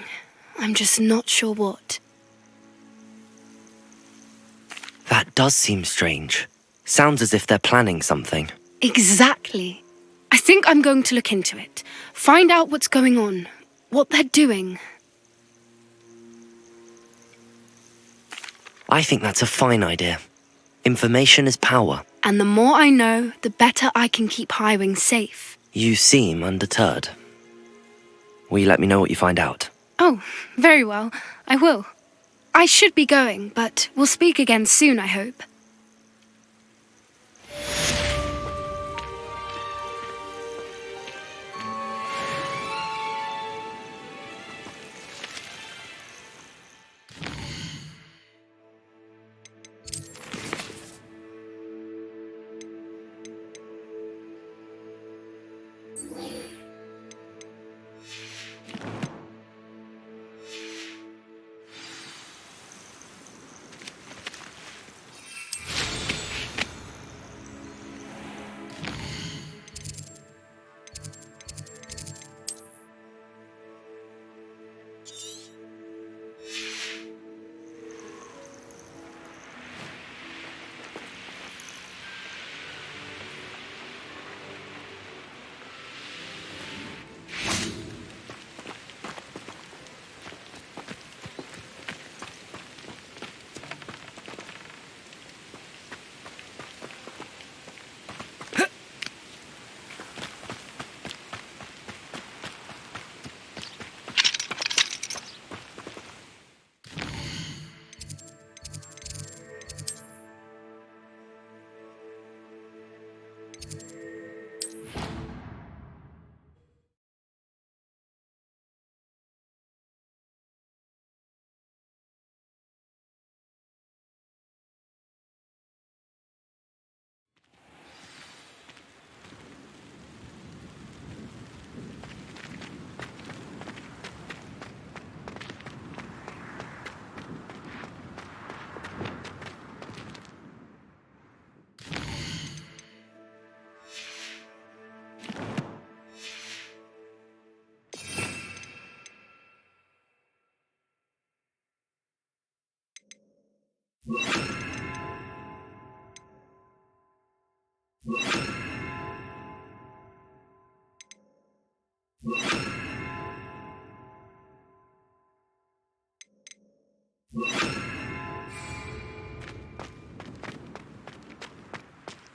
I'm just not sure what. That does seem strange. Sounds as if they're planning something. Exactly. I think I'm going to look into it. Find out what's going on, what they're doing. I think that's a fine idea. Information is power. And the more I know, the better I can keep Highwing safe. You seem undeterred. Will you let me know what you find out? Oh, very well. I will. I should be going, but we'll speak again soon, I hope.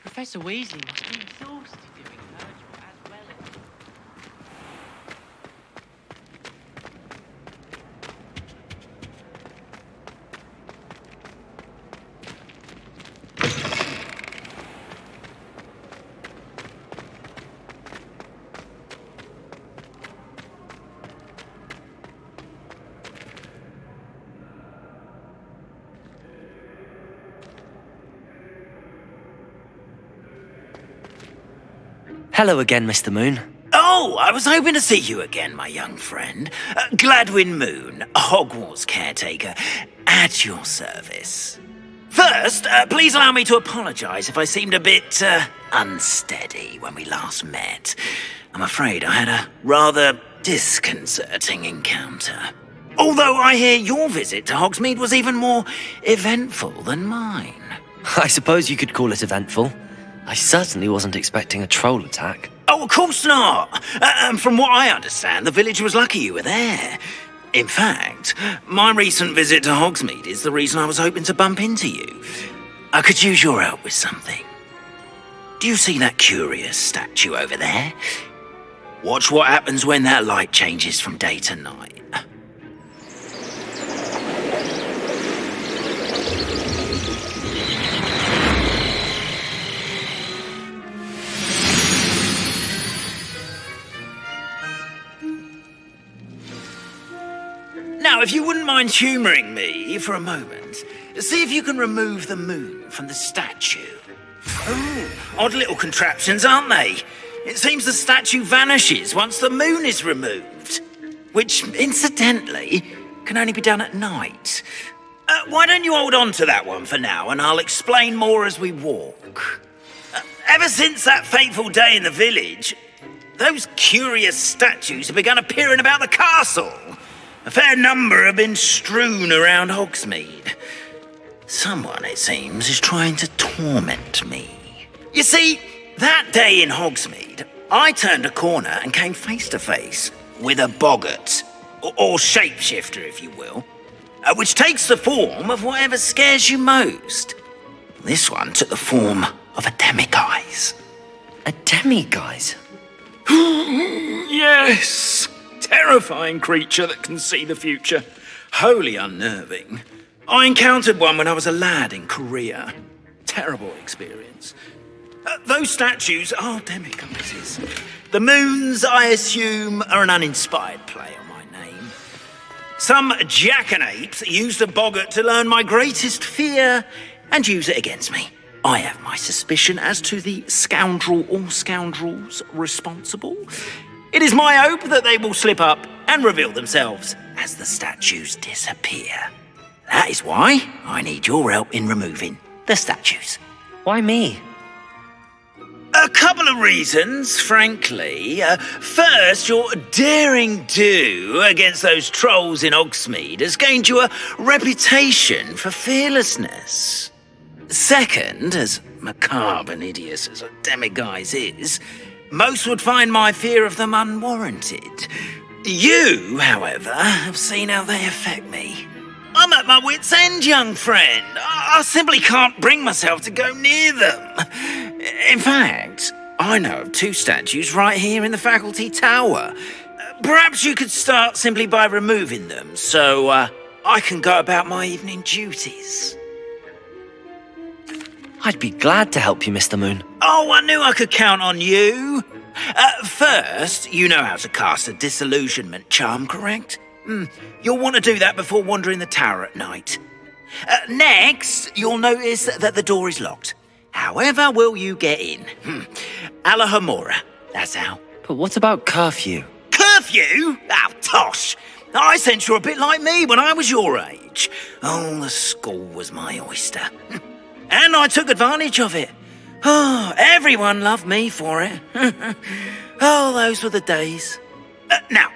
Professor Weasley must be exhausted doing Virgil as well as... Hello again, Mr. Moon. Oh, I was hoping to see you again, my young friend. Gladwin Moon, Hogwarts caretaker, at your service. First, please allow me to apologise if I seemed a bit unsteady when we last met. I'm afraid I had a rather disconcerting encounter. Although I hear your visit to Hogsmeade was even more eventful than mine. I suppose you could call it eventful. I certainly wasn't expecting a troll attack. Oh, of course not. From what I understand, the village was lucky you were there. In fact, my recent visit to Hogsmeade is the reason I was hoping to bump into you. I could use your help with something. Do you see that curious statue over there? Watch what happens when that light changes from day to night. Now, if you wouldn't mind humouring me for a moment, see if you can remove the moon from the statue. Odd little contraptions, aren't they? It seems the statue vanishes once the moon is removed, which, incidentally, can only be done at night. Why don't you hold on to that one for now, and I'll explain more as we walk. Ever since that fateful day in the village, those curious statues have begun appearing about the castle. A fair number have been strewn around Hogsmeade. Someone, it seems, is trying to torment me. You see, that day in Hogsmeade, I turned a corner and came face to face with a boggart, or shapeshifter, if you will, which takes the form of whatever scares you most. This one took the form of a demiguise. A demiguise? Yes! Terrifying creature that can see the future. Wholly unnerving. I encountered one when I was a lad in Korea. Terrible experience. Those statues are demiguises. The moons, I assume, are an uninspired play on my name. Some jackanapes used a boggart to learn my greatest fear and use it against me. I have my suspicion as to the scoundrel or scoundrels responsible. It is my hope that they will slip up and reveal themselves as the statues disappear. That is why I need your help in removing the statues. Why me? A couple of reasons, frankly. First, your daring do against those trolls in Hogsmeade has gained you a reputation for fearlessness. Second, as macabre and hideous as a demiguise is, most would find my fear of them unwarranted. You, however, have seen how they affect me. I'm at my wit's end, young friend. I simply can't bring myself to go near them. In fact, I know of 2 statues right here in the faculty tower. Perhaps you could start simply by removing them, so I can go about my evening duties. I'd be glad to help you, Mr. Moon. Oh, I knew I could count on you. First, you know how to cast a disillusionment charm, correct? You'll want to do that before wandering the tower at night. Next, you'll notice that the door is locked. However will you get in? Alahamora, that's how. But what about curfew? Curfew? Oh, tosh! I sense you're a bit like me when I was your age. Oh, the school was my oyster. And I took advantage of it. Oh, everyone loved me for it. Oh, those were the days. Now,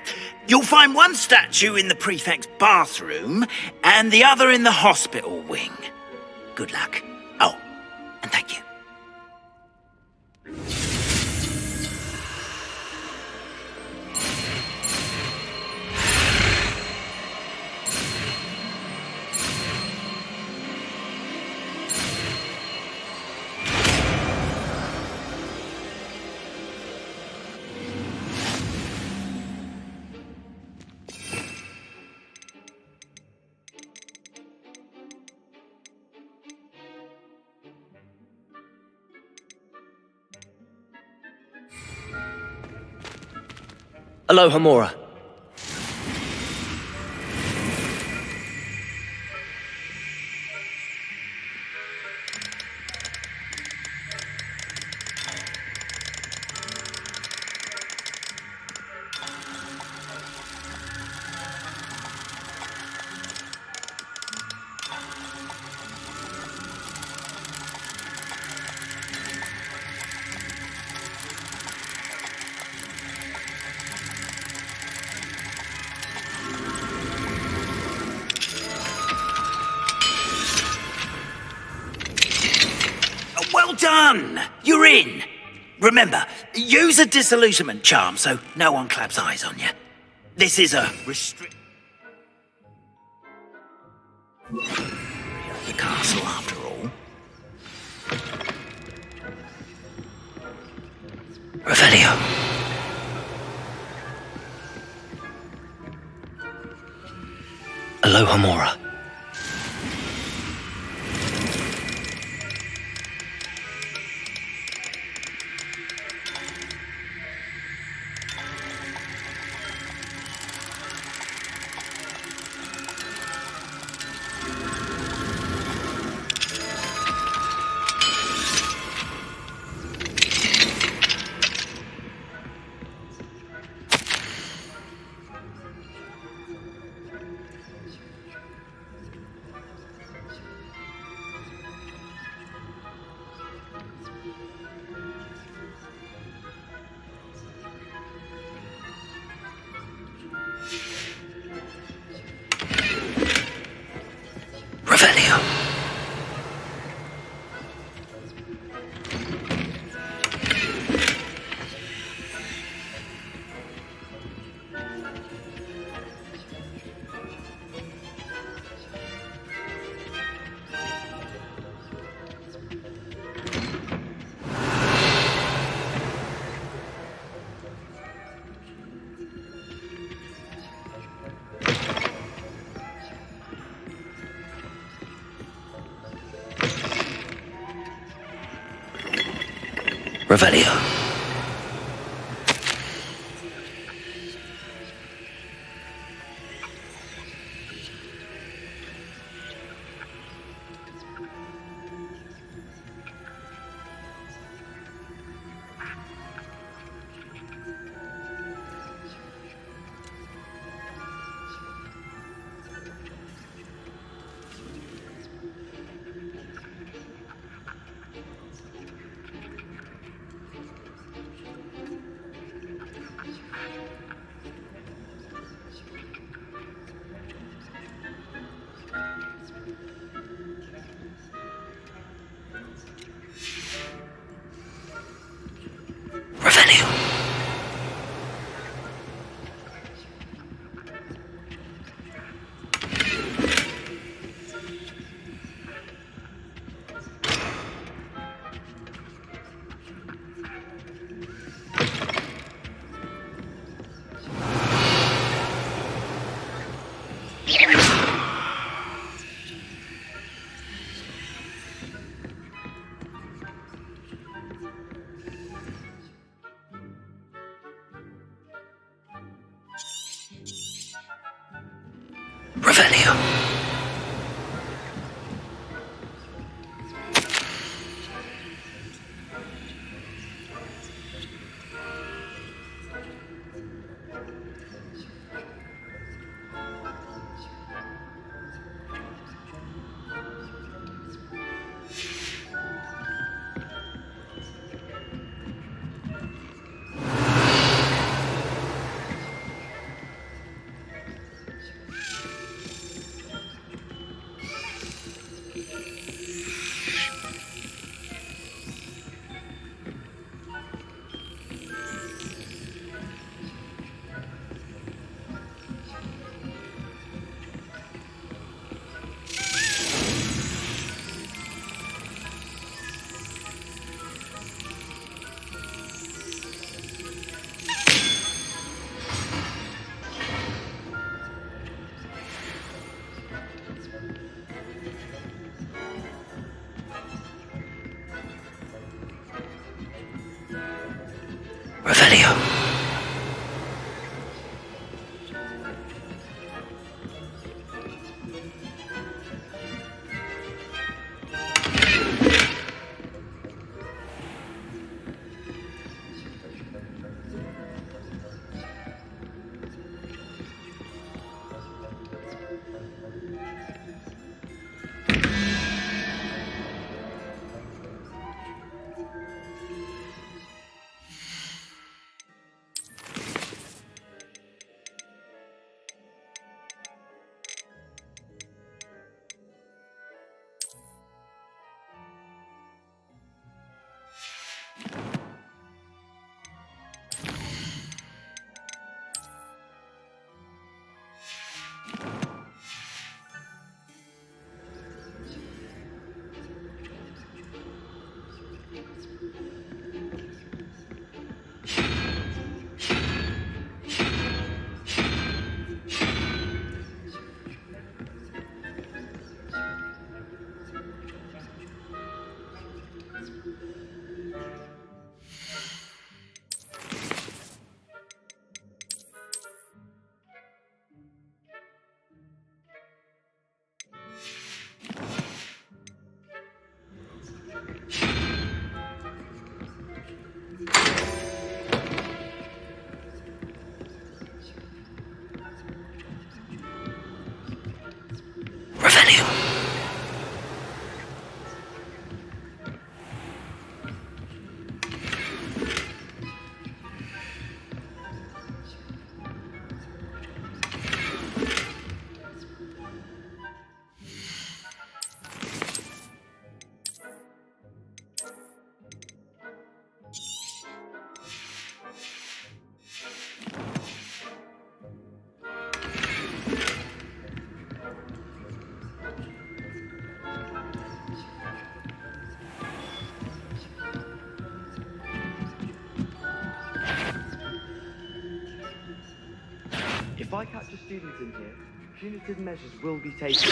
you'll find one statue in the prefect's bathroom and the other in the hospital wing. Good luck. Oh, and thank you. Alohamora. Well done! You're in! Remember, use a disillusionment charm so no one claps eyes on you. This is a restrict... the castle, after all. Revelio. Alohamora. Revelio. Revelio. Revelio. Revelio. Revelio. If I catch a student in here, punitive measures will be taken.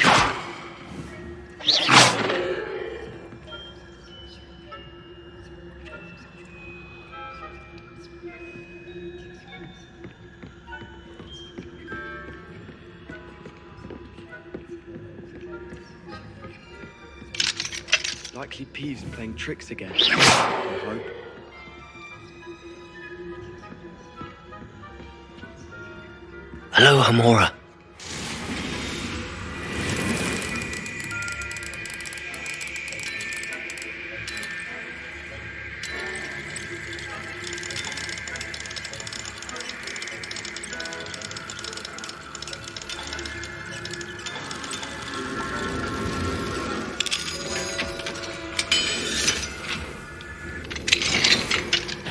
Likely Peeves playing tricks again. I hope. Hello, Hamora.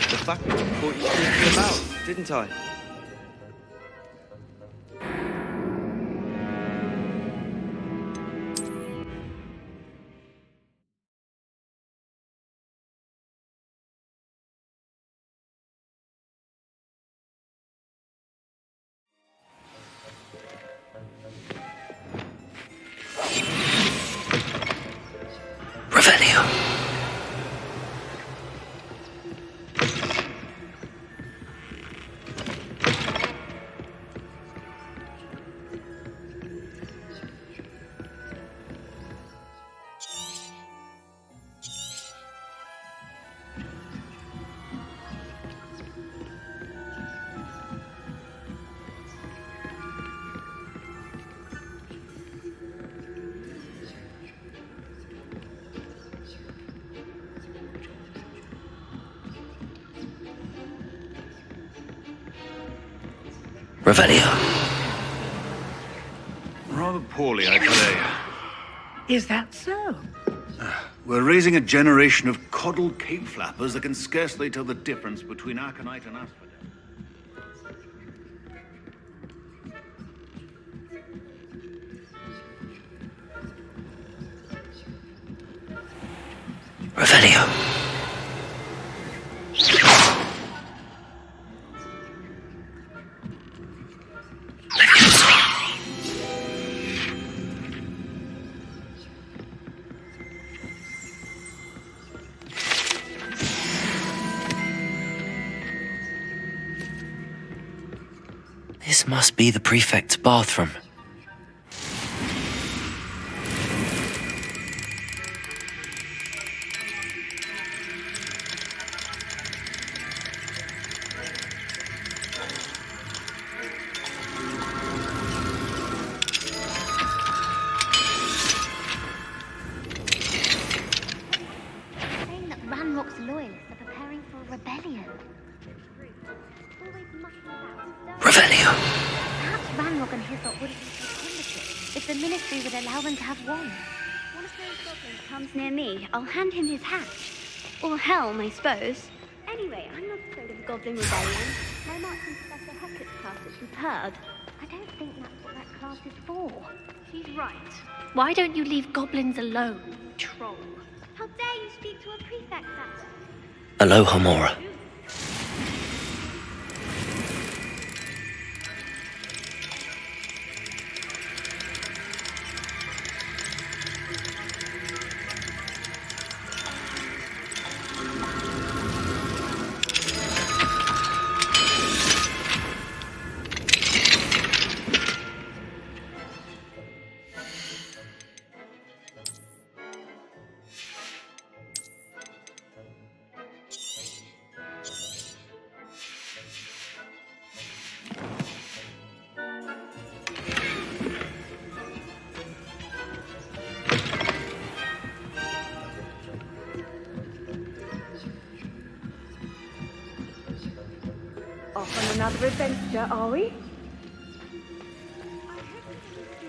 The fact I caught you sneaking about, didn't I? Revelio. Revelio. Rather poorly, I say. Is that so? We're raising a generation of coddled cape flappers that can scarcely tell the difference between aconite and asphodel. Revelio. This must be the prefect's bathroom. Saying that Ranrock's loyalists are preparing for a rebellion. Revelio. Perhaps Ranrock and his lot wouldn't be so combative if the ministry would allow them to have one. One of those goblins comes near me, I'll hand him his hatch. Or helm, I suppose. Anyway, I'm not afraid of Goblin Rebellion. My Marks and Professor Hector's class is superb. I don't think that's what that class is for. She's right. Why don't you leave goblins alone, troll? How dare you speak to a prefect that way? Hello, Hamora. Off on another adventure, are we? I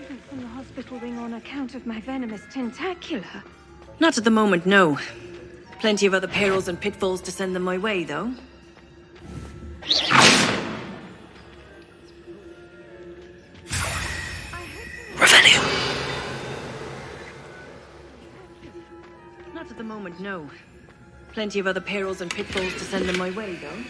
hope from the hospital wing on account of my venomous tentacular. Not at the moment, no. Plenty of other perils and pitfalls to send them my way, though. Revelio. Not at the moment, no. Plenty of other perils and pitfalls to send them my way, though.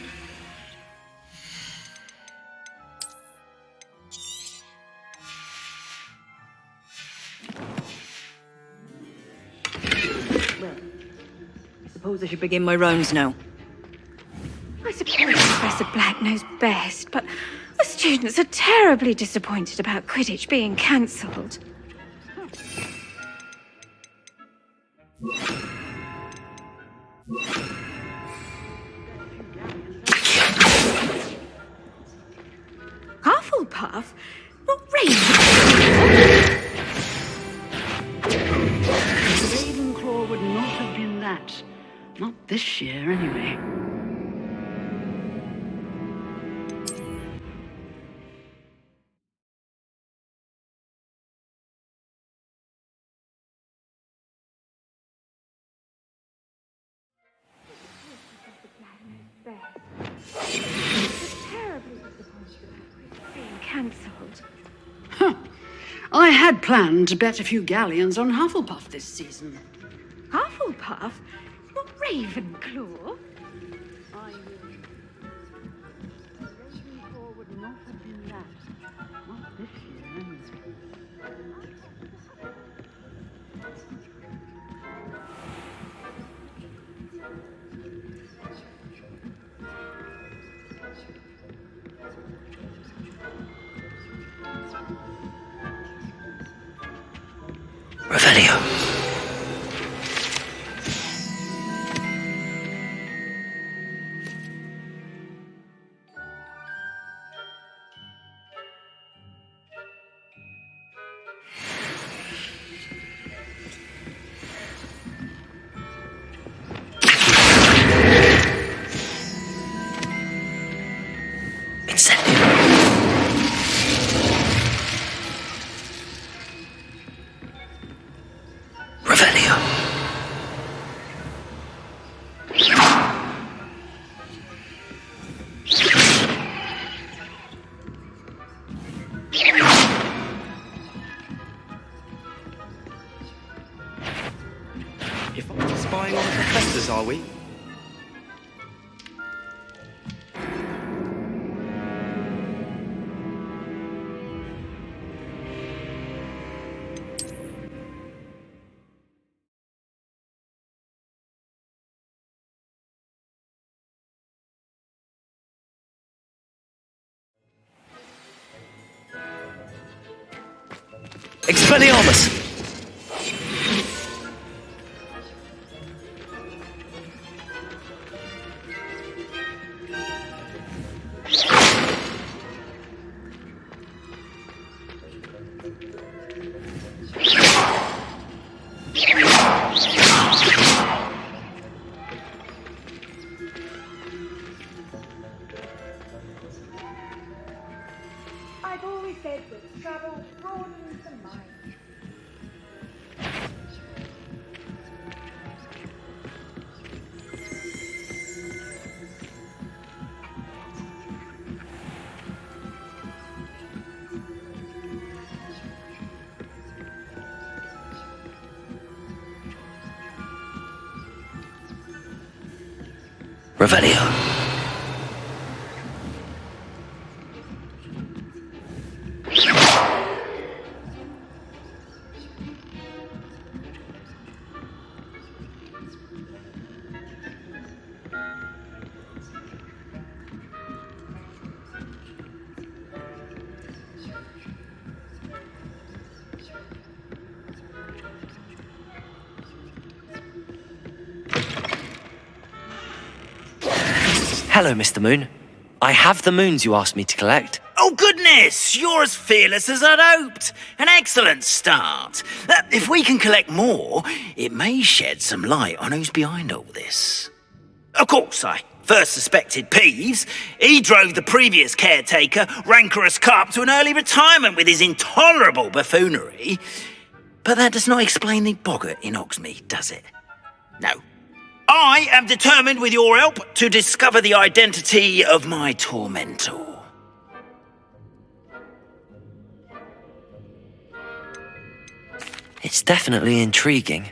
Well, I suppose I should begin my rounds now. I suppose Professor Black knows best, but the students are terribly disappointed about Quidditch being cancelled. Hufflepuff, not Ravenclaw. Ravenclaw would not have been that. Not this year, anyway. Being cancelled. Huh. I had planned to bet a few galleons on Hufflepuff this season. Hufflepuff? Not Ravenclaw? Ravenclaw would not have been that. Not this year, anyway. Revelio. Spying on the professors, are we? Expelliarmus! I've always said that travel broadens the mind. Revelio. Hello, Mr. Moon. I have the moons you asked me to collect. Oh, goodness! You're as fearless as I'd hoped. An excellent start. If we can collect more, it may shed some light on who's behind all this. Of course, I first suspected Peeves. He drove the previous caretaker, Rancorous Carp, to an early retirement with his intolerable buffoonery. But that does not explain the boggart in Hogsmeade, does it? No. I am determined, with your help, to discover the identity of my tormentor. It's definitely intriguing.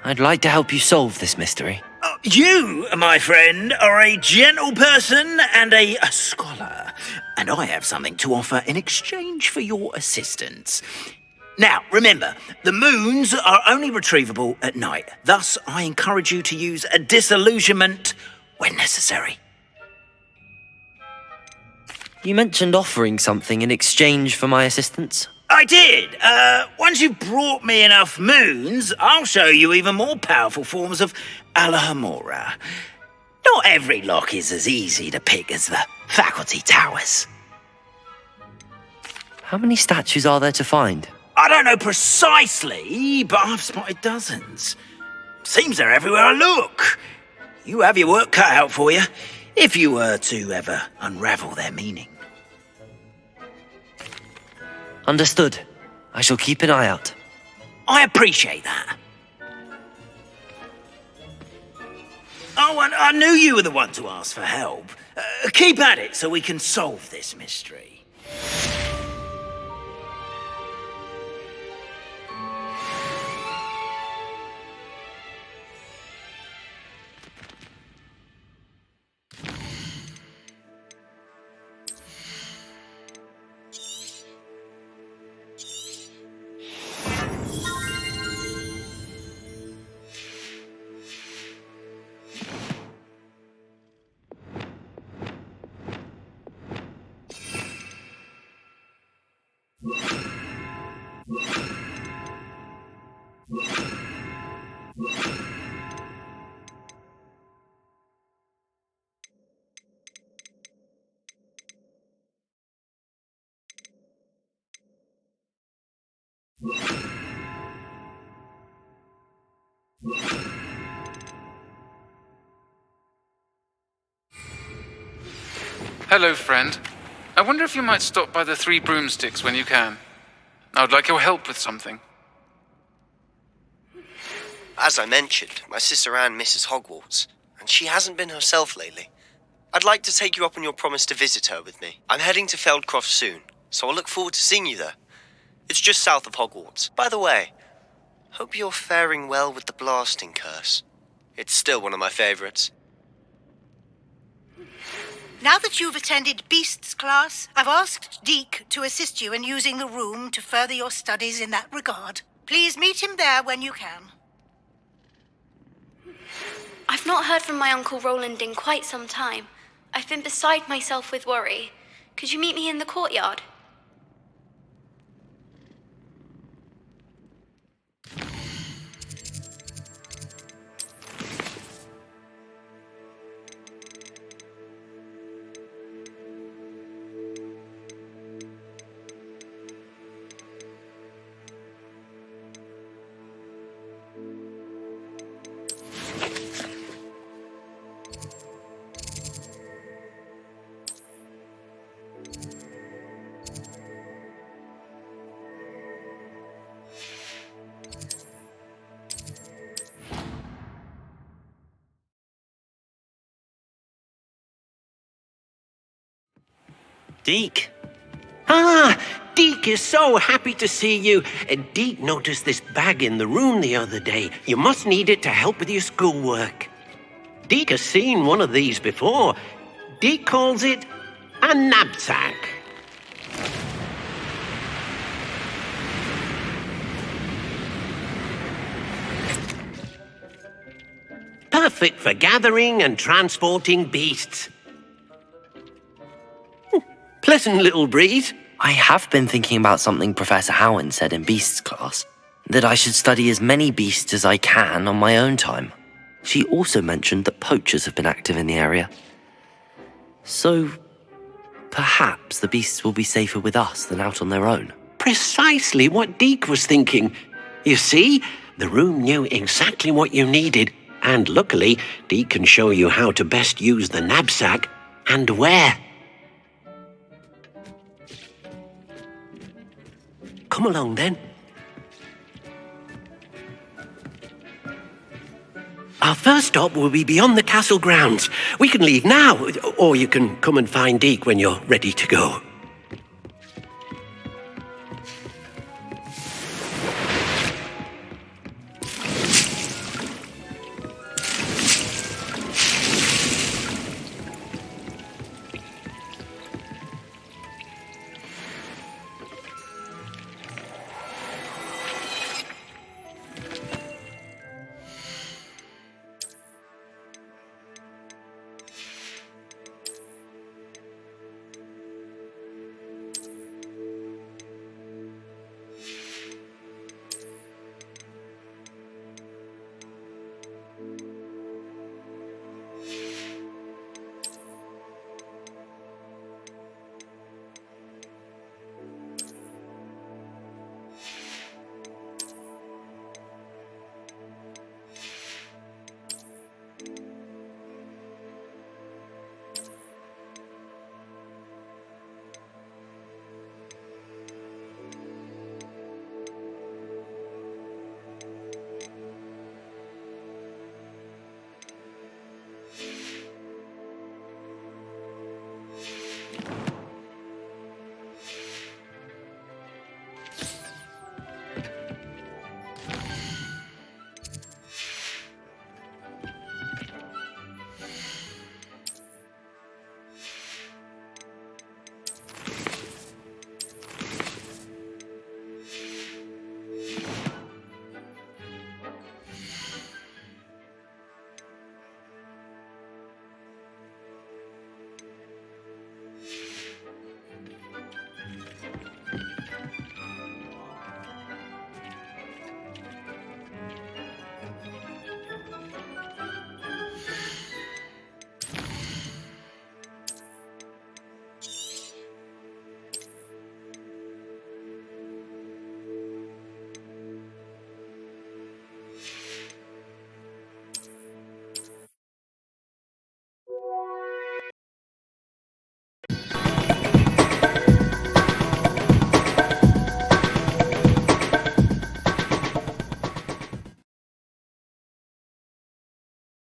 I'd like to help you solve this mystery. You, my friend, are a gentle person and a scholar, and I have something to offer in exchange for your assistance. Now, remember, the moons are only retrievable at night. Thus, I encourage you to use a disillusionment when necessary. You mentioned offering something in exchange for my assistance? I did. Once you've brought me enough moons, I'll show you even more powerful forms of Alohomora. Not every lock is as easy to pick as the faculty towers. How many statues are there to find? I don't know precisely, but I've spotted dozens. Seems they're everywhere I look. You have your work cut out for you, if you were to ever unravel their meaning. Understood. I shall keep an eye out. I appreciate that. Oh, and I knew you were the one to ask for help. Keep at it so we can solve this mystery. Hello, friend. I wonder if you might stop by the Three Broomsticks when you can. I would like your help with something. As I mentioned, my sister Anne misses Hogwarts, and she hasn't been herself lately. I'd like to take you up on your promise to visit her with me. I'm heading to Feldcroft soon, so I'll look forward to seeing you there. It's just south of Hogwarts. By the way, hope you're faring well with the blasting curse. It's still one of my favorites. Now that you've attended Beasts class, I've asked Deke to assist you in using the room to further your studies in that regard. Please meet him there when you can. I've not heard from my Uncle Roland in quite some time. I've been beside myself with worry. Could you meet me in the courtyard? Deke. Ah, Deke is so happy to see you. Deke noticed this bag in the room the other day. You must need it to help with your schoolwork. Deke has seen one of these before. Deke calls it a knapsack. Perfect for gathering and transporting beasts. Pleasant little breeze. I have been thinking about something Professor Howard said in Beasts class, that I should study as many beasts as I can on my own time. She also mentioned that poachers have been active in the area. So, perhaps the beasts will be safer with us than out on their own. Precisely what Deke was thinking. You see, the room knew exactly what you needed, and luckily, Deke can show you how to best use the knapsack and where. Come along, then. Our first stop will be beyond the castle grounds. We can leave now, or you can come and find Deke when you're ready to go.